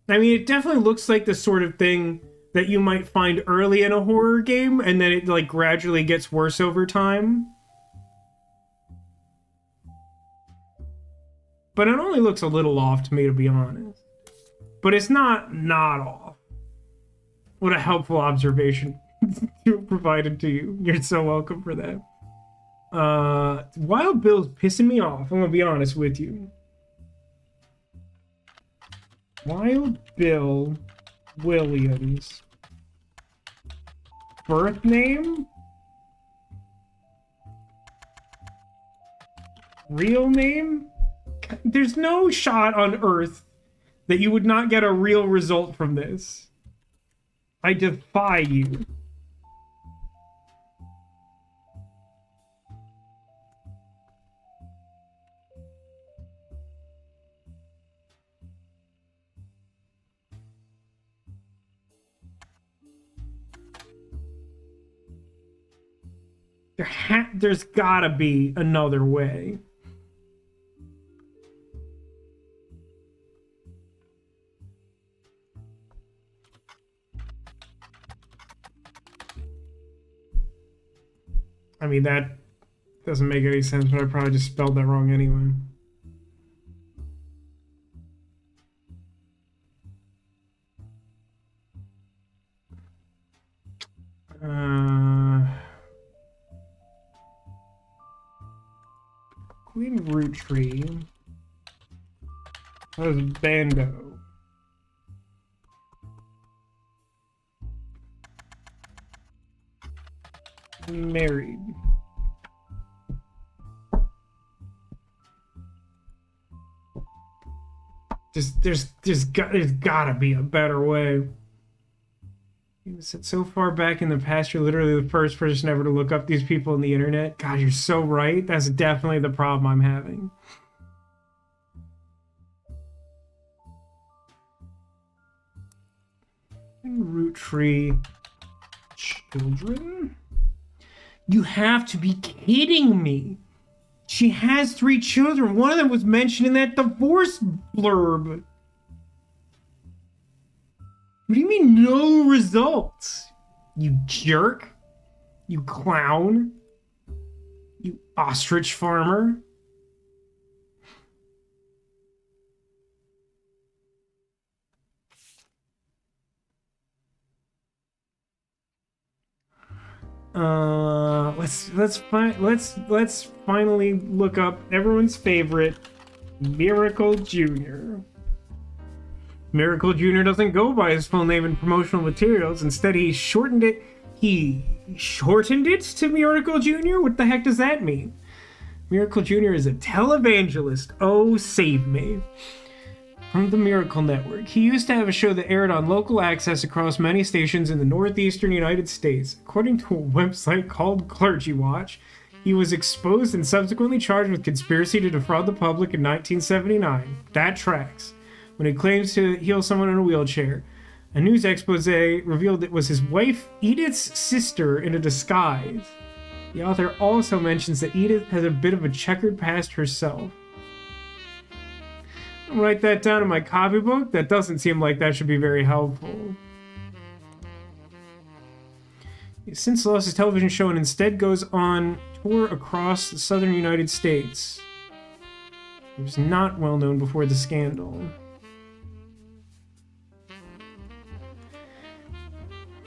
[SPEAKER 1] I mean, it definitely looks like the sort of thing that you might find early in a horror game, and then it, like, gradually gets worse over time. But it only looks a little off to me, to be honest. But it's not off. What a helpful observation provided to you. You're so welcome for that. Wild Bill's pissing me off, I'm gonna be honest with you. Wild Bill Williams. Birth name? Real name? There's no shot on Earth that you would not get a real result from this. I defy you. There's gotta be another way. I mean, that doesn't make any sense, but I probably just spelled that wrong anyway. Queen Roottree. That was Bando. Married. There's gotta be a better way. You said so far back in the past, you're literally the first person ever to look up these people on the internet. God, you're so right. That's definitely the problem I'm having. Roottree children? You have to be kidding me. She has 3 children. One of them was mentioned in that divorce blurb. What do you mean no results? You jerk. You clown. You ostrich farmer. Let's finally look up everyone's favorite, Miracle Jr. Miracle Jr. doesn't go by his full name in promotional materials. Instead, he shortened it to Miracle Jr.? What the heck does that mean? Miracle Jr. is a televangelist. Oh, save me. From the Miracle Network. He used to have a show that aired on local access across many stations in the northeastern United States. According to a website called Clergy Watch, he was exposed and subsequently charged with conspiracy to defraud the public in 1979. That tracks. When he claims to heal someone in a wheelchair. A news expose revealed it was his wife Edith's sister in a disguise. The author also mentions that Edith has a bit of a checkered past herself. I'll write that down in my copybook. That doesn't seem like that should be very helpful. Since lost his television show and instead goes on tour across the southern United States. He was not well known before the scandal.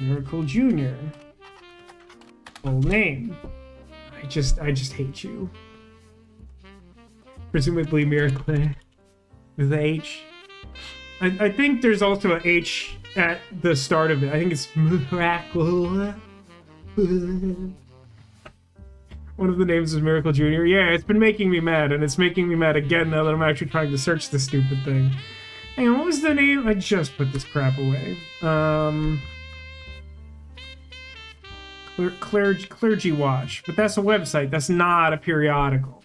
[SPEAKER 1] Miracle Jr. Full name. I just hate you. Presumably Miracle with H. I think there's also a H at the start of it. I think it's Miracle. One of the names is Miracle Jr. Yeah, it's been making me mad, and it's making me mad again now that I'm actually trying to search the stupid thing. Hang on, what was the name? I just put this crap away. Clergy Watch, but that's a website. That's not a periodical.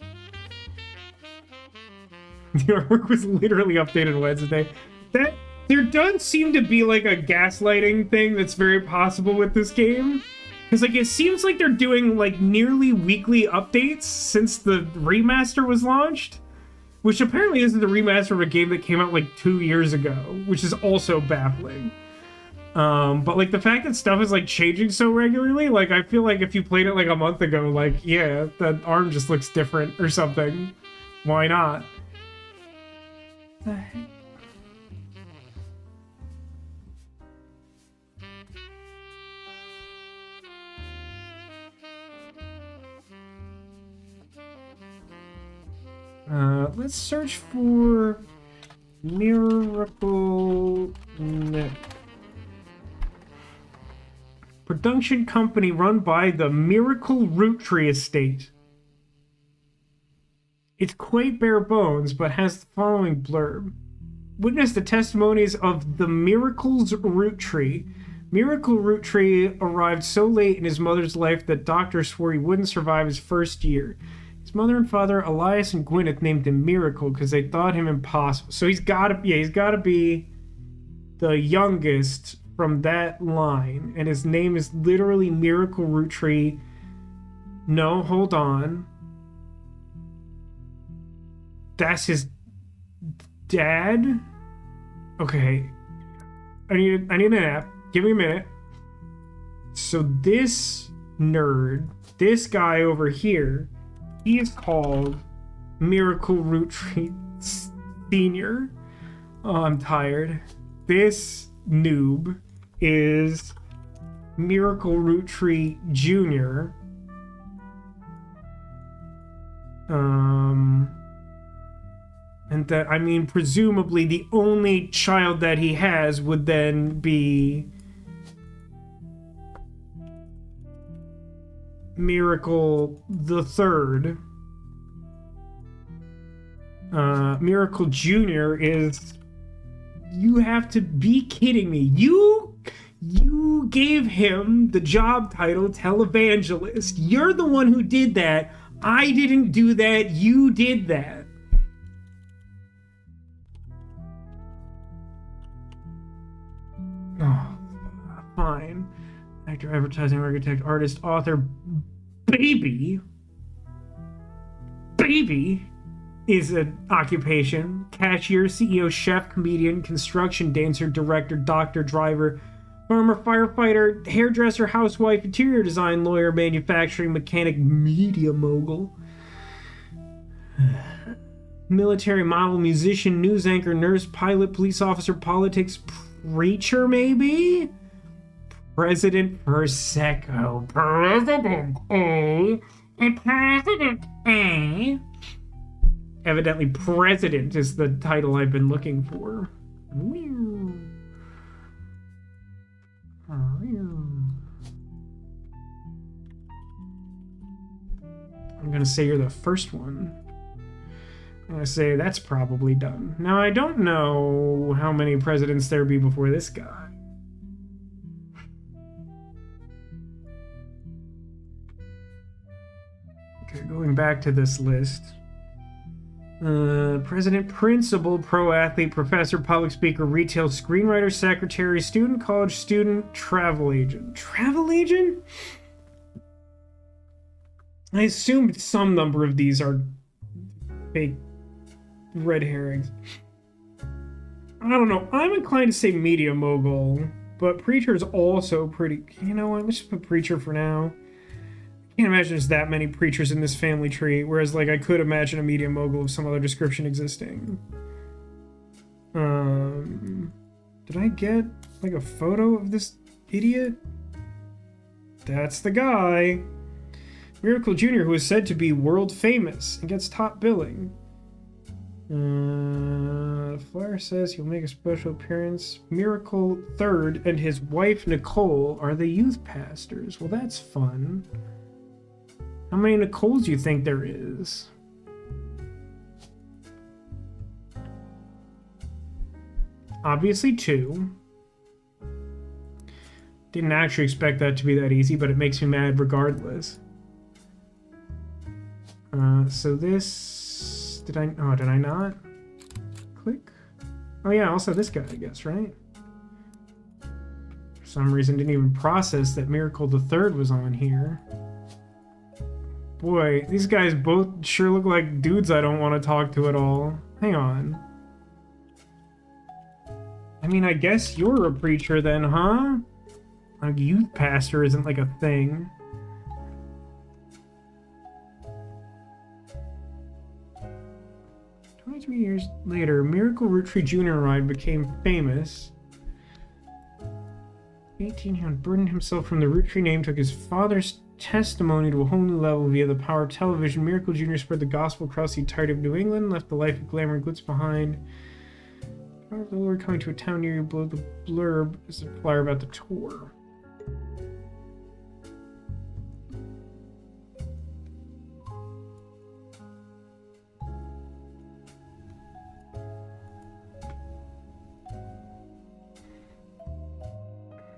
[SPEAKER 1] The artwork was literally updated Wednesday. There does seem to be like a gaslighting thing that's very possible with this game. Because like it seems like they're doing like nearly weekly updates since the remaster was launched. Which apparently isn't the remaster of a game that came out like 2 years ago, which is also baffling. But like the fact that stuff is like changing so regularly, like I feel like if you played it like a month ago, like yeah, the arm just looks different or something. Why not? The heck? Let's search for Miracle Net. Production company run by the Miracle Roottree estate. It's quite bare bones, but has the following blurb. Witness the testimonies of the Miracle's Roottree. Miracle Roottree arrived so late in his mother's life that doctors swore he wouldn't survive his first year. His mother and father, Elias and Gwyneth, named him Miracle because they thought him impossible. So he's gotta be the youngest from that line, and his name is literally Miracle Roottree. No, hold on. That's his dad? Okay. I need an app. Give me a minute. So this nerd, this guy over here, he is called Miracle Roottree Senior. Oh, I'm tired. This noob is Miracle Roottree Jr. And that, I mean, presumably the only child that he has would then be Miracle the Third. Miracle Jr. is You have to be kidding me. You gave him the job title televangelist. You're the one who did that. I didn't do that. You did that. Oh, fine. Actor, advertising, architect, artist, author, baby is an occupation. Cashier, CEO, chef, comedian, construction, dancer, director, doctor, driver, farmer, firefighter, hairdresser, housewife, interior design, lawyer, manufacturing, mechanic, media mogul, military, model, musician, news anchor, nurse, pilot, police officer, politics, preacher, maybe? President Prosecco. President A. And President A. Evidently, President is the title I've been looking for. I'm gonna say you're the first one. I'm gonna say that's probably done. Now, I don't know how many presidents there be before this guy. Okay, going back to this list. President, principal, pro athlete, professor, public speaker, retail, screenwriter, secretary, student, college student, travel agent. Travel agent? I assumed some number of these are fake red herrings. I don't know. I'm inclined to say media mogul, but preacher is also pretty... You know what? Let's just put preacher for now. I can't imagine there's that many preachers in this family tree, whereas, like, I could imagine a media mogul of some other description existing. Did I get, like, a photo of this idiot? That's the guy. Miracle Jr., who is said to be world famous and gets top billing. The flyer says he'll make a special appearance. Miracle III and his wife Nicole are the youth pastors. Well, that's fun. How many Nicoles do you think there is? Obviously 2. Didn't actually expect that to be that easy, but it makes me mad regardless. So this... Did I not? Click? Oh yeah, also this guy, I guess, right? For some reason, didn't even process that Miracle the Third was on here. Boy, these guys both sure look like dudes I don't want to talk to at all. Hang on. I mean, I guess you're a preacher then, huh? A youth pastor isn't like a thing. Years later, Miracle Roottree Jr. ride became famous. 18, he unburdened himself from the Roottree name, took his father's testimony to a whole new level via the power of television. Miracle Jr. spread the gospel across the entirety of New England, left the life of glamour and glitz behind. Power of the Lord coming to a town near you, below the blurb is a flyer about the tour.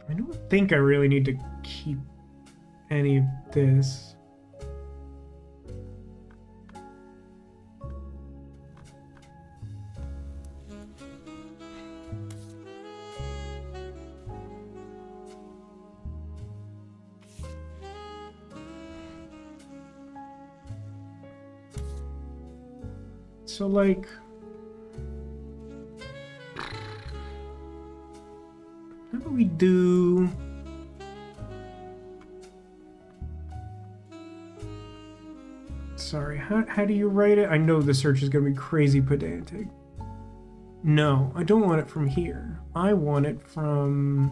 [SPEAKER 1] I don't think I really need to keep any of this. So, like... How do we do... Sorry, how do you write it? I know the search is going to be crazy pedantic. No, I don't want it from here. I want it from...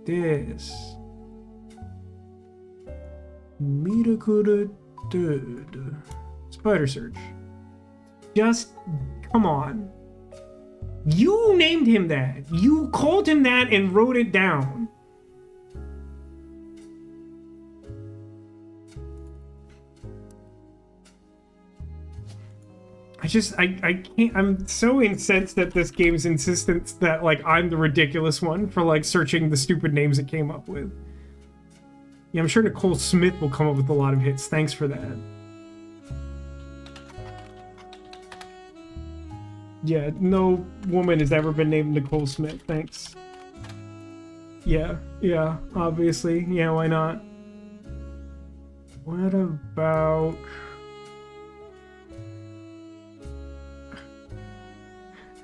[SPEAKER 1] this. Spider search. Just... come on. You named him that. You called him that and wrote it down. I can't. I'm so incensed at this game's insistence that like I'm the ridiculous one for like searching the stupid names it came up with. Yeah, I'm sure Nicole Smith will come up with a lot of hits. Thanks for that. Yeah, no woman has ever been named Nicole Smith. Thanks. Yeah, obviously. Yeah, why not? What about...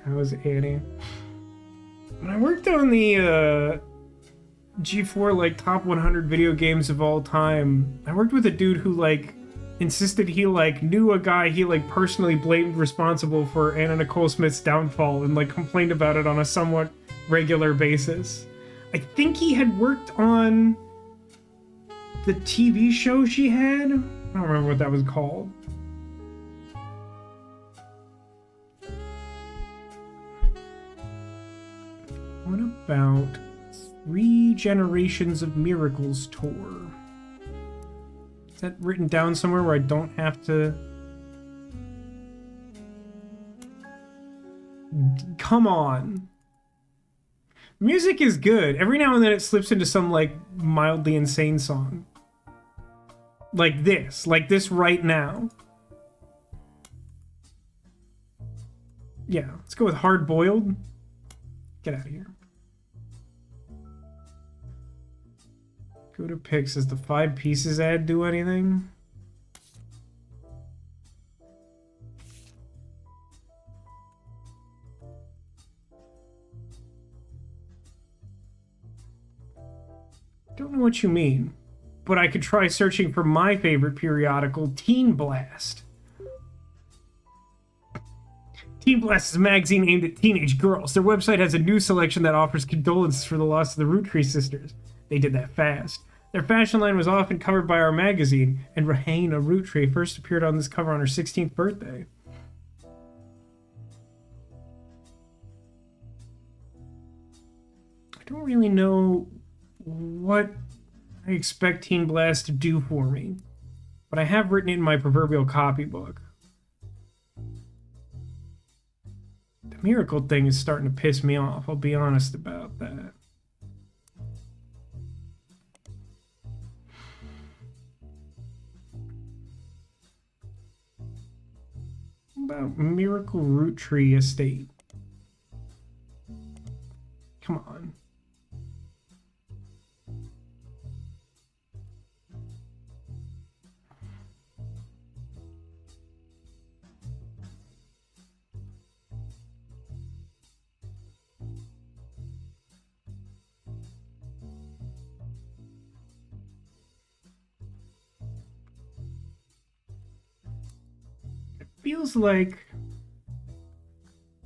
[SPEAKER 1] How was Annie? When I worked on the G4 like top 100 video games of all time, I worked with a dude who like insisted he like knew a guy he like personally blamed responsible for Anna Nicole Smith's downfall and like complained about it on a somewhat regular basis. I think he had worked on the TV show she had. I don't remember what that was called. What about 3 Generations of Miracles tour? Is that written down somewhere where I don't have to... Come on. Music is good. Every now and then it slips into some, like, mildly insane song. Like this right now. Yeah, let's go with Hard Boiled. Get out of here. Go to picks. Does the 5 pieces ad do anything? Don't know what you mean, but I could try searching for my favorite periodical, Teen Blast. Teen Blast is a magazine aimed at teenage girls. Their website has a news selection that offers condolences for the loss of the Roottrees sisters. They did that fast. Their fashion line was often covered by our magazine, and Rahane, a Roottree, first appeared on this cover on her 16th birthday. I don't really know what I expect Teen Blast to do for me, but I have written it in my proverbial copybook. The miracle thing is starting to piss me off, I'll be honest about that. About Miracle Roottree Estate. Come on. Feels like...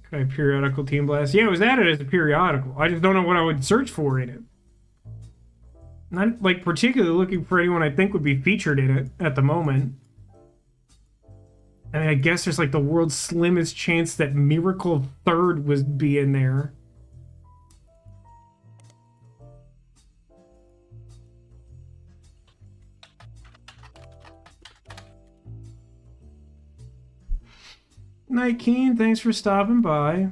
[SPEAKER 1] Could I periodical Teen Blast? Yeah, it was added as a periodical. I just don't know what I would search for in it. Not, like, particularly looking for anyone I think would be featured in it at the moment. I mean, I guess there's, like, the world's slimmest chance that Miracle Third would be in there. Night Keen, thanks for stopping by.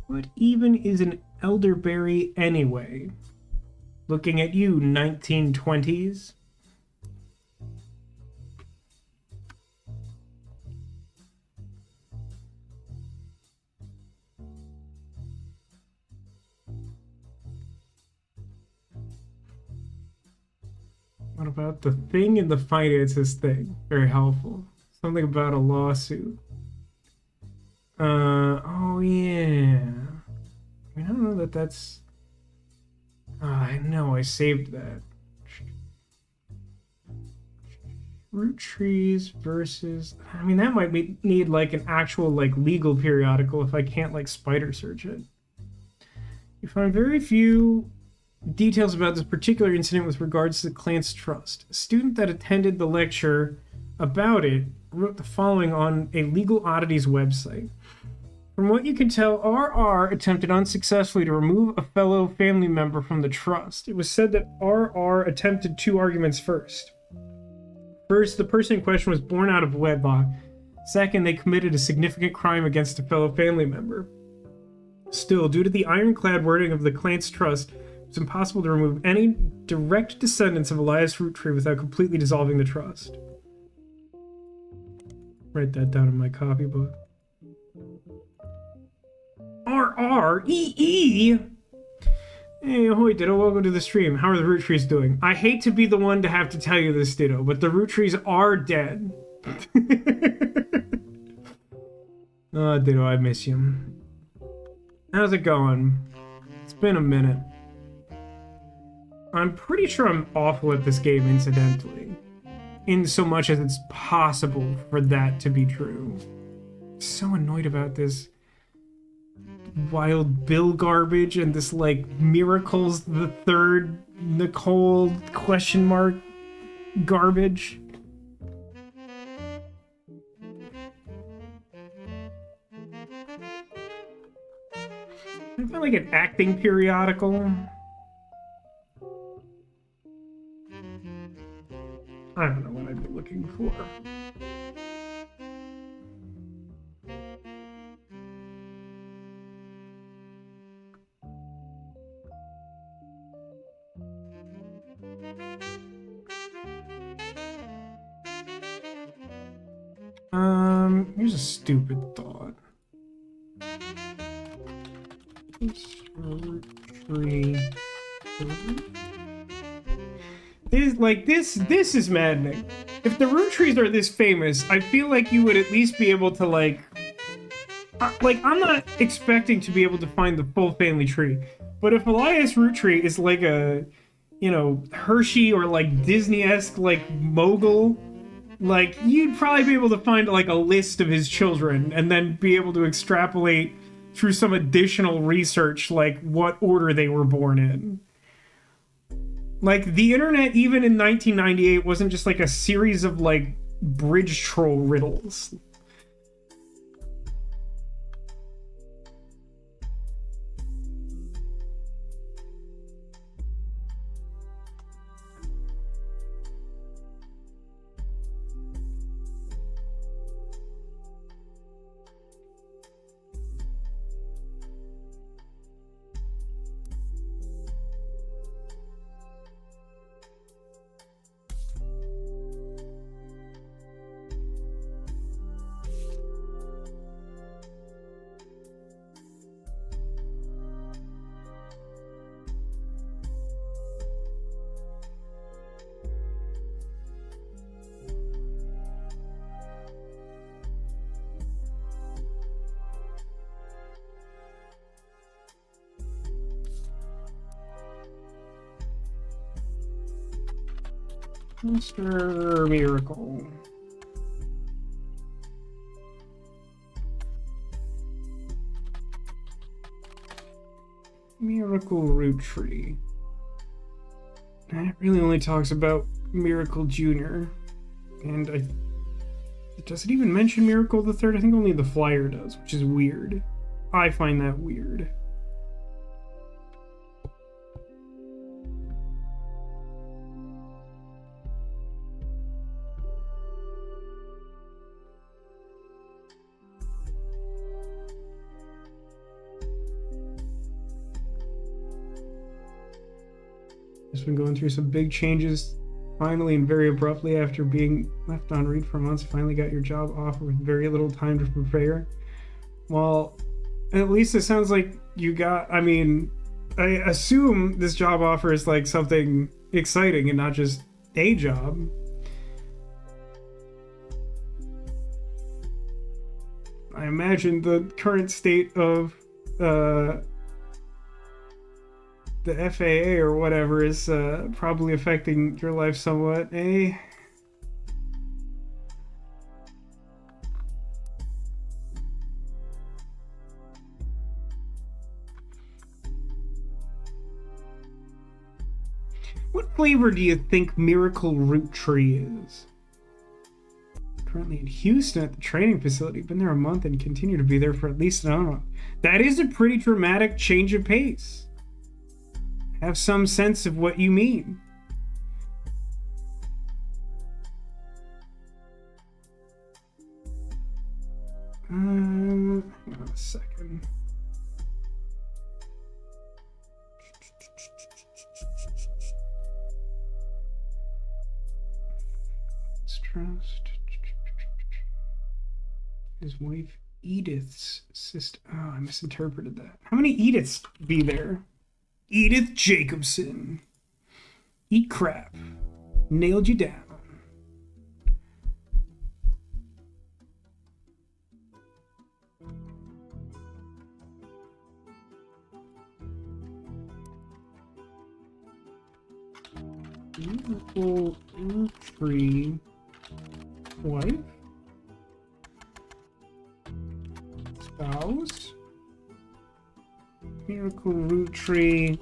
[SPEAKER 1] What even is an elderberry anyway? Looking at you, 1920s. What about the thing and the finances thing? Very helpful. Something about a lawsuit. Oh yeah. I mean, I don't know that that's... I know, I saved that. Roottrees versus... I mean, that might need, like, an actual, like, legal periodical if I can't, like, spider search it. You find very few details about this particular incident with regards to the Clance Trust. A student that attended the lecture about it wrote the following on a Legal Oddities website. From what you can tell, RR attempted unsuccessfully to remove a fellow family member from the trust. It was said that RR attempted 2 arguments first. First, the person in question was born out of wedlock. Second, they committed a significant crime against a fellow family member. Still, due to the ironclad wording of the Clance Trust, it's impossible to remove any direct descendants of Elias Roottree without completely dissolving the trust. Write that down in my copybook. RREE! Hey, ahoy, Ditto, welcome to the stream. How are the Rootrees doing? I hate to be the one to have to tell you this, Ditto, but the Rootrees are dead. Oh, Ditto, I miss you. How's it going? It's been a minute. I'm pretty sure I'm awful at this game, incidentally. In so much as it's possible for that to be true. So annoyed about this Wild Bill garbage and this, like, Miracles the Third Nicole question mark garbage. I feel like an acting periodical. I don't know what I'd be looking for. Here's a stupid thought. Roottree. This is maddening. If the Rootrees are this famous, I feel like you would at least be able to, like, I'm not expecting to be able to find the full family tree, but if Elias Roottree is like a, you know, Hershey or like Disney-esque like mogul, like, you'd probably be able to find like a list of his children and then be able to extrapolate through some additional research like what order they were born in. Like, the internet, even in 1998, wasn't just like a series of like bridge troll riddles. Mr. Miracle. Miracle Roottree. It really only talks about Miracle Jr. And does it even mention Miracle the Third? I think only the flyer does, which is weird. I find that weird. Just been going through some big changes, finally and very abruptly after being left on read for months. Finally got your job offer with very little time to prepare. Well, at least it sounds like you got, I mean, I assume this job offer is like something exciting and not just a job. I imagine the current state of the FAA or whatever is probably affecting your life somewhat, eh? What flavor do you think Miracle Roottree is? Currently in Houston at the training facility. Been there a month and continue to be there for at least another month. That is a pretty dramatic change of pace. I have some sense of what you mean. Hang on a second. Trust. His wife Edith's sister. Oh, I misinterpreted that. How many Ediths be there? Edith Jacobson. Eat crap. Nailed you down. Beautiful Roottree wife, spouse, miracle Roottree,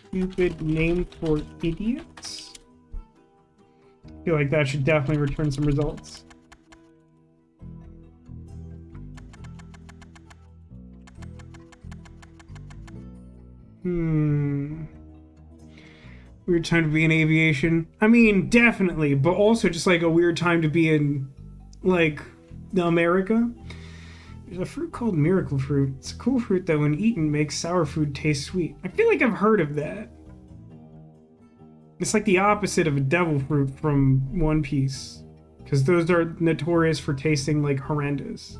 [SPEAKER 1] stupid name for idiots. I feel like that should definitely return some results. Weird time to be in aviation. I mean, definitely, but also just like a weird time to be in, like, America. There's a fruit called miracle fruit. It's a cool fruit that when eaten makes sour food taste sweet. I feel like I've heard of that. It's like the opposite of a devil fruit from One Piece. Because those are notorious for tasting, like, horrendous.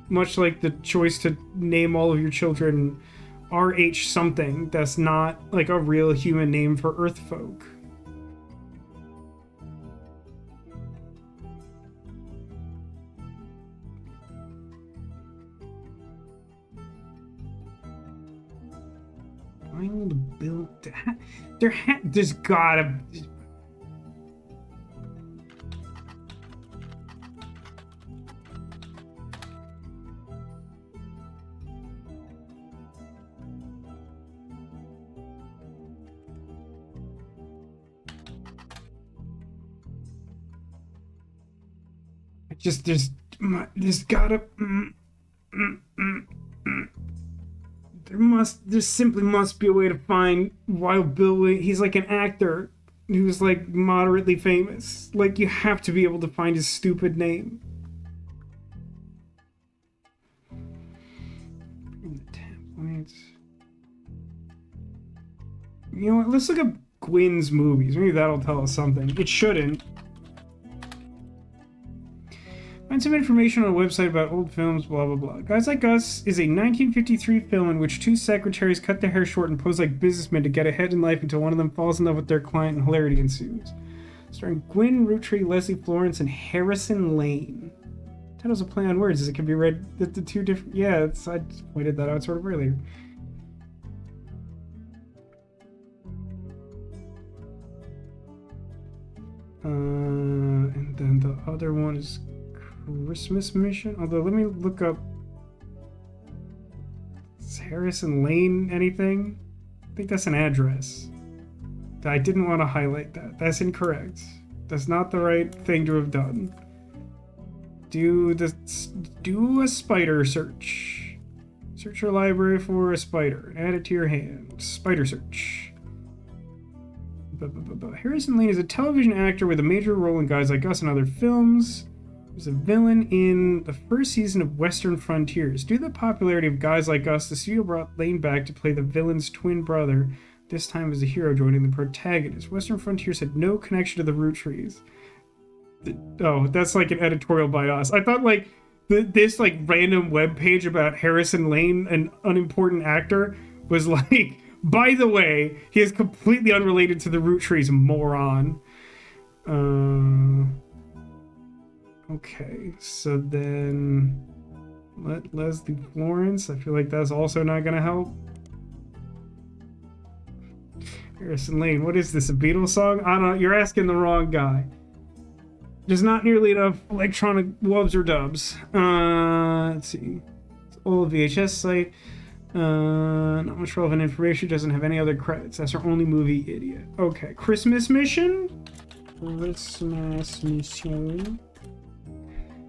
[SPEAKER 1] Much like the choice to name all of your children RH something that's not like a real human name for Earth folk. Wild Bill. There's gotta. There's gotta. There simply must be a way to find Wild Bill. He's like an actor who's like moderately famous. Like, you have to be able to find his stupid name. You know what? Let's look up Gwynn's movies. Maybe that'll tell us something. It shouldn't. Find some information on a website about old films, blah, blah, blah. Guys Like Us is a 1953 film in which two secretaries cut their hair short and pose like businessmen to get ahead in life until one of them falls in love with their client and hilarity ensues. Starring Gwynn, Roottree, Leslie Florence, and Harrison Lane. Title's a play on words, as it can be read that the two different... Yeah, I just pointed that out sort of earlier. And then the other one is Christmas Mission. Although, let me look up. Is Harrison Lane anything? I think that's an address. I didn't want to highlight that. That's incorrect. That's not the right thing to have done. Do a spider search. Search your library for a spider and add it to your hand. Spider search. Harrison Lane is a television actor with a major role in Guys Like Us and other films. He was a villain in the first season of Western Frontiers. Due to the popularity of Guys Like Us, the studio brought Lane back to play the villain's twin brother, this time as a hero joining the protagonist. Western Frontiers had no connection to the Roottrees. Oh, that's like an editorial by us. I thought like this like random webpage about Harrison Lane, an unimportant actor, was like, by the way, he is completely unrelated to the Roottrees, moron. Okay, so then let Leslie Florence. I feel like that's also not gonna help. Harrison Lane, what is this, a Beatles song? I don't know, you're asking the wrong guy. There's not nearly enough electronic wubs or dubs. Let's see. It's old VHS site. Not much relevant information. Doesn't have any other credits. That's our only movie, idiot. Okay, Christmas Mission? Christmas mission.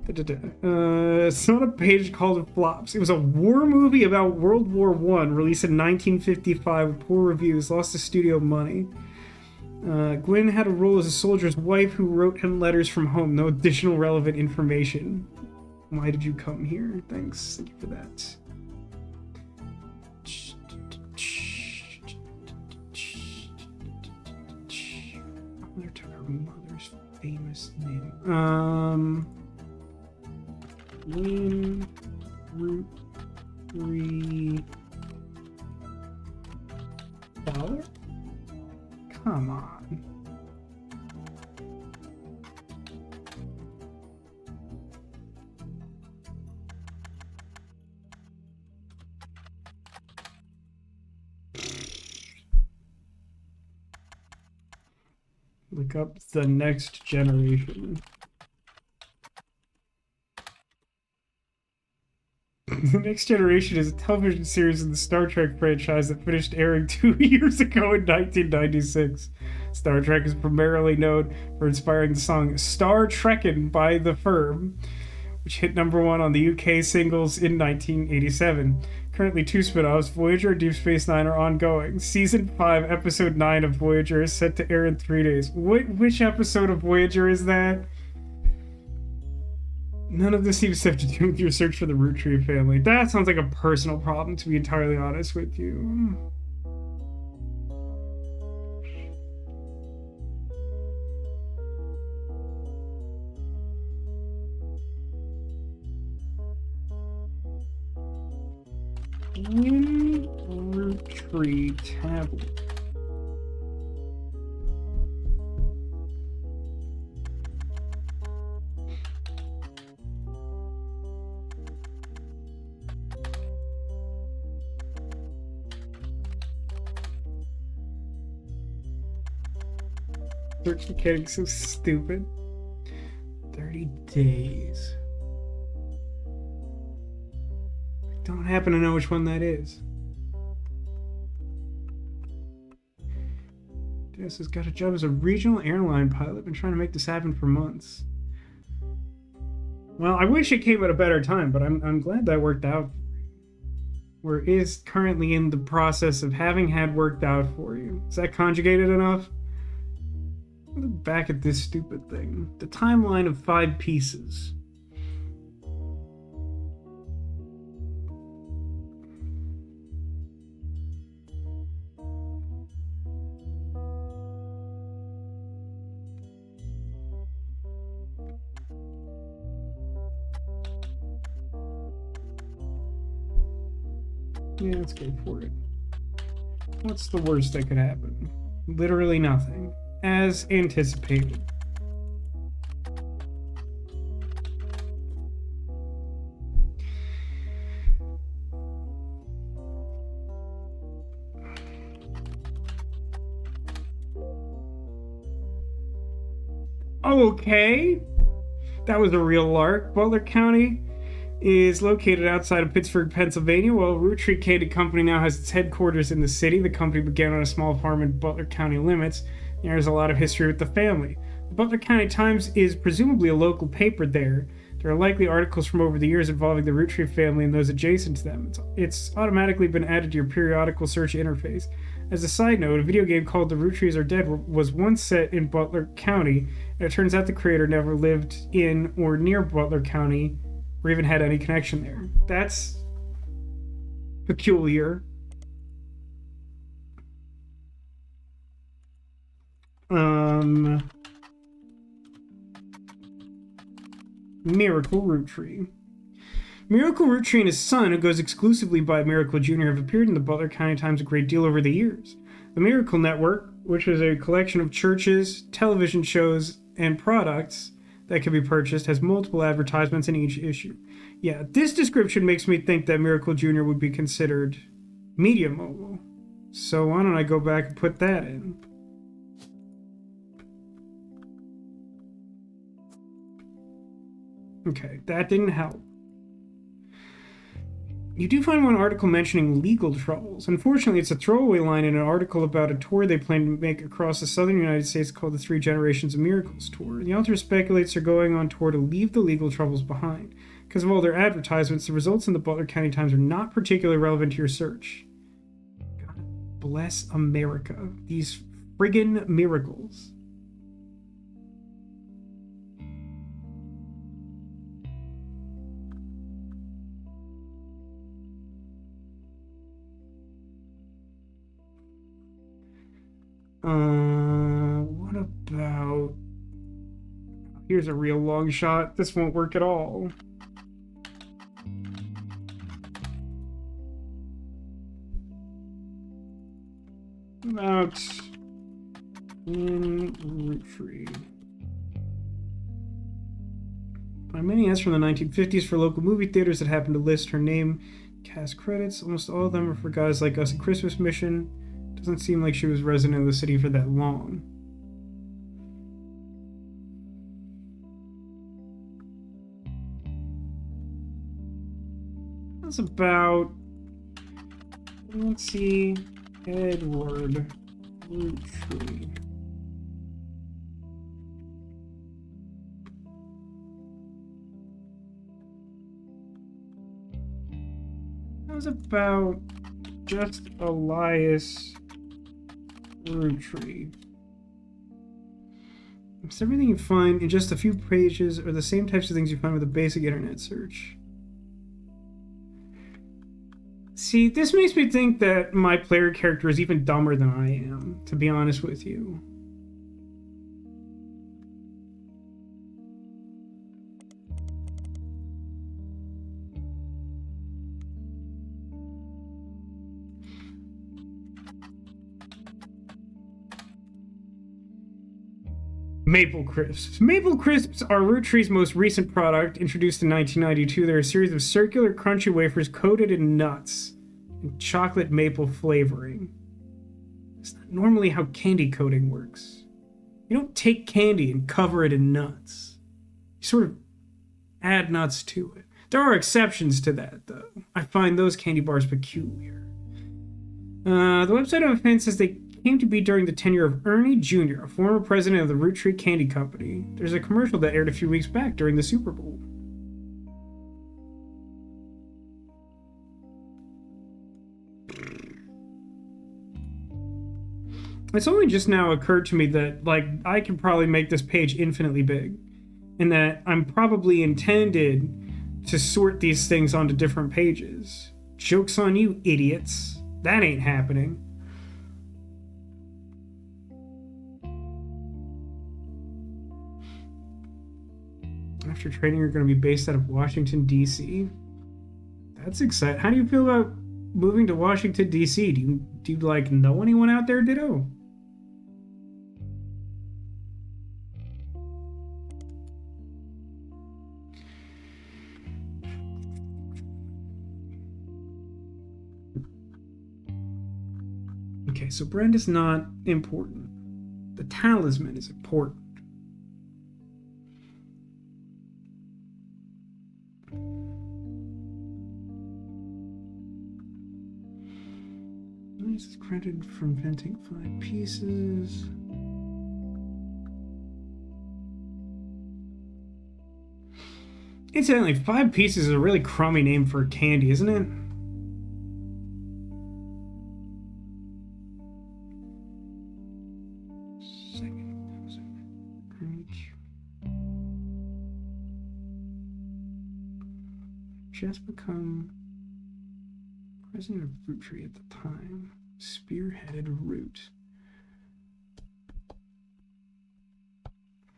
[SPEAKER 1] It's not a page called Flops. It was a war movie about World War I, released in 1955 with poor reviews, lost the studio money. Gwen had a role as a soldier's wife who wrote him letters from home. No additional relevant information. Why did you come here? Thanks. Thank you for that. Mother took her mother's famous name. Win, Roottree, father? Come on. Look up the next generation. The Next Generation is a television series in the Star Trek franchise that finished airing 2 years ago in 1996. Star Trek is primarily known for inspiring the song Star Trekkin' by The Firm, which hit #1 on the UK singles in 1987. Currently 2 spin-offs, Voyager and Deep Space Nine, are ongoing. Season 5, Episode 9 of Voyager is set to air in 3 days. Which episode of Voyager is that? None of this seems to have to do with your search for the Roottree family. That sounds like a personal problem, to be entirely honest with you. Roottree tablet. Search mechanics so stupid. 30 days. I don't happen to know which one that is. Dennis has got a job as a regional airline pilot. Been trying to make this happen for months. Well, I wish it came at a better time, but I'm glad that worked out. Or is currently in the process of having had worked out for you. Is that conjugated enough? Look back at this stupid thing. The timeline of 5 pieces. Yeah, let's go for it. What's the worst that could happen? Literally nothing. As anticipated. Okay. That was a real lark. Butler County is located outside of Pittsburgh, Pennsylvania. While Roottrees Candy Company now has its headquarters in the city, the company began on a small farm in Butler County limits. There's a lot of history with the family. The Butler County Times is presumably a local paper there. There are likely articles from over the years involving the Roottree family and those adjacent to them. It's automatically been added to your periodical search interface. As a side note, a video game called The Roottrees Are Dead was once set in Butler County, and it turns out the creator never lived in or near Butler County or even had any connection there. That's peculiar. Miracle Roottree. Miracle Roottree and his son, who goes exclusively by Miracle Jr., have appeared in the Butler County Times a great deal over the years. The Miracle Network, which is a collection of churches, television shows, and products that can be purchased, has multiple advertisements in each issue. Yeah, this description makes me think that Miracle Jr. would be considered media mogul. So why don't I go back and put that in? Okay, that didn't help. You do find one article mentioning legal troubles. Unfortunately, it's a throwaway line in an article about a tour they plan to make across the southern United States called the Three Generations of Miracles Tour. The author speculates they're going on tour to leave the legal troubles behind. Because of all their advertisements, the results in the Butler County Times are not particularly relevant to your search. God bless America. These friggin' miracles. What about... Here's a real long shot. This won't work at all. About... in Roottree. Find many ads from the 1950s for local movie theaters that happen to list her name. Cast credits. Almost all of them are for guys like us in Christmas Mission. Doesn't seem like she was resident of the city for that long. That's about... Let's see... Edward Roottree. How's about just Elias Roottrees? It's everything you find in just a few pages are the same types of things you find with a basic internet search. See, this makes me think that my player character is even dumber than I am, to be honest with you. Maple Crisps. Maple Crisps are Roottree's most recent product, introduced in 1992. They're a series of circular, crunchy wafers coated in nuts and chocolate maple flavoring. It's not normally how candy coating works. You don't take candy and cover it in nuts. You sort of add nuts to it. There are exceptions to that, though. I find those candy bars peculiar. The website of offense says they came to be during the tenure of Ernie Jr., a former president of the Roottree Candy Company. There's a commercial that aired a few weeks back during the Super Bowl. It's only just now occurred to me that, like, I can probably make this page infinitely big, and that I'm probably intended to sort these things onto different pages. Joke's on you, idiots. That ain't happening. After training, you're going to be based out of Washington, D.C. That's exciting. How do you feel about moving to Washington, D.C.? Do you like, know anyone out there, Ditto? Okay, so Brenda's not important. The talisman is important. Is credited for inventing 5 pieces. Incidentally, 5 pieces is a really crummy name for a candy, isn't it? Just become president of Roottree at the time. Spearheaded Root.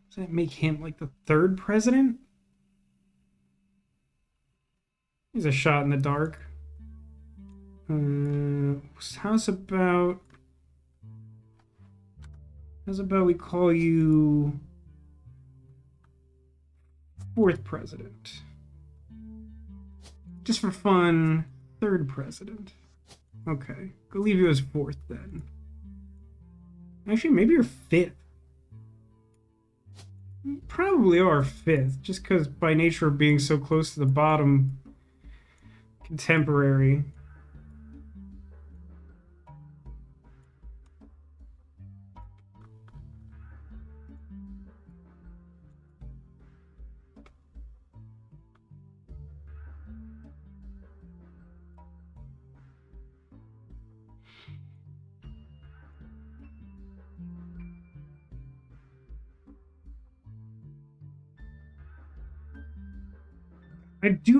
[SPEAKER 1] Does that make him like the 3rd president? He's a shot in the dark. How's about we call you 4th president? Just for fun, 3rd president. Okay, go leave you as 4th then. Actually, maybe you're 5th. You probably are 5th, just because by nature of being so close to the bottom, Contemporary.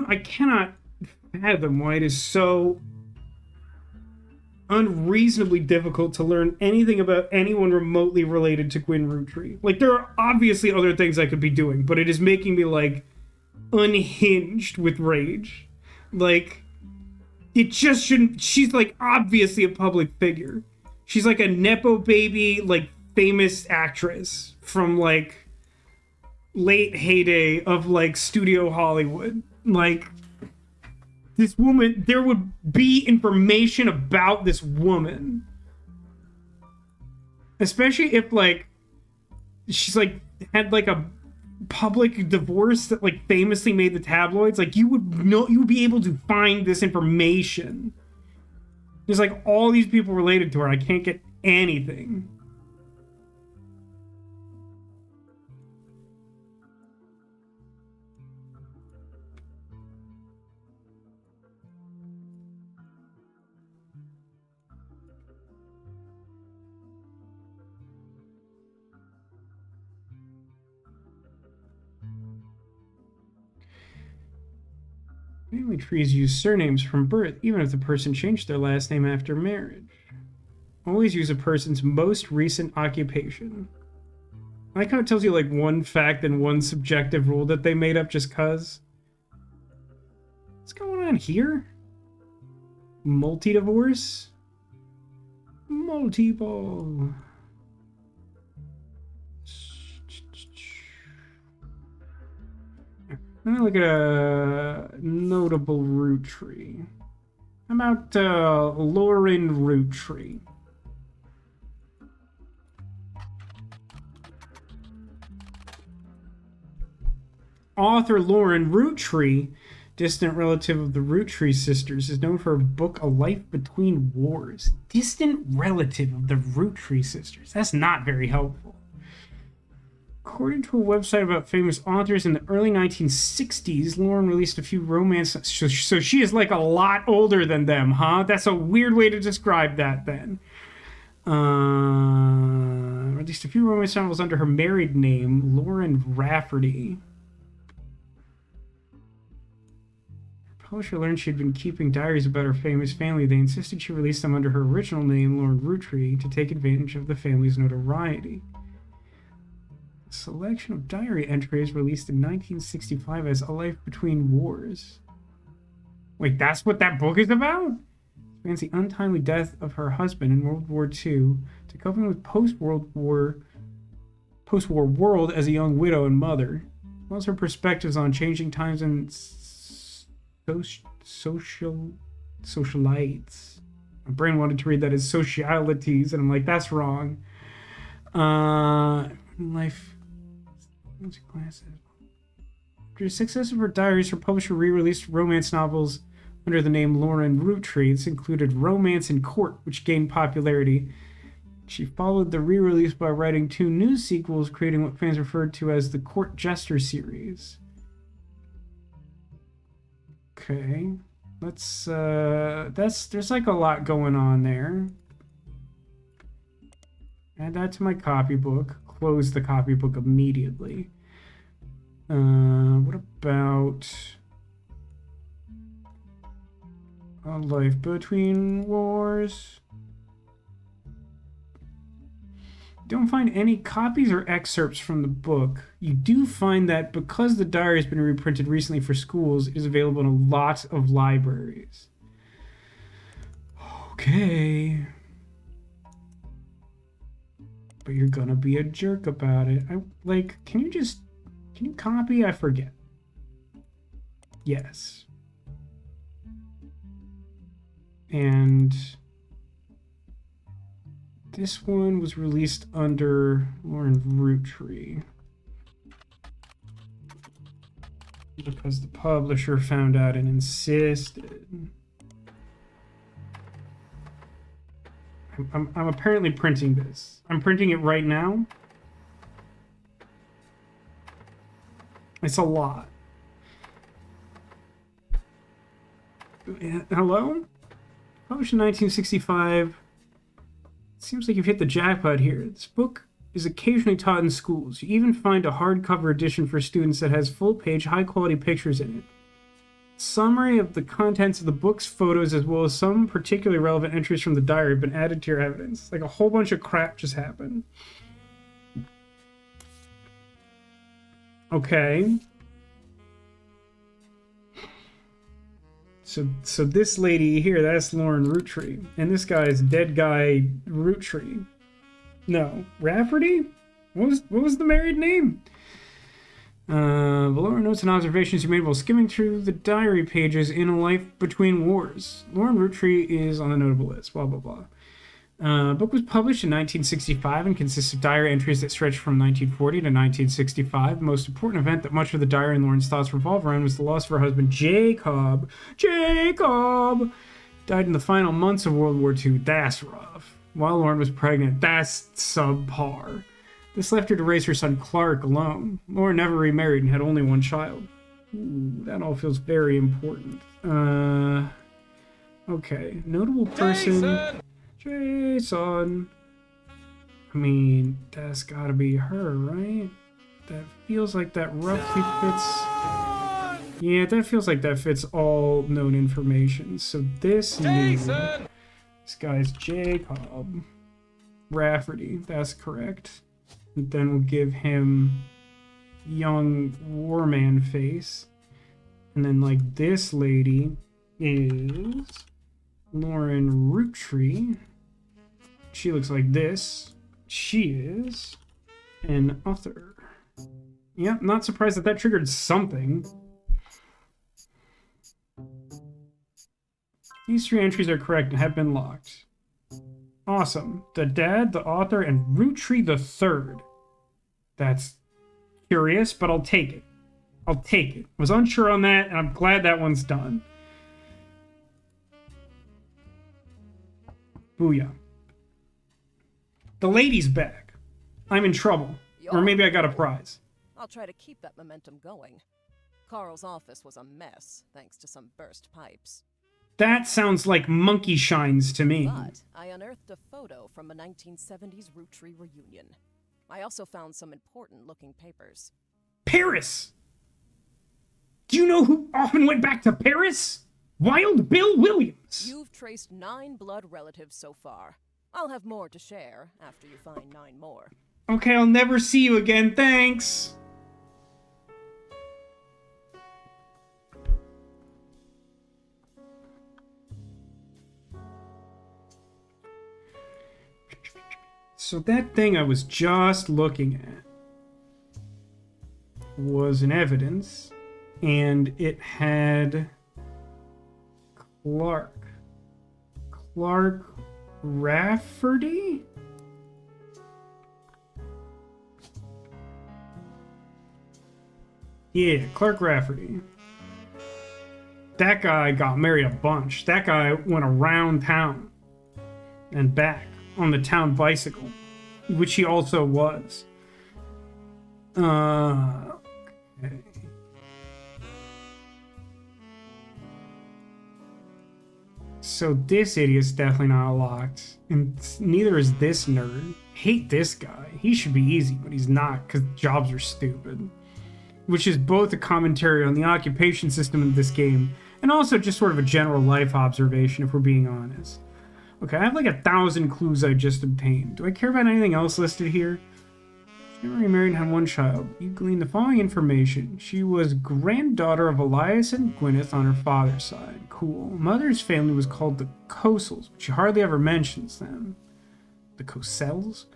[SPEAKER 1] I cannot fathom why it is so unreasonably difficult to learn anything about anyone remotely related to Gwyn Roottree. Like, there are obviously other things I could be doing, but it is making me, like, unhinged with rage. Like, it just shouldn't... She's, like, obviously a public figure. She's, like, a Nepo baby, like, famous actress from, like, late heyday of, like, studio Hollywood. Like... This woman, there would be information about this woman. Especially if, like, she's, like, had, like, a public divorce that, like, famously made the tabloids. Like, you would be able to find this information. There's, like, all these people related to her. I can't get anything. Family trees use surnames from birth, even if the person changed their last name after marriage. Always use a person's most recent occupation. I like how it tells you, like, one fact and one subjective rule that they made up just cuz. What's going on here? Multi-divorce? Multi-ball. I'm gonna look at a notable Roottree. How about Lauren Roottree? Author Lauren Roottree, distant relative of the Roottrees sisters, is known for her book A Life Between Wars. Distant relative of the Roottrees sisters. That's not very helpful. According to a website about famous authors in the early 1960s, Lauren released a few romance... So she is, like, a lot older than them, huh? That's a weird way to describe that, then. Released a few romance novels under her married name, Lauren Rafferty. Her publisher learned she'd been keeping diaries about her famous family. They insisted she release them under her original name, Lauren Roottree, to take advantage of the family's notoriety. A selection of diary entries released in 1965 as A Life Between Wars. Wait, that's what that book is about? It spans the untimely death of her husband in World War II to coping with post-war world as a young widow and mother, as well as her perspectives on changing times and socialites. My brain wanted to read that as socialities, and I'm like, that's wrong. Life... After the success of her diaries, her publisher re-released romance novels under the name Lauren Roottree. This included Romance in Court, which gained popularity. She followed the re-release by writing 2 new sequels, creating what fans referred to as the Court Jester series. Okay. There's like a lot going on there. Add that to my copybook. Close the copybook immediately. What about A Life Between Wars? Don't find any copies or excerpts from the book. You do find that because the diary has been reprinted recently for schools, it is available in a lot of libraries. Okay. But you're gonna be a jerk about it. Can you copy? I forget. Yes. And this one was released under Lauren Roottree. Because the publisher found out and insisted. I'm apparently printing this. I'm printing it right now. It's a lot. Hello? Published in 1965. Seems like you've hit the jackpot here. This book is occasionally taught in schools. You even find a hardcover edition for students that has full-page, high-quality pictures in it. Summary of the contents of the book's photos, as well as some particularly relevant entries from the diary, have been added to your evidence. Like a whole bunch of crap just happened. Okay. So this lady here, that's Lauren Roottree. And this guy is dead guy Roottree. No. Rafferty? What was the married name? Below are notes and observations you made while skimming through the diary pages in A Life Between Wars. Lauren Roottree is on the notable list. Blah, blah, blah. Book was published in 1965 and consists of diary entries that stretch from 1940 to 1965. The most important event that much of the diary and Lauren's thoughts revolve around was the loss of her husband, Jacob. Jacob! Died in the final months of World War II. That's rough. While Lauren was pregnant. That's subpar. This left her to raise her son, Clark, alone. Lauren never remarried and had only one child. Ooh, that all feels very important. Okay. Notable person... Jason. I mean, that's gotta be her, right? That feels like that roughly fits... Yeah, that feels like that fits all known information. So this this guy's Jacob Rafferty. That's correct. And then we'll give him young warman face. And then, like, this lady is Lauren Roottree. She looks like this. She is an author. Yeah, not surprised that that triggered something. These three entries are correct and have been locked. Awesome. The dad, the author, and Roottree the third. That's curious, but I'll take it. I'll take it. Was unsure on that, and I'm glad that one's done. Booyah. The lady's back. I'm in trouble. Or maybe I got a prize.
[SPEAKER 3] I'll try to keep that momentum going. Carl's office was a mess, thanks to some burst pipes.
[SPEAKER 1] That sounds like monkey shines to me.
[SPEAKER 3] But I unearthed a photo from a 1970s Roottree reunion. I also found some important-looking papers.
[SPEAKER 1] Paris! Do you know who often went back to Paris? Wild Bill Williams!
[SPEAKER 3] You've traced 9 blood relatives so far. I'll have more to share after you find 9 more.
[SPEAKER 1] Okay, I'll never see you again, thanks! So that thing I was just looking at was an evidence, and it had Clark Rafferty? Yeah, Clark Rafferty. That guy got married a bunch. That guy went around town and back on the town bicycle, which he also was. Okay. So this idiot's definitely not locked, and neither is this nerd. Hate this guy. He should be easy, but he's not, because jobs are stupid. Which is both a commentary on the occupation system of this game, and also just sort of a general life observation, if we're being honest. Okay, I have like 1,000 clues I just obtained. Do I care about anything else listed here? She never remarried and had one child. You glean the following information. She was granddaughter of Elias and Gwyneth on her father's side. Cool. Mother's family was called the Cosels, but she hardly ever mentions them. The Cosels?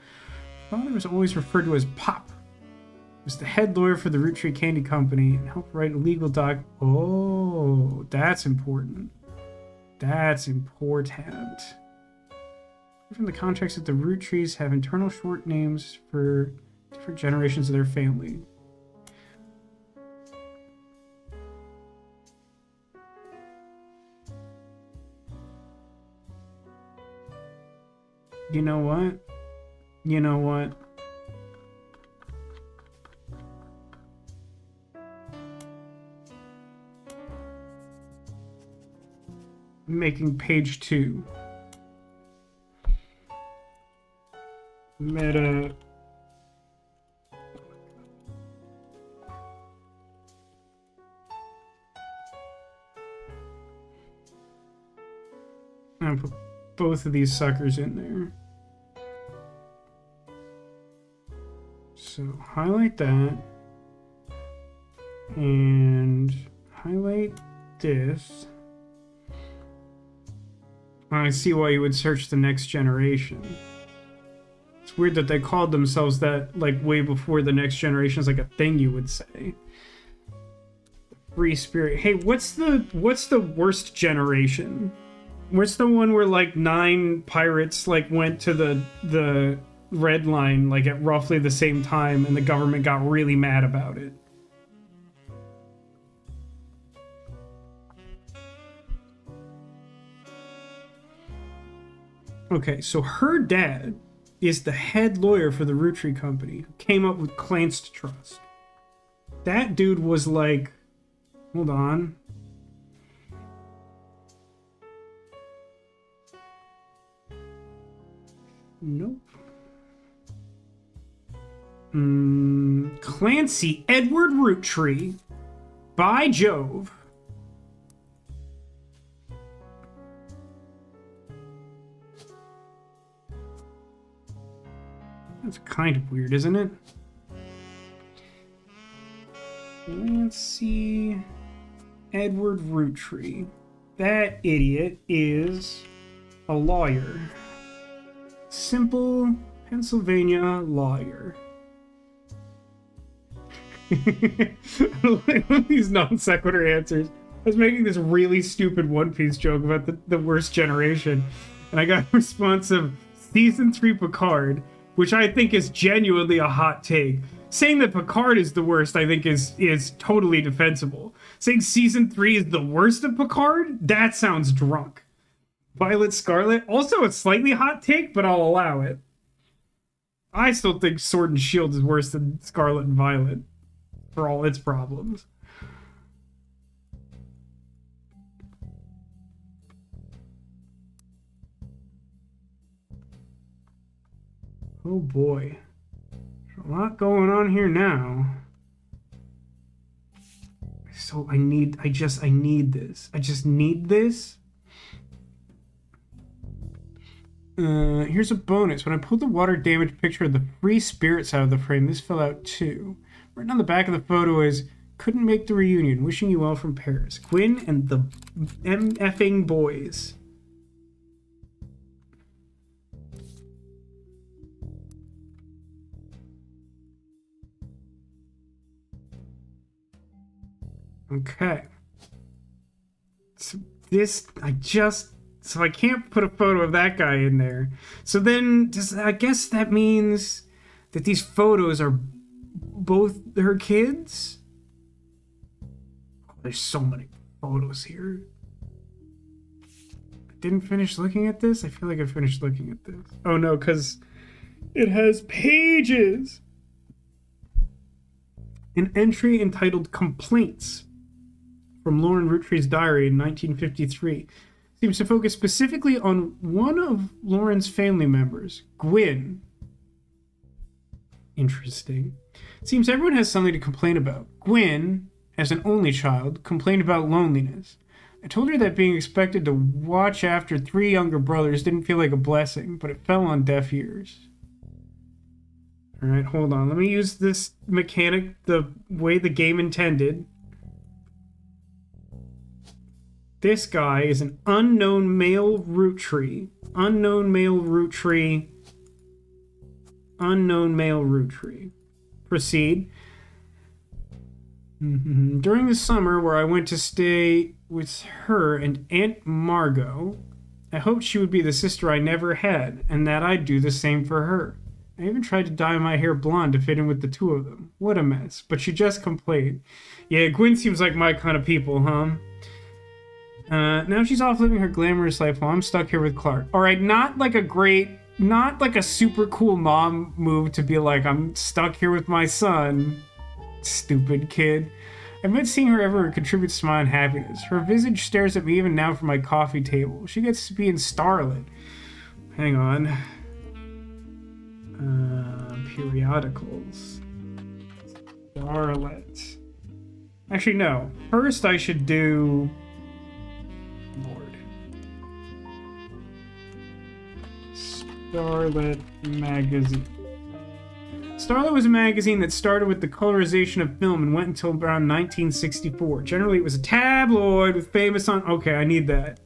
[SPEAKER 1] Father was always referred to as Pop. He was the head lawyer for the Roottree Candy Company and helped write a legal doc. Oh, that's important. That's important. From the contracts that the Roottrees have internal short names for different generations of their family. You know what? You know what? Making page 2. Meta. I'll put both of these suckers in there. So highlight that. And highlight this. I see why you would search the next generation. It's weird that they called themselves that like way before the next generation is like a thing you would say. Free spirit. Hey, what's the worst generation? What's the one where like 9 pirates like went to the red line like at roughly the same time and the government got really mad about it? Okay, so her dad is the head lawyer for the Roottree company who came up with Clancy Trust. That dude was like, hold on. Nope. Clancy Edward Roottree. By Jove. That's kind of weird, isn't it? Clancy Edward Roottree. That idiot is a lawyer. Simple Pennsylvania lawyer. I love these non sequitur answers. I was making this really stupid One Piece joke about the worst generation, and I got a response of Season 3 Picard, which I think is genuinely a hot take. Saying that Picard is the worst, I think, is totally defensible. Saying Season 3 is the worst of Picard? That sounds drunk. Violet Scarlet, also a slightly hot take, but I'll allow it. I still think Sword and Shield is worse than Scarlet and Violet, for all its problems. Oh boy. There's a lot going on here now. So I need this. I just need this. Here's a bonus. When I pulled the water damage picture of the free spirits out of the frame, this fell out too. Written on the back of the photo is, couldn't make the reunion. Wishing you well from Paris. Gwyn and the MFing boys. Okay. So I can't put a photo of that guy in there. So then, I guess that means that these photos are both her kids? Oh, there's so many photos here. I didn't finish looking at this? I feel like I finished looking at this. Oh no, because it has pages! An entry entitled Complaints from Lauren Roottree's diary in 1953 seems to focus specifically on one of Lauren's family members, Gwyn. Interesting. It seems everyone has something to complain about. Gwyn, as an only child, complained about loneliness. I told her that being expected to watch after 3 younger brothers didn't feel like a blessing, but it fell on deaf ears. Alright, hold on. Let me use this mechanic the way the game intended. This guy is an unknown male Roottree. Unknown male Roottree. Unknown male Roottree. Proceed. During the summer where I went to stay with her and Aunt Margot, I hoped she would be the sister I never had, and that I'd do the same for her. I even tried to dye my hair blonde to fit in with the 2 of them. What a mess. But she just complained. Yeah, Gwyn seems like my kind of people, huh? Now she's off living her glamorous life while I'm stuck here with Clark. Alright, not like a great not like a super cool mom move to be like, I'm stuck here with my son. Stupid kid. I admit seeing her ever contributes to my unhappiness. Her visage stares at me even now from my coffee table. She gets to be in starlit. Hang on. Periodicals. Starlet. Actually, no. First, I should do... Lord. Starlet magazine. Starlet was a magazine that started with the colorization of film and went until around 1964. Generally, it was a tabloid with famous on... Okay, I need that.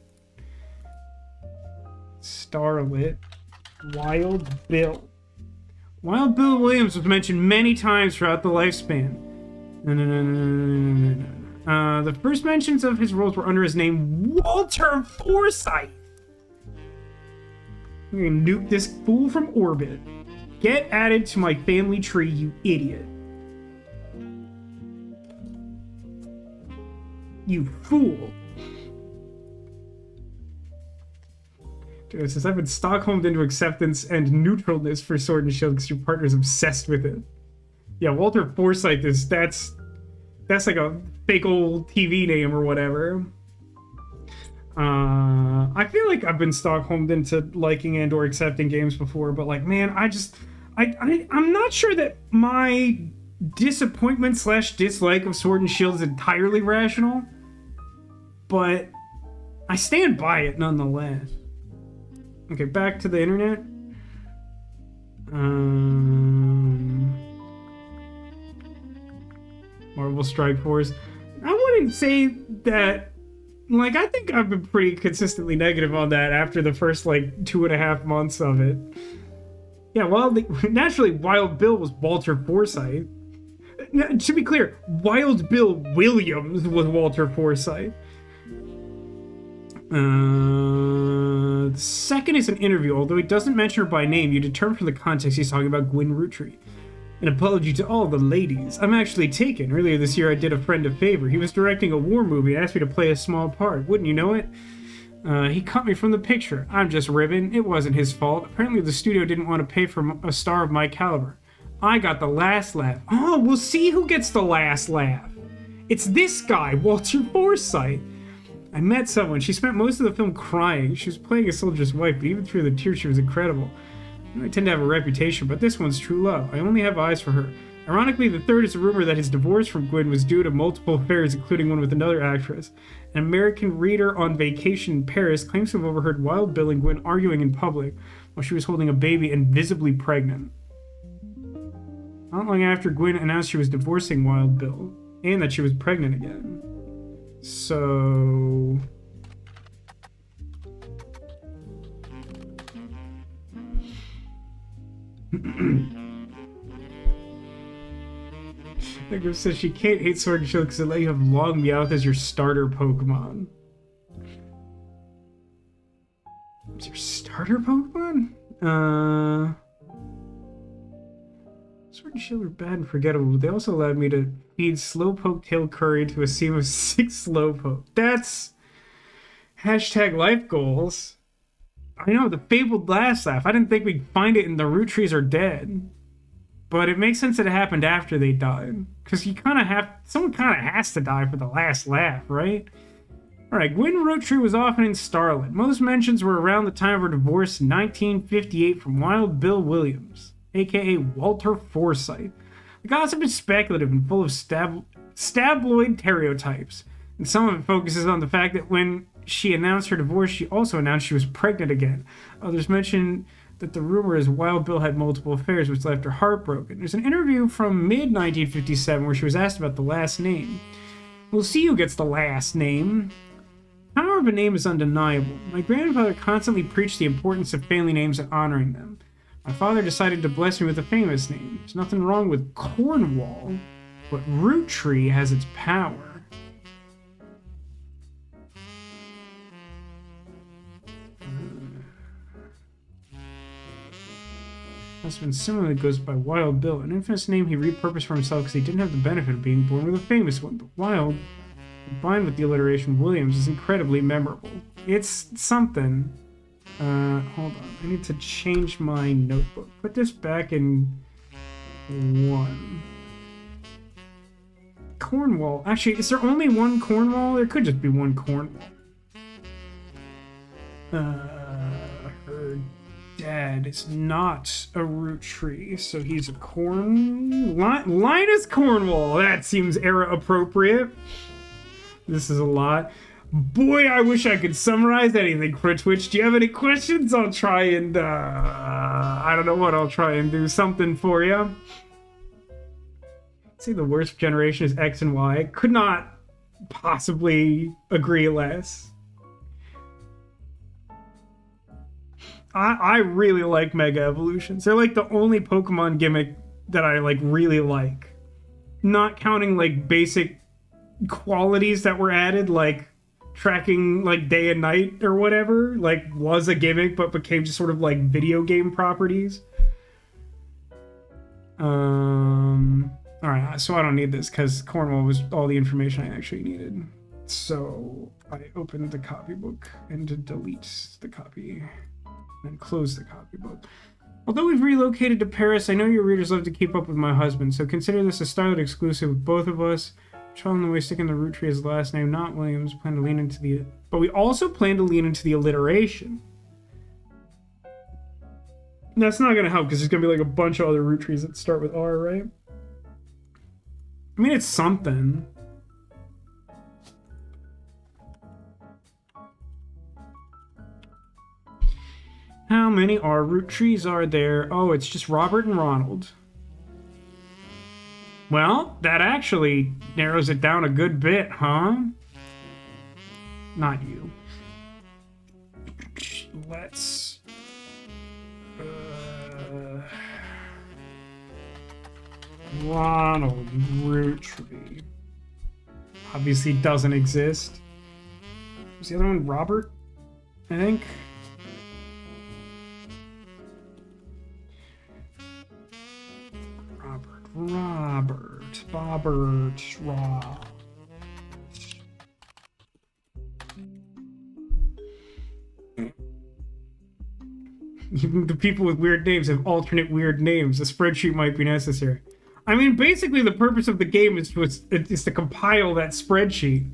[SPEAKER 1] Starlet. Wild Bill. Wild Bill Williams was mentioned many times throughout the lifespan. The first mentions of his roles were under his name, Walter Forsythe. I'm gonna nuke this fool from orbit. Get added to my family tree, you idiot. You fool. Dude, since I've been Stockholmed into acceptance and neutralness for Sword and Shield because your partner's obsessed with it. Yeah, Walter Forsythe is, that's like a fake old TV name or whatever. I feel like I've been Stockholmed into liking and or accepting games before, but like, man, I'm not sure that my disappointment / dislike of Sword and Shield is entirely rational, but I stand by it nonetheless. Okay, back to the internet. Marvel Strike Force. I wouldn't say that. Like, I think I've been pretty consistently negative on that after the first, like, 2.5 months of it. Yeah, well, naturally, Wild Bill was Walter Forsythe. Now, to be clear, Wild Bill Williams was Walter Forsythe. The second is an interview. Although he doesn't mention her by name, you determine from the context he's talking about Gwyn Roottree. An apology to all the ladies. I'm actually taken. Earlier this year, I did a friend a favor. He was directing a war movie and asked me to play a small part. Wouldn't you know it? He cut me from the picture. I'm just ribbon. It wasn't his fault. Apparently, the studio didn't want to pay for a star of my caliber. I got the last laugh. Oh, we'll see who gets the last laugh. It's this guy, Walter Forsythe. I met someone. She spent most of the film crying. She was playing a soldier's wife, but even through the tears, she was incredible. I tend to have a reputation, but this one's true love. I only have eyes for her. Ironically, the third is a rumor that his divorce from Gwyn was due to multiple affairs, including one with another actress. An American reader on vacation in Paris claims to have overheard Wild Bill and Gwyn arguing in public while she was holding a baby and visibly pregnant. Not long after, Gwyn announced she was divorcing Wild Bill, and that she was pregnant again. So... Nico says she can't hate Sword and Shield because it let you have Long Meowth as your starter Pokemon. What's your starter Pokemon? Sword and Shield are bad and forgettable, but they also allowed me to feed Slowpoke Tail Curry to a team of 6 Slowpoke. That's hashtag life goals. I know, the fabled last laugh. I didn't think we'd find it in the Roottrees Are Dead. But it makes sense that it happened after they died. Because you kind of have... Someone kind of has to die for the last laugh, right? Alright, Gwyn Roottree was often in Starlet. Most mentions were around the time of her divorce in 1958 from Wild Bill Williams, a.k.a. Walter Forsythe. The gossip is speculative and full of stabloid stereotypes. And some of it focuses on the fact that when she announced her divorce, she also announced she was pregnant again. Others mention that the rumor is Wild Bill had multiple affairs, which left her heartbroken. There's an interview from mid-1957 where she was asked about the last name. We'll see who gets the last name. Power of a name is undeniable. My grandfather constantly preached the importance of family names and honoring them. My father decided to bless me with a famous name. There's nothing wrong with Cornwall, but Roottree has its power. Husband similarly goes by Wild Bill, an infamous name he repurposed for himself because he didn't have the benefit of being born with a famous one. But Wild, combined with the alliteration Williams, is incredibly memorable. It's something. Hold on. I need to change my notebook. Put this back in 1. Cornwall. Actually, is there only one Cornwall? There could just be one Cornwall. Her dad is not a Roottree, so he's a Linus Cornwall. That seems era appropriate. This is a lot. Boy, I wish I could summarize anything, Critwitch. Do you have any questions? I'll try and, I don't know what I'll try and do something for you. Say the worst generation is X and Y. Could not possibly agree less. I really like Mega Evolutions. They're like the only Pokemon gimmick that I like really like. Not counting like basic qualities that were added, like tracking like day and night or whatever, like was a gimmick but became just sort of like video game properties. Alright, so I don't need this because Cornwall was all the information I actually needed. So I opened the copybook and to delete the copy and close the copybook. Although we've relocated to Paris, I know your readers love to keep up with my husband, so consider this a styled exclusive with both of us. Child in the way sticking the Roottrees as last name, not Williams. Plan to lean into the... But we also plan to lean into the alliteration. That's not going to help because there's going to be like a bunch of other Roottrees that start with R, right? I mean, it's something. How many R Rootrees are there? Oh, it's just Robert and Ronald. Well, that actually narrows it down a good bit, huh? Not you. Let's... Ronald Roottree. Obviously doesn't exist. Was the other one Robert? I think. Bobbert, Rob. Even the people with weird names have alternate weird names. A spreadsheet might be necessary. I mean, basically the purpose of the game is to compile that spreadsheet.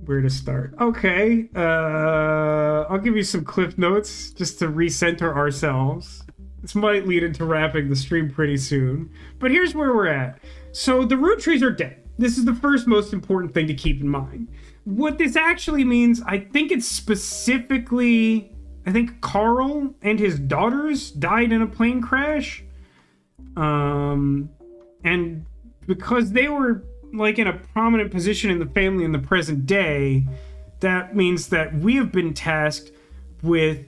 [SPEAKER 1] Where to start? Okay, I'll give you some cliff notes just to recenter ourselves. This might lead into wrapping the stream pretty soon. But here's where we're at. So the Roottrees are dead. This is the first most important thing to keep in mind. What this actually means, I think it's specifically... I think Carl and his daughters died in a plane crash. And because they were like in a prominent position in the family in the present day, that means that we have been tasked with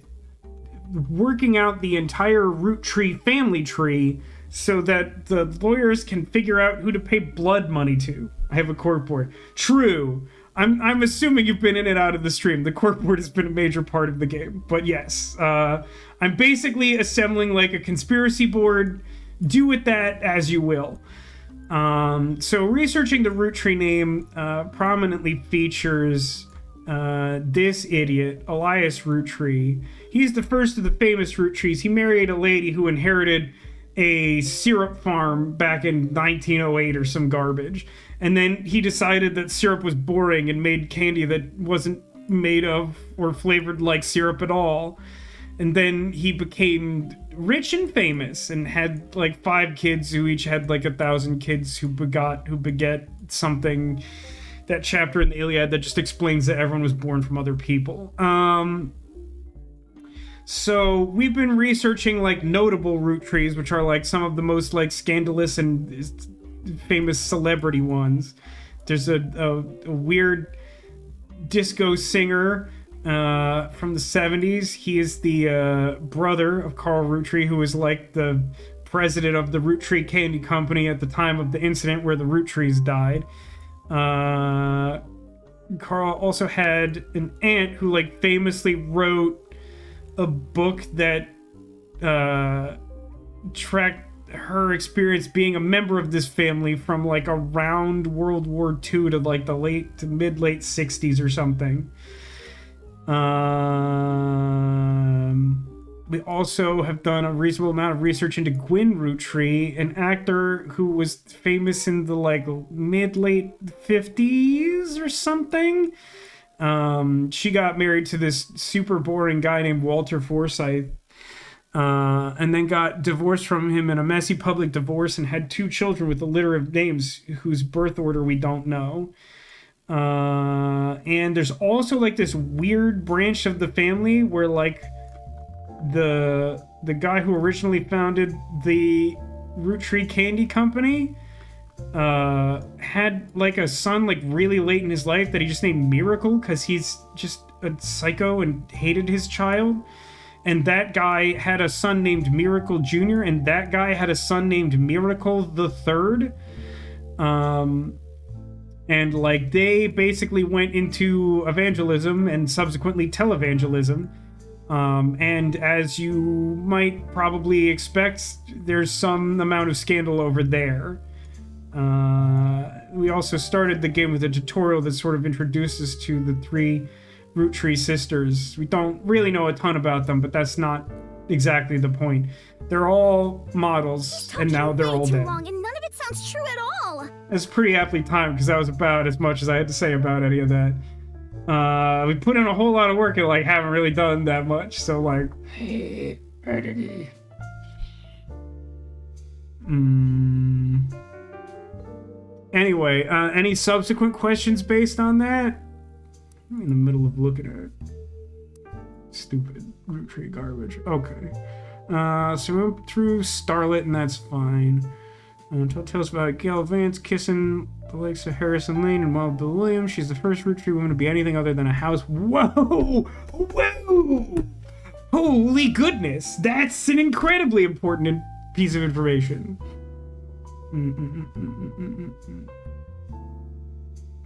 [SPEAKER 1] working out the entire Roottree family tree so that the lawyers can figure out who to pay blood money to. I have a corkboard. True. I'm assuming you've been in and out of the stream. The corkboard has been a major part of the game. But yes, I'm basically assembling like a conspiracy board. Do with that as you will. So researching the Roottree name prominently features this idiot, Elias Roottree. He's the first of the famous Roottrees. He married a lady who inherited a syrup farm back in 1908 or some garbage. And then he decided that syrup was boring and made candy that wasn't made of or flavored like syrup at all. And then he became rich and famous and had like 5 kids who each had like 1,000 kids who beget something. That chapter in the Iliad that just explains that everyone was born from other people. So we've been researching like notable Roottrees, which are like some of the most like scandalous and famous celebrity ones. There's a weird disco singer from the 70s. He is the brother of Carl Roottree, who was like the president of the Roottree Candy Company at the time of the incident where the Rootrees died. Carl also had an aunt who like famously wrote a book that tracked her experience being a member of this family from like around World War II to like the mid-late 60s or something. We also have done a reasonable amount of research into Gwyn Roottree, an actor who was famous in the like mid-late 50s or something. She got married to this super boring guy named Walter Forsythe, and then got divorced from him in a messy public divorce and had 2 children with a litter of names whose birth order we don't know. And there's also like this weird branch of the family where like the guy who originally founded the Roottree Candy Company had like a son like really late in his life that he just named Miracle because he's just a psycho and hated his child. And that guy had a son named Miracle Jr. and that guy had a son named Miracle the Third. And like they basically went into evangelism and subsequently televangelism. And as you might probably expect, there's some amount of scandal over there. We also started the game with a tutorial that sort of introduces to the 3 Roottree sisters. We don't really know a ton about them, but that's not exactly the point. They're all models, and now they're all dead.
[SPEAKER 4] Long, and none of it sounds true at all.
[SPEAKER 1] It's pretty aptly timed, because that was about as much as I had to say about any of that. We put in a whole lot of work and like haven't really done that much, so like anyway, any subsequent questions based on that? I'm in the middle of looking at stupid Roottree garbage. Okay. So we went through Starlet and that's fine. Tell us about Gail Vance kissing the likes of Harrison Lane and Wild Bill Williams. She's the first Roottree woman to be anything other than a house. Whoa! Whoa! Holy goodness! That's an incredibly important piece of information. I'm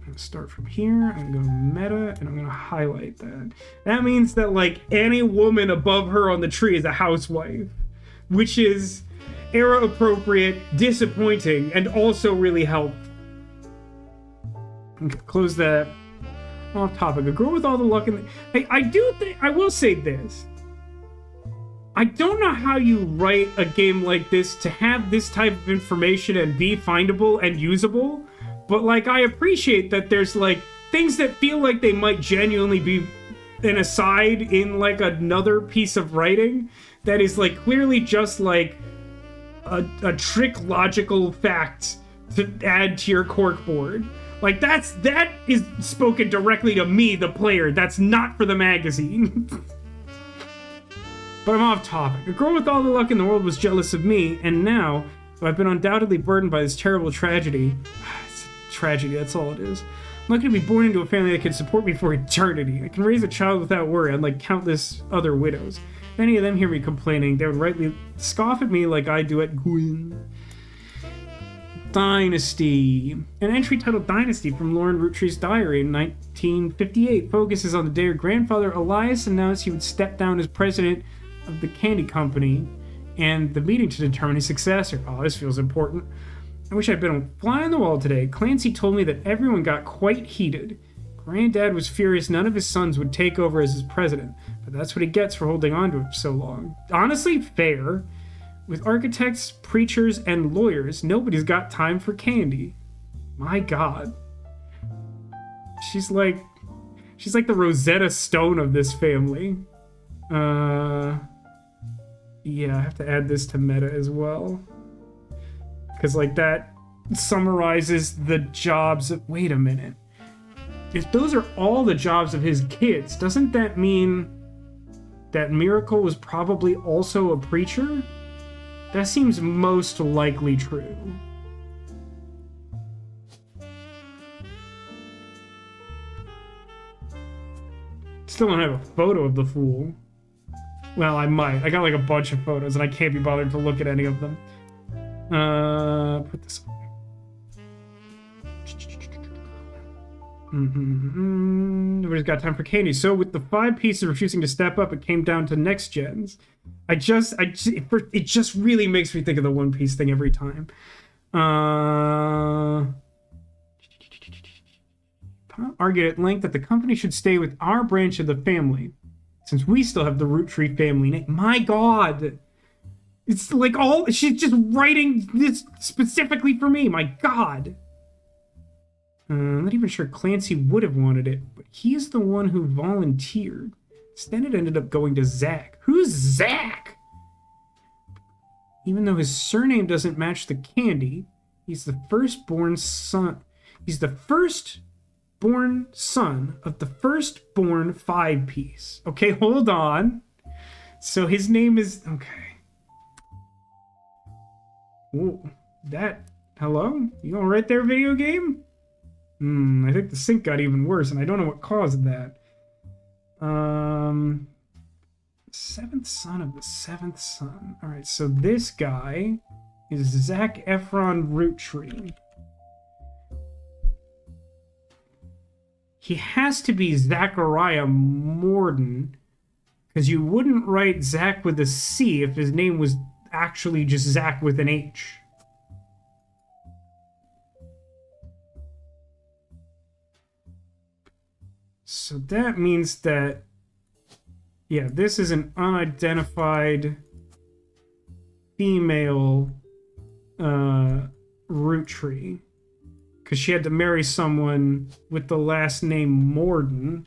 [SPEAKER 1] gonna start from here. I'm gonna go to meta, and I'm gonna highlight that. That means that like any woman above her on the tree is a housewife, which is era appropriate, disappointing, and also really helpful. Okay, close that. Off topic. A girl with all the luck in the... Hey, I will say this. I don't know how you write a game like this to have this type of information and be findable and usable, but like I appreciate that there's like things that feel like they might genuinely be an aside in like another piece of writing that is like clearly just like a trick logical fact to add to your corkboard. Like that is spoken directly to me, the player. That's not for the magazine. But I'm off topic. A girl with all the luck in the world was jealous of me, and now, though I've been undoubtedly burdened by this terrible tragedy. It's a tragedy, that's all it is. I'm not going to be born into a family that can support me for eternity. I can raise a child without worry, unlike countless other widows. If any of them hear me complaining, they would rightly scoff at me like I do at Gwyn. Dynasty. An entry titled Dynasty from Lauren Roottree's diary in 1958 focuses on the day her grandfather Elias announced he would step down as president of the candy company and the meeting to determine his successor. Oh, this feels important. I wish I'd been a fly on the wall today. Clancy told me that everyone got quite heated. Granddad was furious none of his sons would take over as his president, but that's what he gets for holding on to him so long. Honestly, fair. With architects, preachers, and lawyers, nobody's got time for candy. My God. She's like the Rosetta Stone of this family. Yeah, I have to add this to meta as well. Because, like, that summarizes the jobs of... Wait a minute. If those are all the jobs of his kids, doesn't that mean that Miracle was probably also a preacher? That seems most likely true. Still don't have a photo of the fool. Well, I might. I got like a bunch of photos and I can't be bothered to look at any of them. Put this on. Nobody's got time for candy. So with the 5 pieces refusing to step up, it came down to next gens. It just really makes me think of the One Piece thing every time. argued at length that the company should stay with our branch of the family, since we still have the Roottree family name. My God! It's like she's just writing this specifically for me. My God! I'm not even sure Clancy would have wanted it, but he's the one who volunteered. Instead, it ended up going to Zach. Who's Zach? Even though his surname doesn't match the candy, he's the firstborn son. He's the firstborn son of the firstborn 5-piece. Okay, hold on. So his name is... Okay. Whoa. Hello? You all right there, video game? I think the sync got even worse, and I don't know what caused that. Seventh son of the seventh son. Alright, so this guy is Zac Efron Roottree. He has to be Zachariah Morden, because you wouldn't write Zach with a C if his name was actually just Zach with an H. So that means that, yeah, this is an unidentified female Roottree, because she had to marry someone with the last name Morden.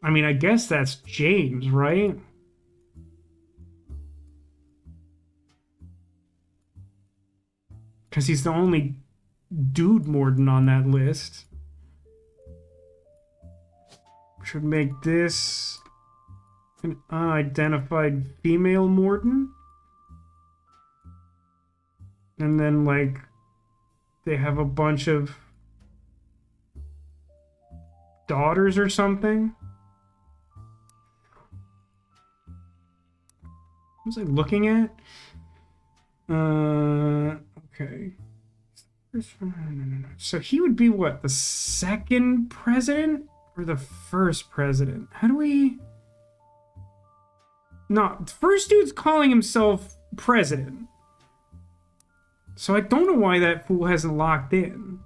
[SPEAKER 1] I mean, I guess that's James, right? Because he's the only dude Morden on that list. Which would make this an unidentified female Morden. And then, like, they have a bunch of daughters or something. What was I looking at? Okay. So he would be what? The second president or the first president? How do we... No, the first dude's calling himself president. So I don't know why that fool hasn't locked in.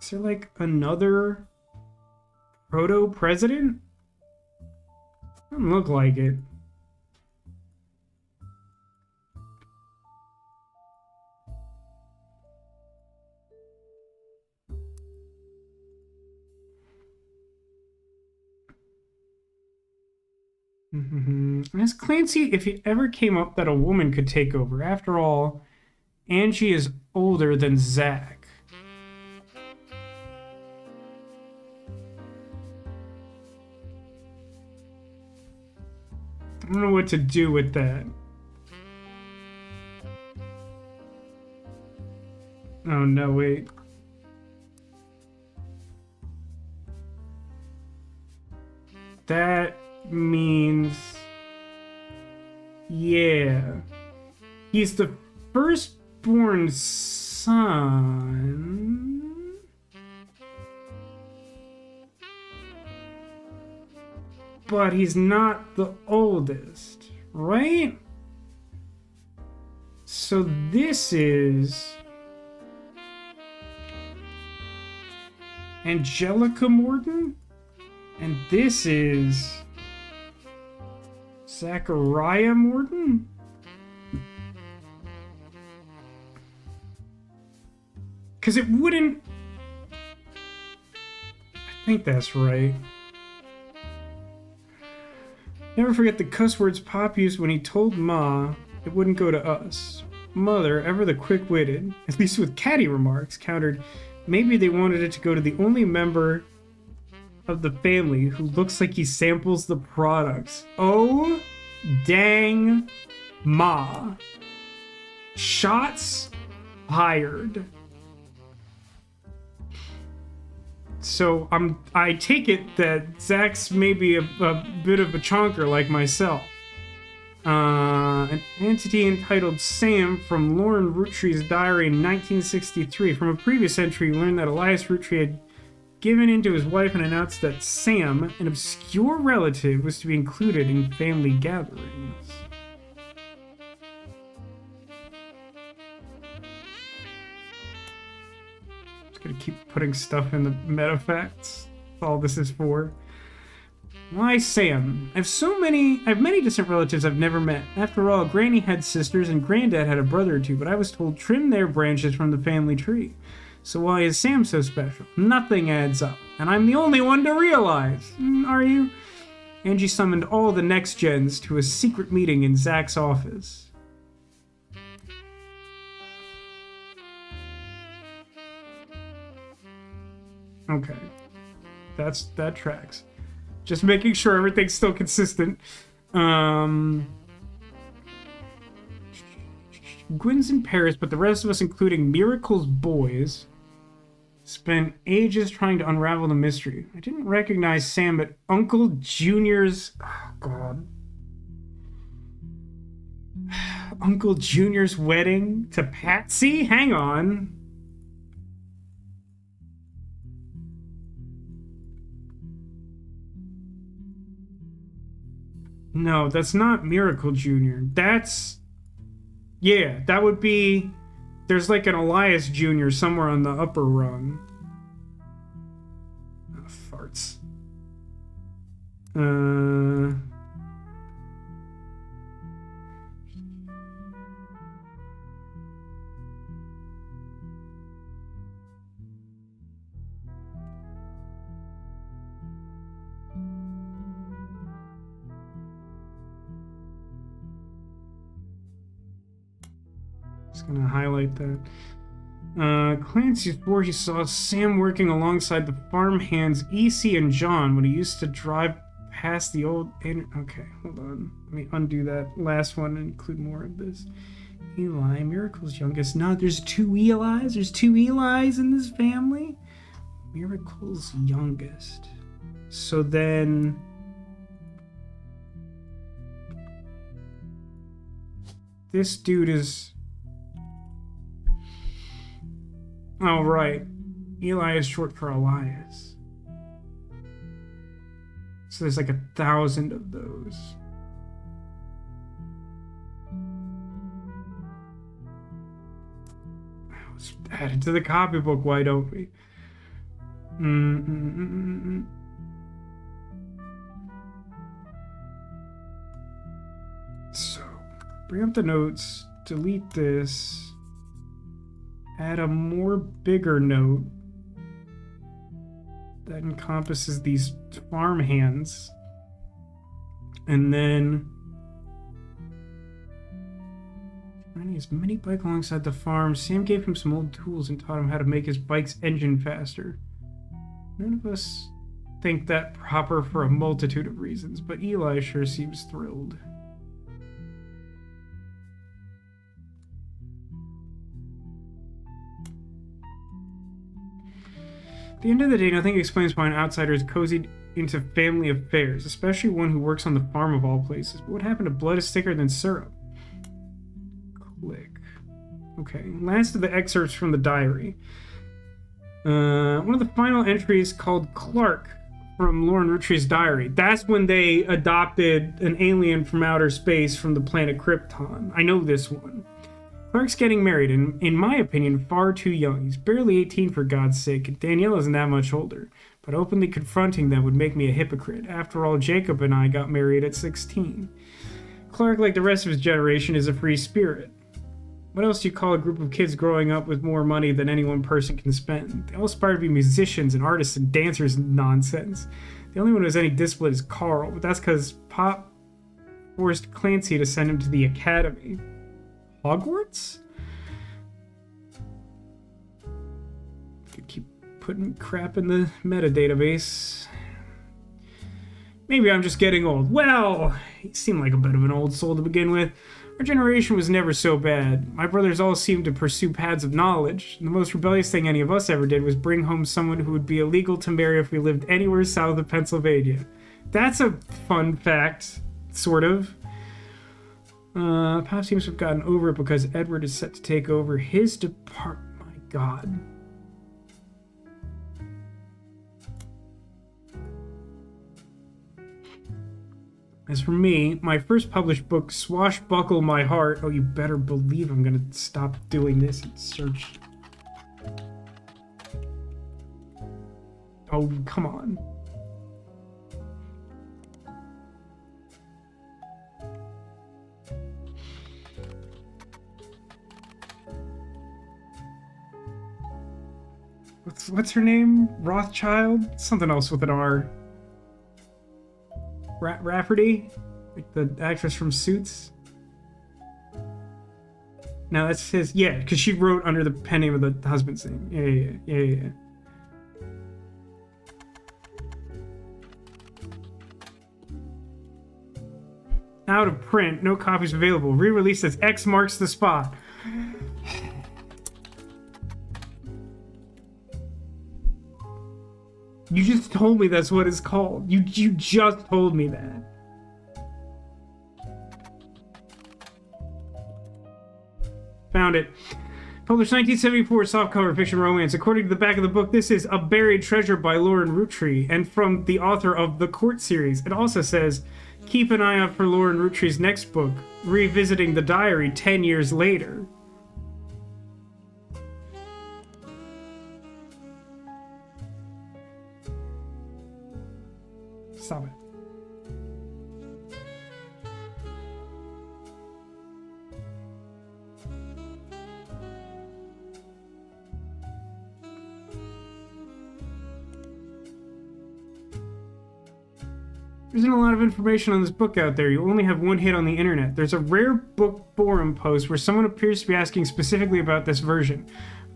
[SPEAKER 1] Is there like another proto-president? Doesn't look like it. Ask Clancy if it ever came up that a woman could take over. After all, Angie is older than Zach. I don't know what to do with that. Oh no, wait. That means... Yeah. He's the firstborn son... But he's not the oldest, right? So this is... Angelica Morden? And this is... Zachariah Morden? Because it wouldn't... I think that's right. Never forget the cuss words Pop used when he told Ma it wouldn't go to us. Mother, ever the quick-witted, at least with catty remarks, countered, maybe they wanted it to go to the only member of the family who looks like he samples the products. Oh, dang, Ma. Shots fired. So I take it that Zach's maybe a bit of a chonker like myself. An entity entitled Sam from Lauren Roottree's diary in 1963. From a previous entry, we learned that Elias Roottree had given in to his wife and announced that Sam, an obscure relative, was to be included in family gatherings. Just gonna keep putting stuff in the meta facts. That's all this is for. Why Sam? I have many distant relatives I've never met. After all, Granny had sisters and Granddad had a brother or two, but I was told trim their branches from the family tree. So why is Sam so special? Nothing adds up, and I'm the only one to realize. Are you? Angie summoned all the next gens to a secret meeting in Zach's office. Okay. That tracks. Just making sure everything's still consistent. Gwen's in Paris, but the rest of us, including Miracle's boys, spent ages trying to unravel the mystery. I didn't recognize Sam at Uncle Junior's... Oh, God. Uncle Junior's wedding to Patsy? Hang on. No, that's not Miracle Jr. That's... Yeah, that would be... There's like an Elias Jr. somewhere on the upper rung. Oh, farts. Gonna highlight that. Clancy swore he saw Sam working alongside the farmhands EC and John when he used to drive past the old... Okay, hold on. Let me undo that last one and include more of this. Eli, Miracle's youngest. No, there's two Elis? There's two Elis in this family? Miracle's youngest. So then... This dude is... Oh, right. Eli is short for Elias. So there's like 1,000 of those. Let's add it to the copybook, why don't we? So, bring up the notes, delete this. Add a more bigger note that encompasses these farmhands. And then running his mini bike alongside the farm, Sam gave him some old tools and taught him how to make his bike's engine faster. None of us think that proper for a multitude of reasons, but Eli sure seems thrilled. At the end of the day, nothing explains why an outsider is cozied into family affairs, especially one who works on the farm of all places. But what happened to blood is thicker than syrup? Click. Okay, last of the excerpts from the diary. One of the final entries called Clark from Lauren Roottree's diary. That's when they adopted an alien from outer space from the planet Krypton. I know this one. Clark's getting married, and in my opinion, far too young. He's barely 18 for God's sake, and Danielle isn't that much older. But openly confronting them would make me a hypocrite. After all, Jacob and I got married at 16. Clark, like the rest of his generation, is a free spirit. What else do you call a group of kids growing up with more money than any one person can spend? They all aspire to be musicians and artists and dancers and nonsense. The only one who has any discipline is Carl, but that's because Pop forced Clancy to send him to the academy. Hogwarts? Could keep putting crap in the metadatabase. Maybe I'm just getting old. Well, he seemed like a bit of an old soul to begin with. Our generation was never so bad. My brothers all seemed to pursue paths of knowledge. And the most rebellious thing any of us ever did was bring home someone who would be illegal to marry if we lived anywhere south of Pennsylvania. That's a fun fact, sort of. Pop seems to have gotten over it because Edward is set to take over his department. My God. As for me, my first published book, Swashbuckle My Heart. Oh, you better believe I'm gonna stop doing this and search. Oh, come on. What's her name? Rothschild? Something else with an R. Rafferty? Like the actress from Suits? No, that's his. Yeah, because she wrote under the pen name of the husband's name. Yeah. Out of print, no copies available. Re-released as X Marks the Spot. You just told me that's what it's called. You just told me that. Found it. Published 1974 softcover fiction romance. According to the back of the book, this is A Buried Treasure by Lauren Roottree, and from the author of the Court series. It also says, keep an eye out for Lauren Roottree's next book, Revisiting the Diary 10 years later. Stop it. There isn't a lot of information on this book out there. You only have one hit on the internet. There's a rare book forum post where someone appears to be asking specifically about this version.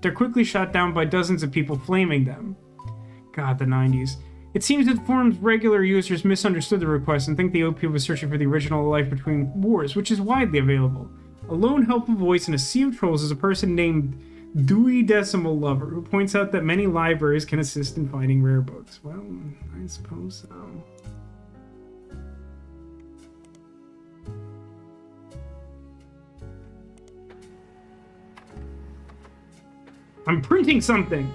[SPEAKER 1] They're quickly shot down by dozens of people flaming them. God, the 90s. It seems that the forum's regular users misunderstood the request and think the OP was searching for the original Life Between Wars, which is widely available. A lone helpful voice in a sea of trolls is a person named Dewey Decimal Lover, who points out that many libraries can assist in finding rare books. Well, I suppose so. I'm printing something!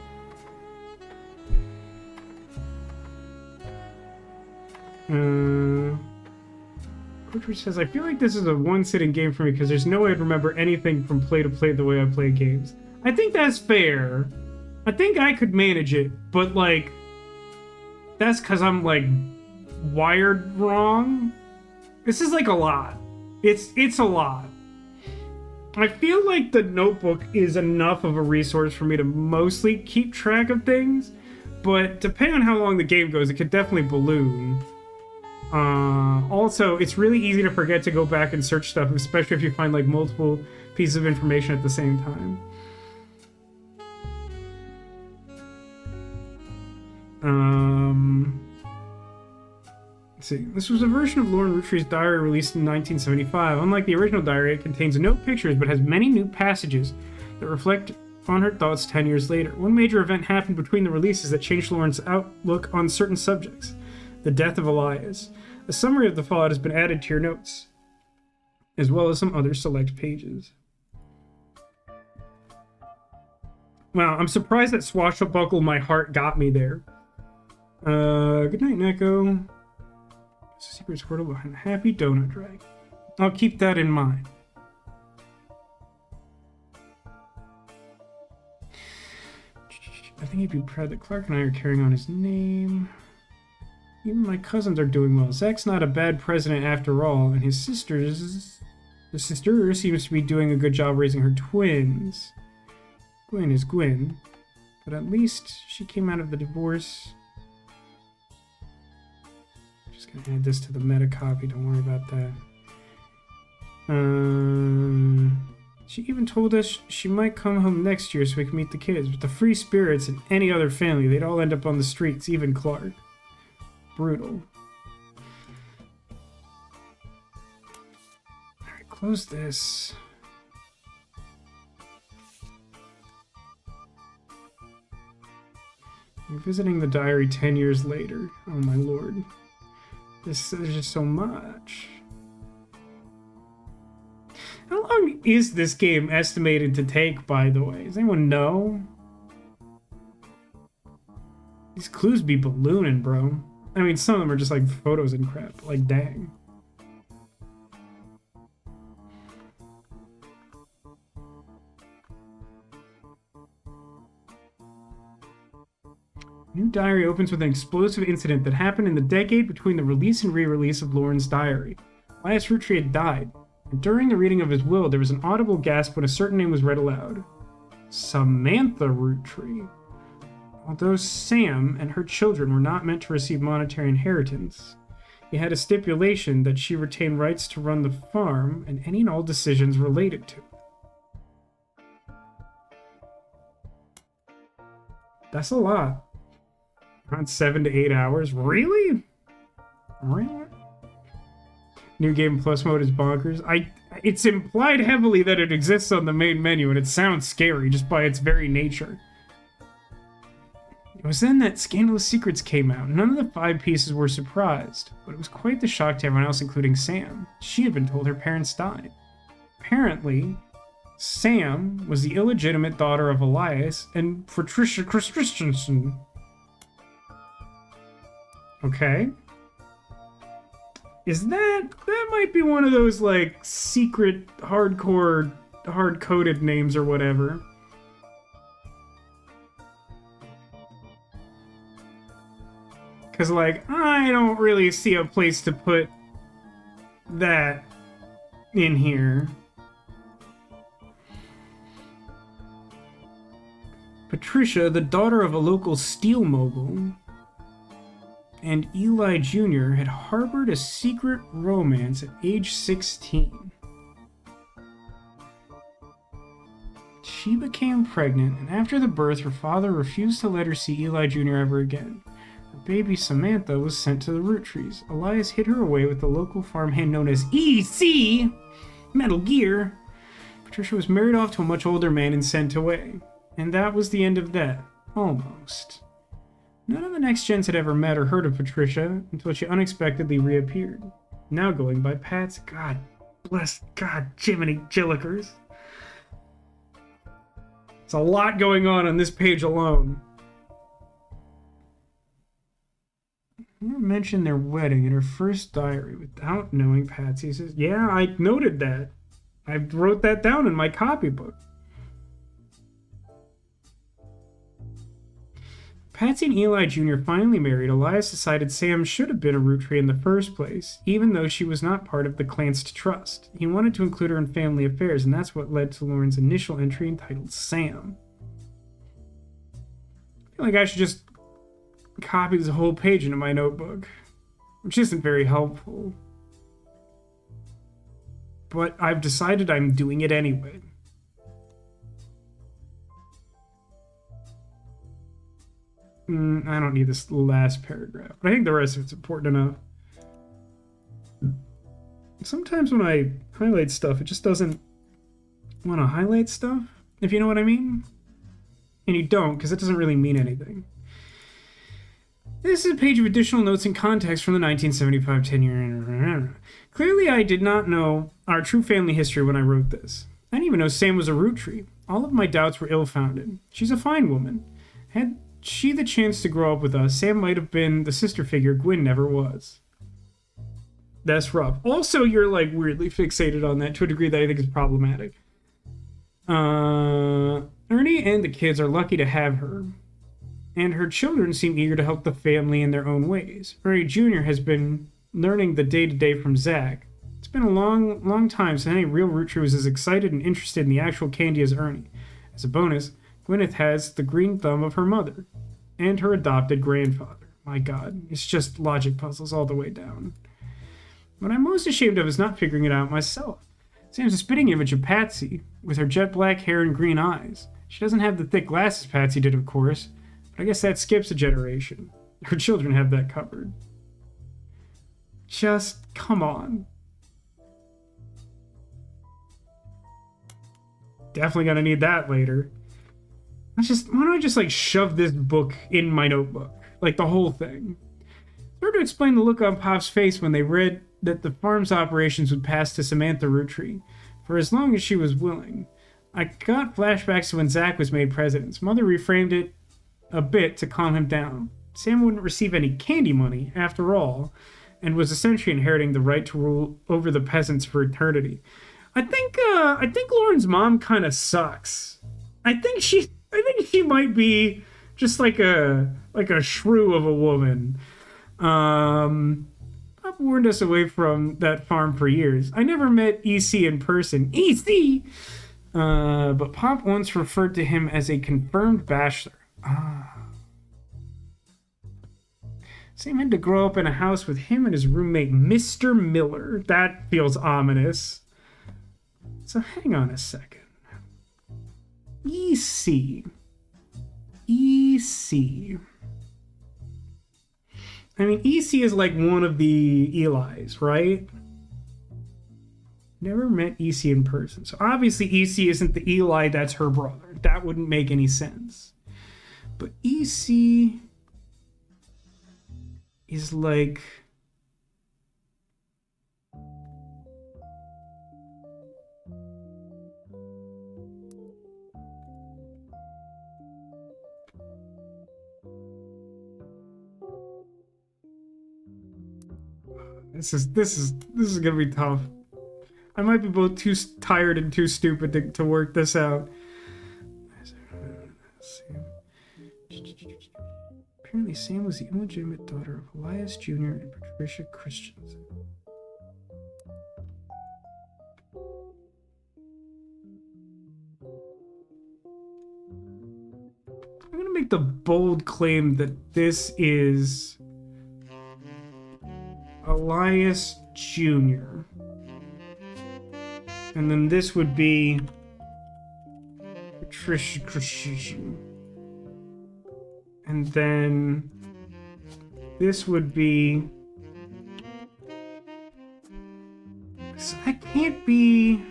[SPEAKER 1] Roottrees says, I feel like this is a one-sitting game for me because there's no way I'd remember anything from play to play the way I play games. I think that's fair. I think I could manage it, but, like, that's because I'm, like, wired wrong. This is, like, a lot. It's a lot. I feel like the notebook is enough of a resource for me to mostly keep track of things, but depending on how long the game goes, it could definitely balloon. Also, it's really easy to forget to go back and search stuff, especially if you find, like, multiple pieces of information at the same time. Let's see. This was a version of Lauren Rootree's diary released in 1975. Unlike the original diary, it contains no pictures, but has many new passages that reflect on her thoughts 10 years later. One major event happened between the releases that changed Lauren's outlook on certain subjects. The death of Elias. A summary of the fallout has been added to your notes, as well as some other select pages. Wow, I'm surprised that Swashbuckle My Heart got me there. Good night, Neko. It's a secret Squirtle behind a happy donut drag. I'll keep that in mind. I think he'd be proud that Clark and I are carrying on his name. Even my cousins are doing well. Zach's not a bad president after all, and his sister seems to be doing a good job raising her twins. Gwen is Gwen, but at least she came out of the divorce. Just gonna add this to the meta copy, don't worry about that. She even told us she might come home next year so we can meet the kids. With the free spirits and any other family, they'd all end up on the streets, even Clark. Brutal. Alright, close this. I'm visiting the diary 10 years later. Oh my lord. There's just so much. How long is this game estimated to take, by the way? Does anyone know? These clues be ballooning, bro. I mean, some of them are just like photos and crap. Like, dang. New diary opens with an explosive incident that happened in the decade between the release and re-release of Lauren's diary. Elias Roottree had died, and during the reading of his will, there was an audible gasp when a certain name was read aloud. Samantha Roottree. Although Sam and her children were not meant to receive monetary inheritance, he had a stipulation that she retain rights to run the farm and any and all decisions related to it. That's a lot. Around 7 to 8 hours? Really? Really? New Game Plus mode is bonkers. It's implied heavily that it exists on the main menu, and it sounds scary just by its very nature. It was then that Scandalous Secrets came out. None of the 5 pieces were surprised, but it was quite the shock to everyone else, including Sam. She had been told her parents died. Apparently, Sam was the illegitimate daughter of Elias and Patricia Christensen. Okay. Is that might be one of those, like, secret, hardcore, hard-coded names or whatever. Because, like, I don't really see a place to put that in here. Patricia, the daughter of a local steel mogul, and Eli Jr. had harbored a secret romance at age 16. She became pregnant, and after the birth, her father refused to let her see Eli Jr. ever again. Her baby Samantha was sent to the Roottrees. Elias hid her away with the local farmhand known as EC Metal Gear. Patricia was married off to a much older man and sent away. And that was the end of that. Almost. None of the next gens had ever met or heard of Patricia until she unexpectedly reappeared. Now going by Pat's. God bless. God, Jiminy Jillikers. There's a lot going on this page alone. Never mentioned their wedding in her first diary without knowing Patsy. Says, yeah, I noted that. I wrote that down in my copybook. Patsy and Eli Jr. finally married. Elias decided Sam should have been a Roottree in the first place, even though she was not part of the Clanced Trust. He wanted to include her in family affairs, and that's what led to Lauren's initial entry entitled Sam. I feel like I should just copy this whole page into my notebook, which isn't very helpful. But I've decided I'm doing it anyway. I don't need this last paragraph, but I think the rest of it's important enough. Sometimes when I highlight stuff, it just doesn't want to highlight stuff, if you know what I mean. And you don't, because it doesn't really mean anything. This is a page of additional notes and context from the 1975 10-year. Clearly, I did not know our true family history when I wrote this. I didn't even know Sam was a Roottree. All of my doubts were ill-founded. She's a fine woman. Had she the chance to grow up with us, Sam might have been the sister figure Gwyn never was. That's rough. Also, you're, like, weirdly fixated on that to a degree that I think is problematic. Ernie and the kids are lucky to have her, and her children seem eager to help the family in their own ways. Ernie Jr. has been learning the day-to-day from Zach. It's been a long time since any real Roottree was as excited and interested in the actual candy as Ernie. As a bonus, Gwyneth has the green thumb of her mother and her adopted grandfather. My God, it's just logic puzzles all the way down. What I'm most ashamed of is not figuring it out myself. Sam's a spitting image of Patsy, with her jet black hair and green eyes. She doesn't have the thick glasses Patsy did, of course, but I guess that skips a generation. Her children have that covered. Just, come on. Definitely gonna need that later. Why don't I just, like, shove this book in my notebook? Like, the whole thing. It's hard to explain the look on Pop's face when they read that the farm's operations would pass to Samantha Roottree, for as long as she was willing. I got flashbacks to when Zach was made president. His mother reframed it a bit to calm him down. Sam wouldn't receive any candy money, after all, and was essentially inheriting the right to rule over the peasants for eternity. I think Lauren's mom kind of sucks. I think she might be Just like a shrew of a woman. Pop warned us away from that farm for years. I never met EC in person. EC! But Pop once referred to him as a confirmed bachelor. Sam had to grow up in a house with him and his roommate, Mr. Miller. That feels ominous. So hang on a second. EC. I mean, EC is like one of the Eli's, right? Never met EC in person. So obviously EC isn't the Eli that's her brother. That wouldn't make any sense. But EC is like... This is gonna be tough. I might be both too tired and too stupid to work this out. Apparently Sam was the illegitimate daughter of Elias Jr. and Patricia Christensen. I'm gonna make the bold claim that this is Elias Jr. And then this would be Patricia Christensen. And then this would be... So that can't be...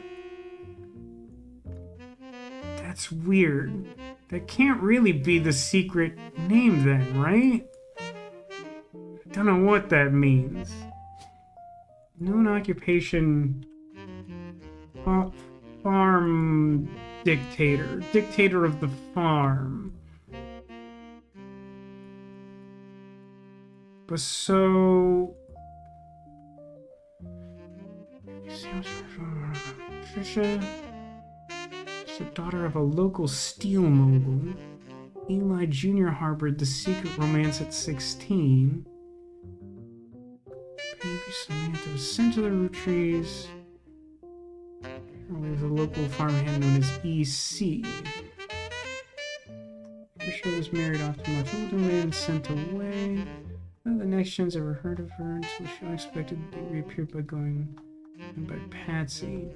[SPEAKER 1] That's weird. That can't really be the secret name then, right? I don't know what that means. Known occupation... farm dictator. Dictator of the farm. But so... Patricia is the daughter of a local steel mogul. Eli Jr. harbored the secret romance at 16. Baby Samantha was sent to the Roottrees. There's a local farmhand known as EC. Patricia was married off to much older man and sent away. None of the next gens ever heard of her until she unexpectedly reappeared by going by Patsy.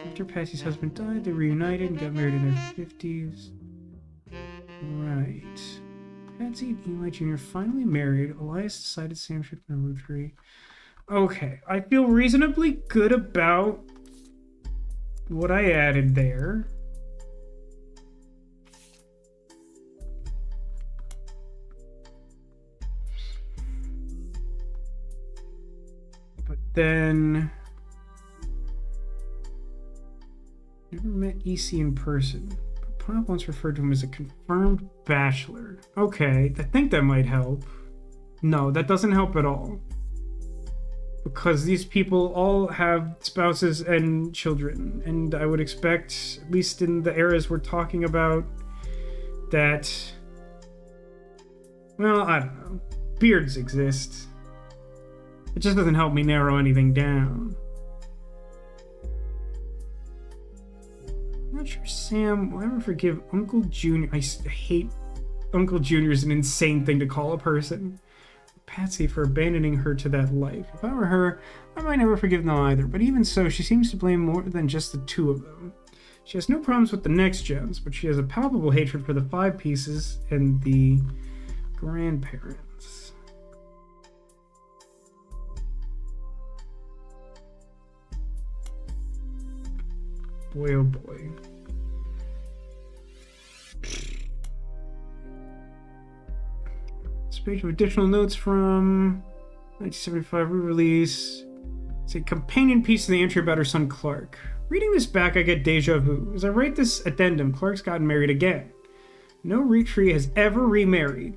[SPEAKER 1] After Patsy's husband died, they reunited and got married in their 50s. Right. Patsy and Eli Jr. finally married. Elias decided Sam should be a Roottree. Okay, I feel reasonably good about what I added there. But then... Never met EC in person. But Pop once referred to him as a confirmed bachelor. Okay, I think that might help. No, that doesn't help at all. Because these people all have spouses and children. And I would expect, at least in the eras we're talking about, that... Well, I don't know. Beards exist. It just doesn't help me narrow anything down. I'm not sure Sam will ever forgive Uncle Junior. I hate Uncle Junior is an insane thing to call a person. Patsy for abandoning her to that life. If I were her, I might never forgive them either, but even so, she seems to blame more than just the two of them. She has no problems with the next gens, but she has a palpable hatred for the five pieces and the grandparents. Boy, oh boy. This page of additional notes from 1975 re-release. It's a companion piece to the entry about her son Clark. Reading this back, I get deja vu. As I write this addendum, Clark's gotten married again. No Roottree has ever remarried.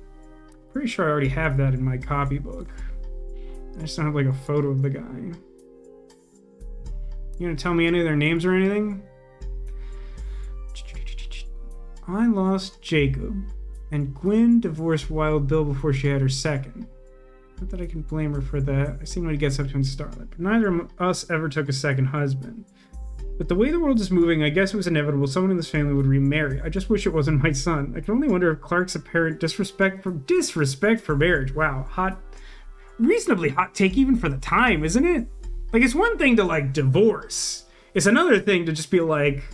[SPEAKER 1] Pretty sure I already have that in my copybook. I just don't have like a photo of the guy. You gonna tell me any of their names or anything? I lost Jacob, And Gwen divorced Wild Bill before she had her second. Not that I can blame her for that. I seen what he gets up to in Starlight, but neither of us ever took a second husband. But the way the world is moving, I guess it was inevitable someone in this family would remarry. I just wish it wasn't my son. I can only wonder if Clark's apparent disrespect for marriage. Wow, reasonably hot take even for the time, isn't it? Like, it's one thing to, like, divorce. It's another thing to just be like,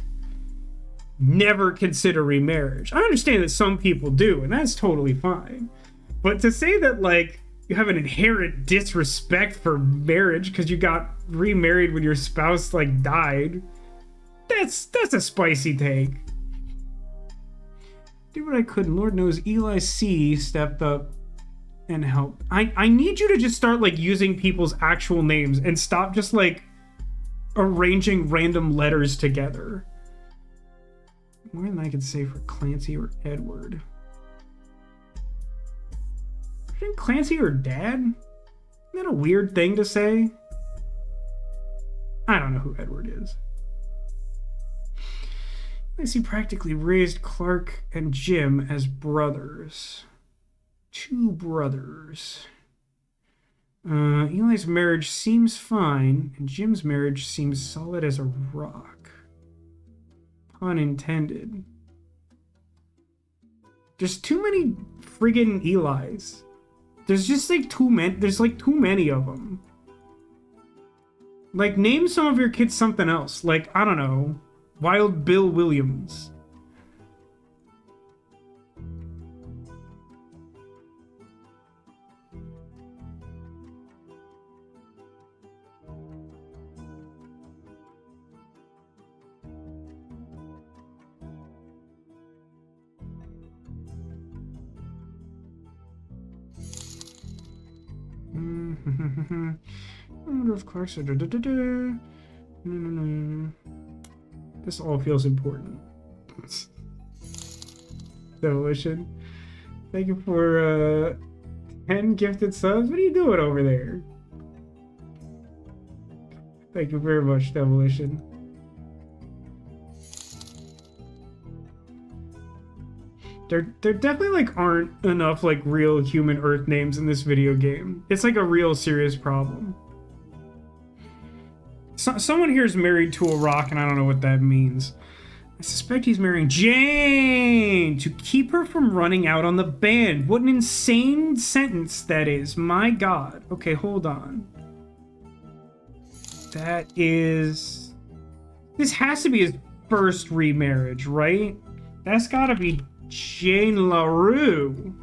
[SPEAKER 1] never consider remarriage. I understand that some people do, and that's totally fine. But to say that, like, you have an inherent disrespect for marriage because you got remarried when your spouse, like, died, that's a spicy take. Did what I could, and Lord knows Eli C. stepped up and helped. I need you to just start, like, using people's actual names and stop just, like, arranging random letters together. More than I could say for Clancy or Edward. Isn't Clancy her dad? Isn't that a weird thing to say? I don't know who Edward is. Lacey practically raised Clark and Jim as brothers. 2 brothers. Eli's marriage seems fine, and Jim's marriage seems solid as a rock. Pun intended. There's too many friggin' Elis. There's just like too many. There's like too many of them. Like, name some of your kids something else. Like, I don't know, Wild Bill Williams. I wonder if Clark's... This all feels important. Demolition. Thank you for 10 gifted subs. What are you doing over there? Thank you very much, Demolition. There definitely, like, aren't enough, like, real human Earth names in this video game. It's, like, a real serious problem. Someone here is married to a rock, and I don't know what that means. I suspect he's marrying Jane to keep her from running out on the band. What an insane sentence that is. My God. Okay, hold on. That is... This has to be his first remarriage, right? That's gotta be Jane LaRue.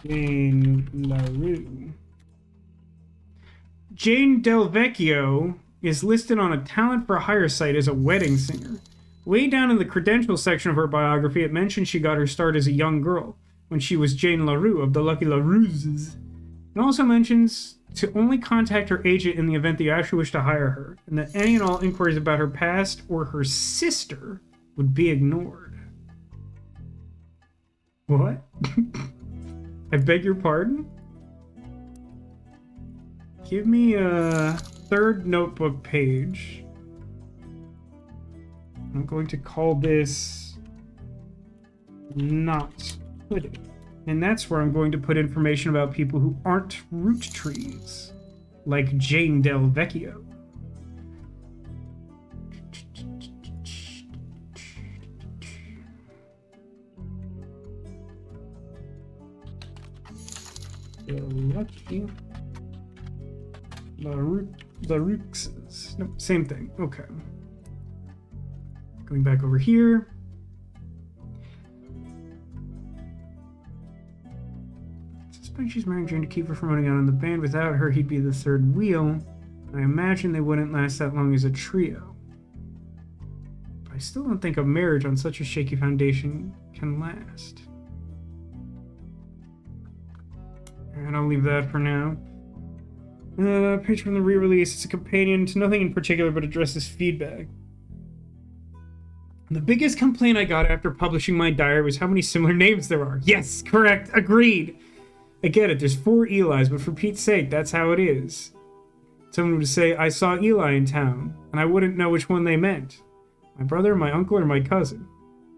[SPEAKER 1] Jane LaRue. Jane Del Vecchio is listed on a talent for hire site as a wedding singer. Way down in the credentials section of her biography, it mentions she got her start as a young girl when she was Jane LaRue of the Lucky LaRues. It also mentions to only contact her agent in the event that you actually wish to hire her, and that any and all inquiries about her past or her sister would be ignored. What? I beg your pardon? Give me a 3rd notebook page. I'm going to call this not hooded. And that's where I'm going to put information about people who aren't Roottrees, like Jane Del Vecchio. LaRuxes. No, same thing. Okay. Going back over here. She's marrying Jane to keep her from running out on the band. Without her, he'd be the 3rd wheel. I imagine they wouldn't last that long as a trio. But I still don't think a marriage on such a shaky foundation can last. And I'll leave that for now. Page from the re-release. It's a companion to nothing in particular, but addresses feedback. The biggest complaint I got after publishing my diary was how many similar names there are. Yes, correct, agreed. I get it, there's 4 Elis, but for Pete's sake, that's how it is. Someone would say, I saw Eli in town, and I wouldn't know which one they meant. My brother, my uncle, or my cousin.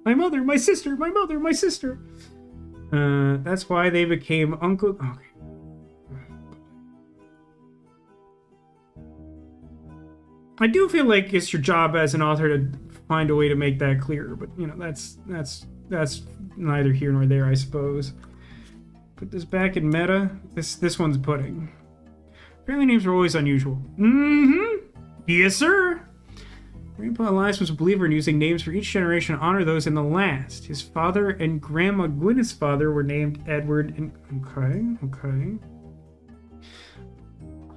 [SPEAKER 1] My mother, my sister, my mother, my sister. That's why they became uncle... Okay. I do feel like it's your job as an author to find a way to make that clear, but, you know, that's neither here nor there, I suppose. Put this back in meta. This one's pudding. Family names are always unusual. Mm-hmm. Yes, sir. Grandpa Elias was a believer in using names for each generation to honor those in the last. His father and Grandma Gwyneth's father were named Edward and... Okay.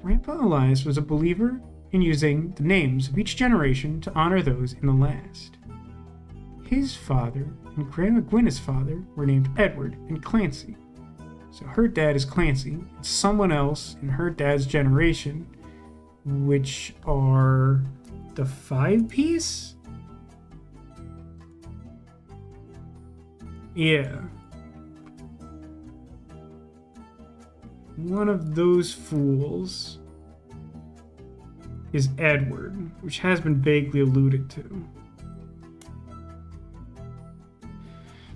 [SPEAKER 1] Grandpa Elias was a believer in using the names of each generation to honor those in the last. His father and Grandma Gwyneth's father were named Edward and Clancy. So her dad is Clancy, and someone else in her dad's generation, which are the 5-piece? Yeah. One of those fools is Edward, which has been vaguely alluded to.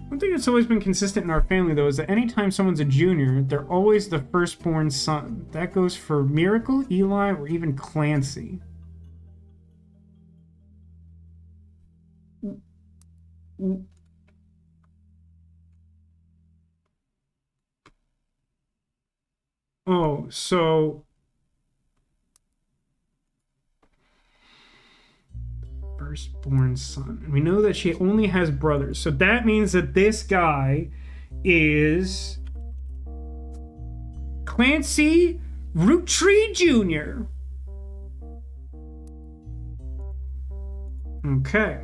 [SPEAKER 1] One thing that's always been consistent in our family, though, is that anytime someone's a junior, they're always the firstborn son. That goes for Miracle, Eli, or even Clancy. Oh, so... firstborn son. And we know that she only has brothers. So that means that this guy is Clancy Roottree Jr. Okay.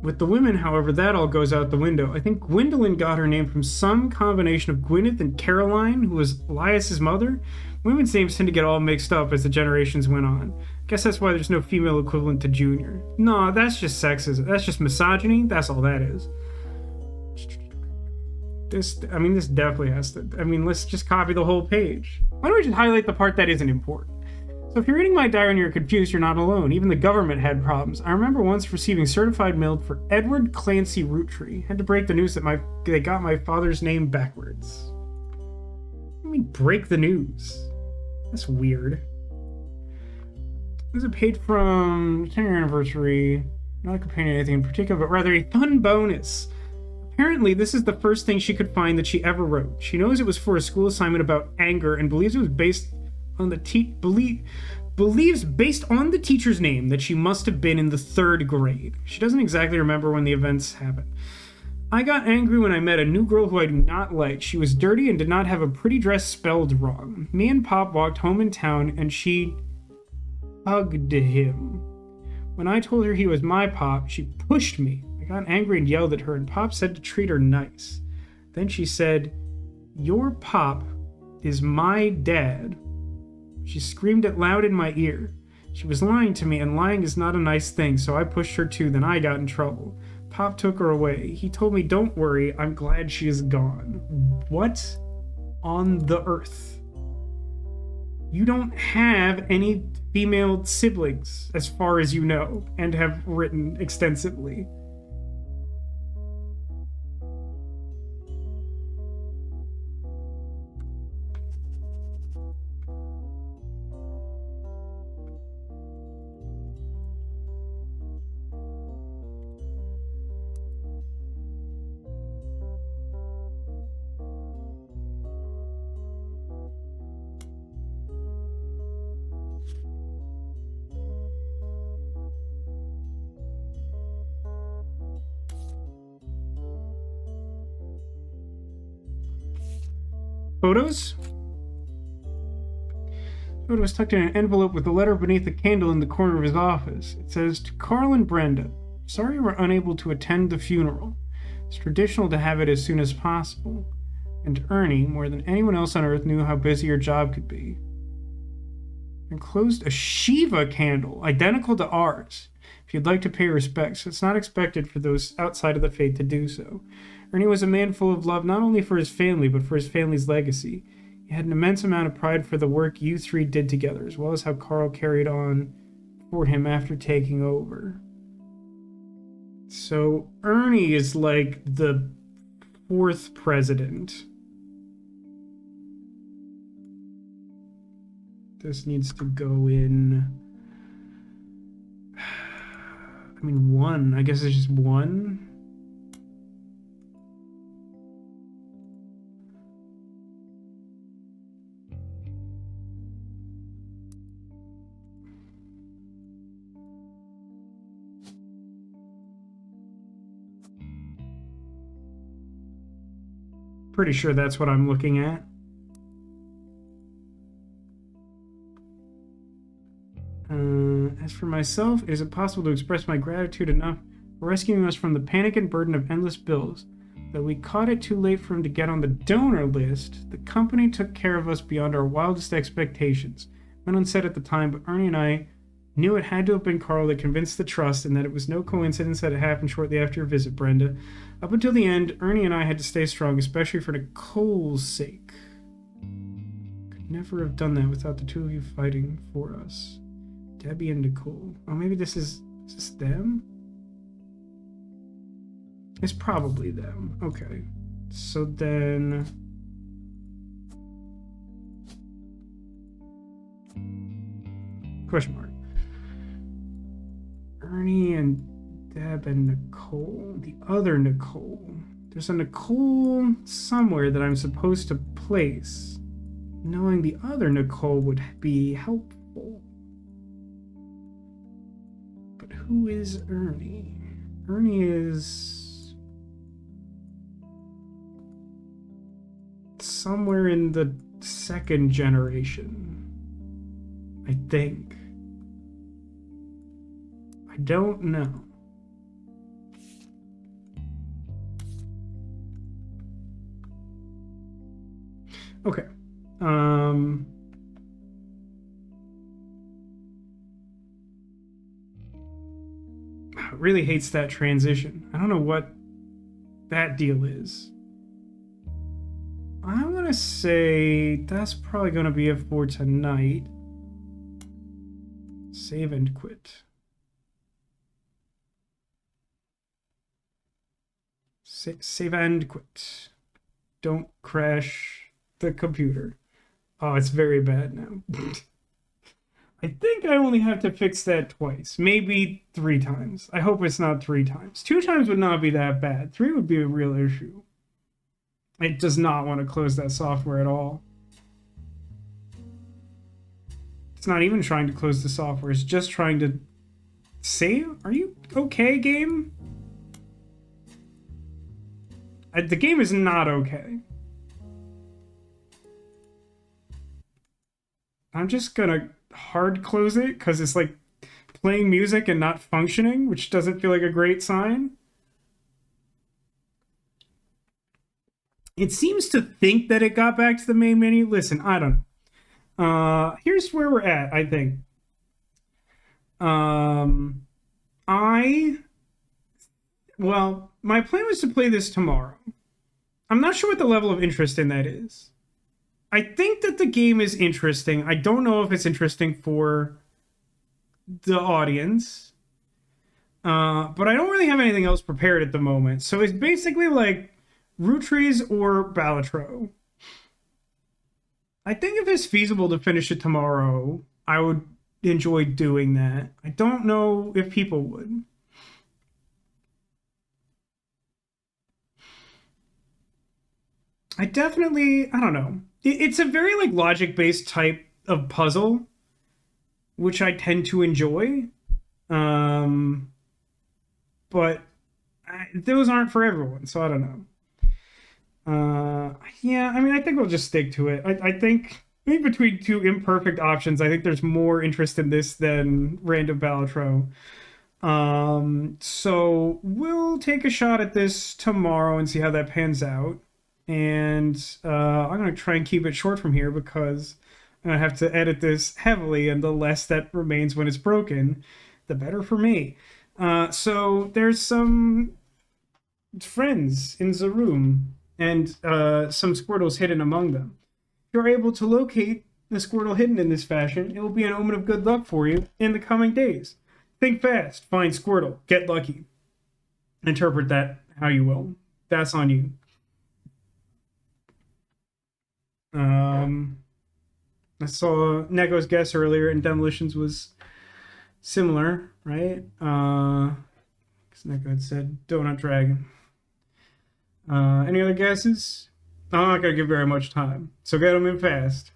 [SPEAKER 1] With the women, however, that all goes out the window. I think Gwendolyn got her name from some combination of Gwyneth and Caroline, who was Elias's mother. Women's names tend to get all mixed up as the generations went on. Guess that's why there's no female equivalent to Junior. No, that's just sexism. That's just misogyny. That's all that is. This definitely has to... let's just copy the whole page. Why don't we just highlight the part that isn't important? So if you're reading my diary and you're confused, you're not alone. Even the government had problems. I remember once receiving certified mail for Edward Clancy Roottree. Had to break the news that they got my father's name backwards. What do you mean, break the news? That's weird. There's a page from 10-year anniversary. Not a companion to anything in particular, but rather a fun bonus. Apparently, this is the first thing she could find that she ever wrote. She knows it was for a school assignment about anger and believes it was based on believes based on the teacher's name that she must have been in the 3rd grade. She doesn't exactly remember when the events happened. I got angry when I met a new girl who I do not like. She was dirty and did not have a pretty dress spelled wrong. Me and Pop walked home in town and she hugged him. When I told her he was my Pop, she pushed me. I got angry and yelled at her, and Pop said to treat her nice. Then she said, "Your Pop is my dad." She screamed it loud in my ear. She was lying to me, and lying is not a nice thing, so I pushed her too, then I got in trouble. Pop took her away. He told me, "Don't worry, I'm glad she is gone." What on the earth? You don't have any female siblings, as far as you know, and have written extensively. Photos? Photo was tucked in an envelope with a letter beneath a candle in the corner of his office. It says, "To Carl and Brenda, sorry you were unable to attend the funeral. It's traditional to have it as soon as possible. And Ernie, more than anyone else on earth, knew how busy your job could be." Enclosed a Shiva candle, identical to ours, if you'd like to pay respects. It's not expected for those outside of the faith to do so. Ernie was a man full of love not only for his family, but for his family's legacy. He had an immense amount of pride for the work you three did together, as well as how Carl carried on for him after taking over. So Ernie is like the 4th president. This needs to go in... I mean, 1. I guess it's just 1. Pretty sure that's what I'm looking at. As for myself, it is impossible to express my gratitude enough for rescuing us from the panic and burden of endless bills. Though we caught it too late for him to get on the donor list, the company took care of us beyond our wildest expectations. It went unsaid at the time, but Ernie and I knew it had to have been Carl that convinced the trust, and that it was no coincidence that it happened shortly after your visit, Brenda. Up until the end, Ernie and I had to stay strong, especially for Nicole's sake. Could never have done that without the two of you fighting for us. Debbie and Nicole. Oh, maybe this is this them? It's probably them. Okay. So then... Question mark. Ernie and Deb and Nicole. The other Nicole. There's a Nicole somewhere that I'm supposed to place. Knowing the other Nicole would be helpful. But who is Ernie? Ernie is somewhere in the 2nd generation, I think. I don't know. Okay. Really hates that transition. I don't know what that deal is. I'm gonna say that's probably gonna be it for tonight. Save and quit. Save and quit. Don't crash the computer. Oh, it's very bad now. I think I only have to fix that twice. Maybe 3 times. I hope it's not 3 times. 2 times would not be that bad. 3 would be a real issue. It does not want to close that software at all. It's not even trying to close the software. It's just trying to save. Are you okay, game? The game is not okay. I'm just gonna hard close it because it's like playing music and not functioning, which doesn't feel like a great sign. It seems to think that it got back to the main menu. Listen, I don't know. Here's where we're at, I think. Well, my plan was to play this tomorrow. I'm not sure what the level of interest in that is. I think that the game is interesting. I don't know if it's interesting for the audience. But I don't really have anything else prepared at the moment. So it's basically like Roottrees or Balatro. I think if it's feasible to finish it tomorrow, I would enjoy doing that. I don't know if people would. I don't know. It's a very like logic-based type of puzzle, which I tend to enjoy. But those aren't for everyone, so I don't know. Yeah, I mean, I think we'll just stick to it. I think between 2 imperfect options, I think there's more interest in this than Random Balatro. So we'll take a shot at this tomorrow and see how that pans out. And I'm going to try and keep it short from here because I'm going to have to edit this heavily, and the less that remains when it's broken, the better for me. So there's some friends in the room, and some Squirtles hidden among them. If you're able to locate the Squirtle hidden in this fashion, it will be an omen of good luck for you in the coming days. Think fast, find Squirtle, get lucky. Interpret that how you will. That's on you. I saw Nego's guess earlier, and Demolitions was similar, right? Because Neko had said Donut Dragon. Any other guesses? I'm not gonna give very much time, so get them in fast.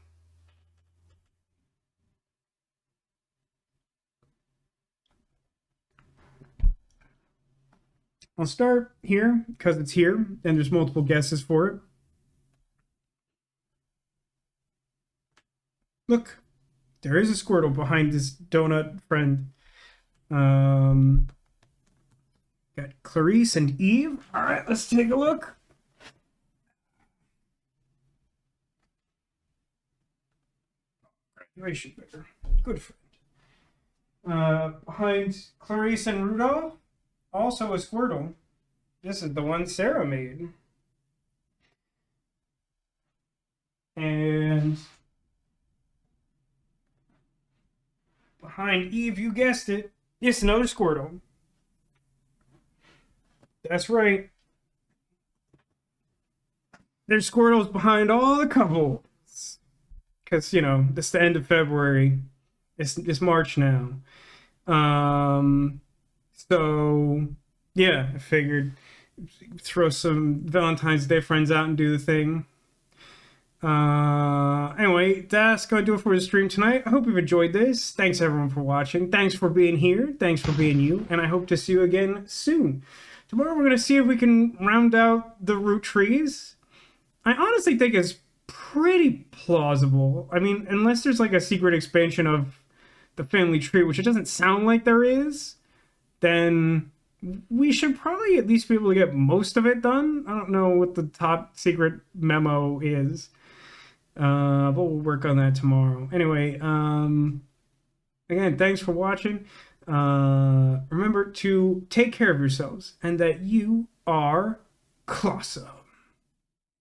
[SPEAKER 1] I'll start here because it's here, and there's multiple guesses for it. Look, there is a Squirtle behind this donut friend. Got Clarice and Eve. All right, let's take a look. Graduation better. Good friend. Behind Clarice and Rudolph, also a Squirtle. This is the one Sarah made. And behind Eve, you guessed it, it's another Squirtle. That's right. There's Squirtles behind all the couples. Because, you know, it's the end of February. It's March now. So, yeah, I figured throw some Valentine's Day friends out and do the thing. Anyway, that's gonna do it for the stream tonight. I hope you've enjoyed this. Thanks everyone for watching. Thanks for being here. Thanks for being you. And I hope to see you again soon. Tomorrow we're gonna see if we can round out the Roottrees. I honestly think it's pretty plausible. I mean, unless there's like a secret expansion of the family tree, which it doesn't sound like there is, then we should probably at least be able to get most of it done. I don't know what the top secret memo is. But we'll work on that tomorrow. Anyway, again, thanks for watching. Remember to take care of yourselves and that you are Colosso.